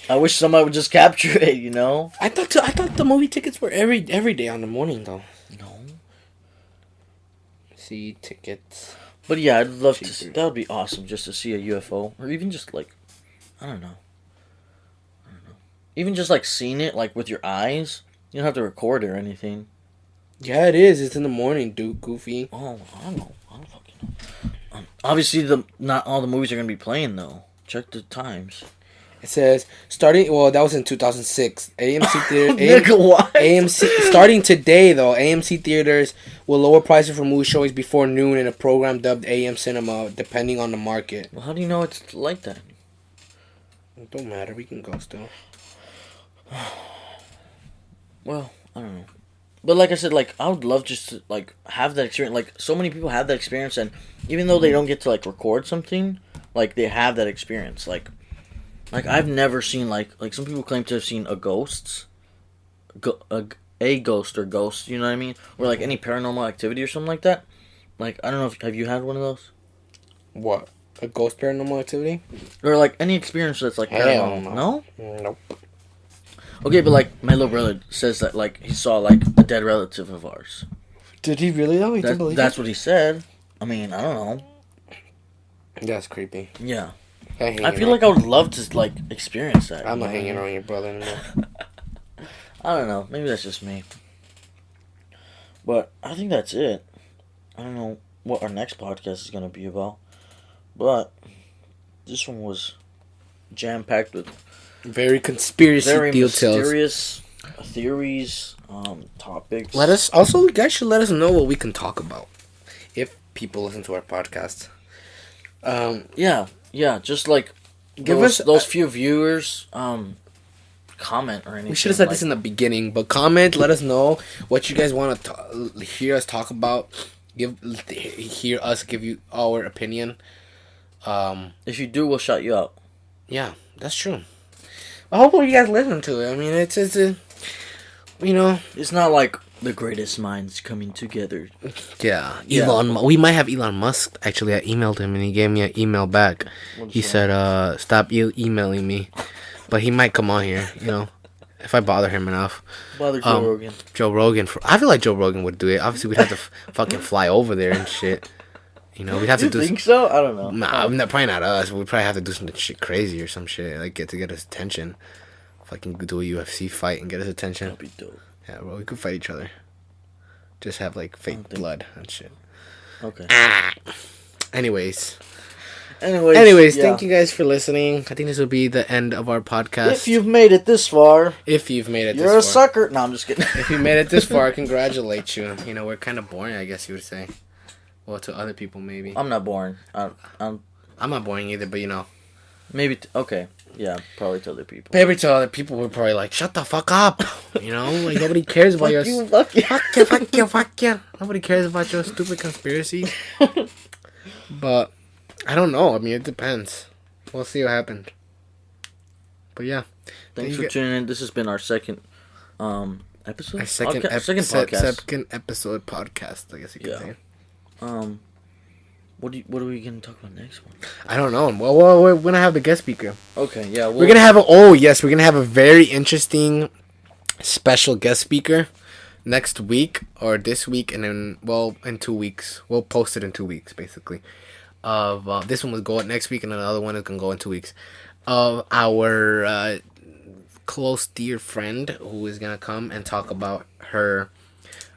I wish somebody would just capture it, you know? I thought the movie tickets were every day on the morning, though. No. See, tickets. But yeah, I'd love to see, that would be awesome, just to see a UFO. Or even just, like, I don't know. Even just, like, seeing it, like, with your eyes. You don't have to record it or anything. Yeah, it is. It's in the morning, dude. Goofy. Oh, I don't know. I don't fucking know. Obviously, not all the movies are going to be playing, though. Check the times. It says, that was in 2006. AMC Theater. Nigga, what? AMC, starting today, though, AMC Theaters will lower prices for movie showings before noon in a program dubbed AM Cinema, depending on the market. Well, how do you know it's like that? It don't matter. We can go still. Well, I don't know. But like I said, like, I would love just to, like, have that experience. Like, so many people have that experience, and even though they don't get to, like, record something, like, they have that experience. Like I've never seen, like some people claim to have seen a ghost, a ghost or ghost, you know what I mean? Or, like, any paranormal activity or something like that. Like, I don't know, have you had one of those? What? A ghost paranormal activity? Or, like, any experience that's, like, paranormal. Hell No? Nope. Okay, but, like, my little brother says that, like, he saw, like, a dead relative of ours. Did he really, though? That's what he said. I mean, I don't know. That's creepy. Yeah. I feel like I would love to, like, experience that. I'm not hanging around your brother anymore. I don't know. Maybe that's just me. But I think that's it. I don't know what our next podcast is going to be about. But this one was jam-packed with very mysterious theories, topics. You guys should let us know what we can talk about if people listen to our podcast. Yeah, just like give us those few viewers, comment or anything. We should have said this in the beginning, but comment, let us know what you guys want to hear us talk about. Hear us give you our opinion. If you do, we'll shout you out. Yeah, that's true. Hopefully you guys listen to it. I mean, it's you know, it's not like the greatest minds coming together. Yeah. We might have Elon Musk. Actually, I emailed him and he gave me an email back. He said, "Stop emailing me," but he might come on here. You know, if I bother him enough. Bother Joe Rogan. Joe Rogan. I feel like Joe Rogan would do it. Obviously, we'd have to fucking fly over there and shit. You know, we'd have to do. You think so? I don't know. Nah, probably not us. We'd probably have to do some shit crazy or some shit like get his attention. If I can do a UFC fight and get his attention, that'd be dope. Yeah, bro, we could fight each other. Just have like fake blood and shit. Okay. Anyways, yeah. Thank you guys for listening. I think this will be the end of our podcast. If you've made it this far, you're a sucker. No, I'm just kidding. If you made it this far, I congratulate you. You know, we're kind of boring, I guess you would say. Well, to other people, maybe. I'm not boring. I'm not boring either, but you know. Maybe, okay. Yeah, probably to other people. Maybe to other people, we're probably like, shut the fuck up. You know, like nobody cares about your... Fuck you. Nobody cares about your stupid conspiracy. But, I don't know. I mean, it depends. We'll see what happens. But yeah. Thanks for tuning in. This has been our second episode? Our second podcast. Second episode podcast, I guess you could say. What are we gonna talk about next one? I don't know. Well, we're gonna have the guest speaker. Okay, yeah. We're gonna have we're gonna have a very interesting special guest speaker next week or this week, and then in 2 weeks we'll post it in 2 weeks basically. This one will go out next week, and another one is gonna go in 2 weeks. Of our close dear friend who is gonna come and talk about her.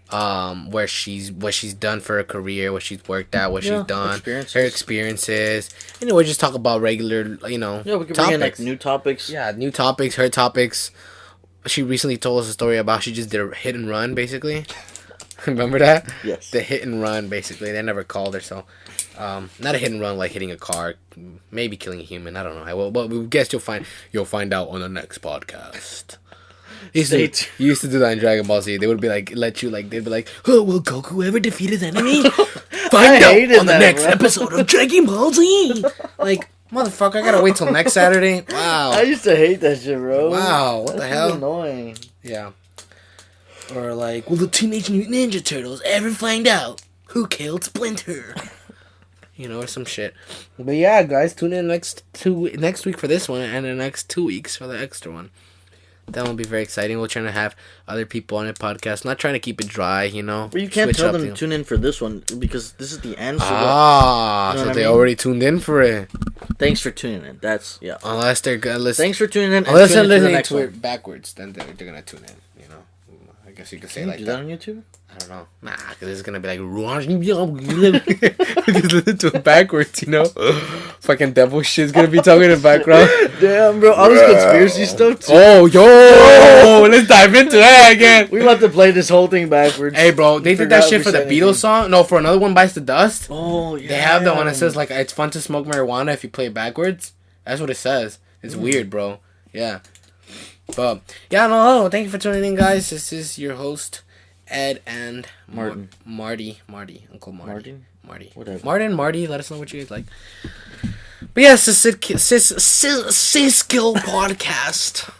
What she's done for her career, what she's worked at, what she's done, her experiences. You know, we just talk about regular, you know, we can bring in like new topics. Yeah, new topics, her topics. She recently told us a story about she just did a hit and run, basically. Remember that? Yes. The hit and run, basically. They never called her, so not a hit and run like hitting a car, maybe killing a human. I don't know. But we guess you'll find out on the next podcast. You used to do that in Dragon Ball Z. They would be like, they'd be like, oh, will Goku ever defeat his enemy? Find out on the next episode of Dragon Ball Z. Like, Motherfucker, I gotta wait till next Saturday. Wow. I used to hate that shit, bro. Wow, what the That's hell? annoying. Yeah. Or like, will the Teenage Mutant Ninja Turtles ever find out who killed Splinter? You know, or some shit. But yeah, guys, tune in next week for this one, and the next 2 weeks for the extra one. That will be very exciting. We're trying to have other people on the podcast. Not trying to keep it dry, you know. But you can't Switch tell up, them you to know. tune in for this one because this is the end. So So what they I mean? already tuned in for it. thanks for tuning in. That's yeah. Unless they're gonna listen. Thanks for tuning in. And Unless tune they're in for the listening next to one. it backwards, then they're gonna tune in. You know, I guess you could say Can you like do that. that on YouTube? I don't know. Nah, because it's gonna be like just listen to it backwards, you know. Fucking devil shit's gonna be talking in the background. Damn, bro. All this conspiracy stuff too. Oh, yo, let's dive into that again. We about to play this whole thing backwards. Hey, bro, they did that Forgot shit we for the said Beatles anything. song. No, for another one, Bites the Dust. Oh yeah. They have the one that says like it's fun to smoke marijuana if you play it backwards. That's what it says. It's weird, bro. Yeah. But yeah, no. Thank you for tuning in, guys. This is your host, Ed and Martin. Marty, Uncle Marty. Martin? Marty. Whatever. Martin, Marty. Let us know what you guys like. But yeah, Syskill podcast.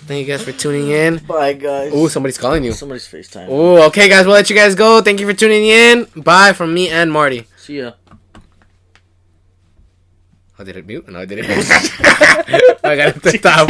Thank you guys for tuning in. Bye, guys. Oh, somebody's calling you. Somebody's FaceTime. Oh, okay, guys. We'll let you guys go. Thank you for tuning in. Bye from me and Marty. See ya. Oh, did it mute? No, I didn't. I got it at the top.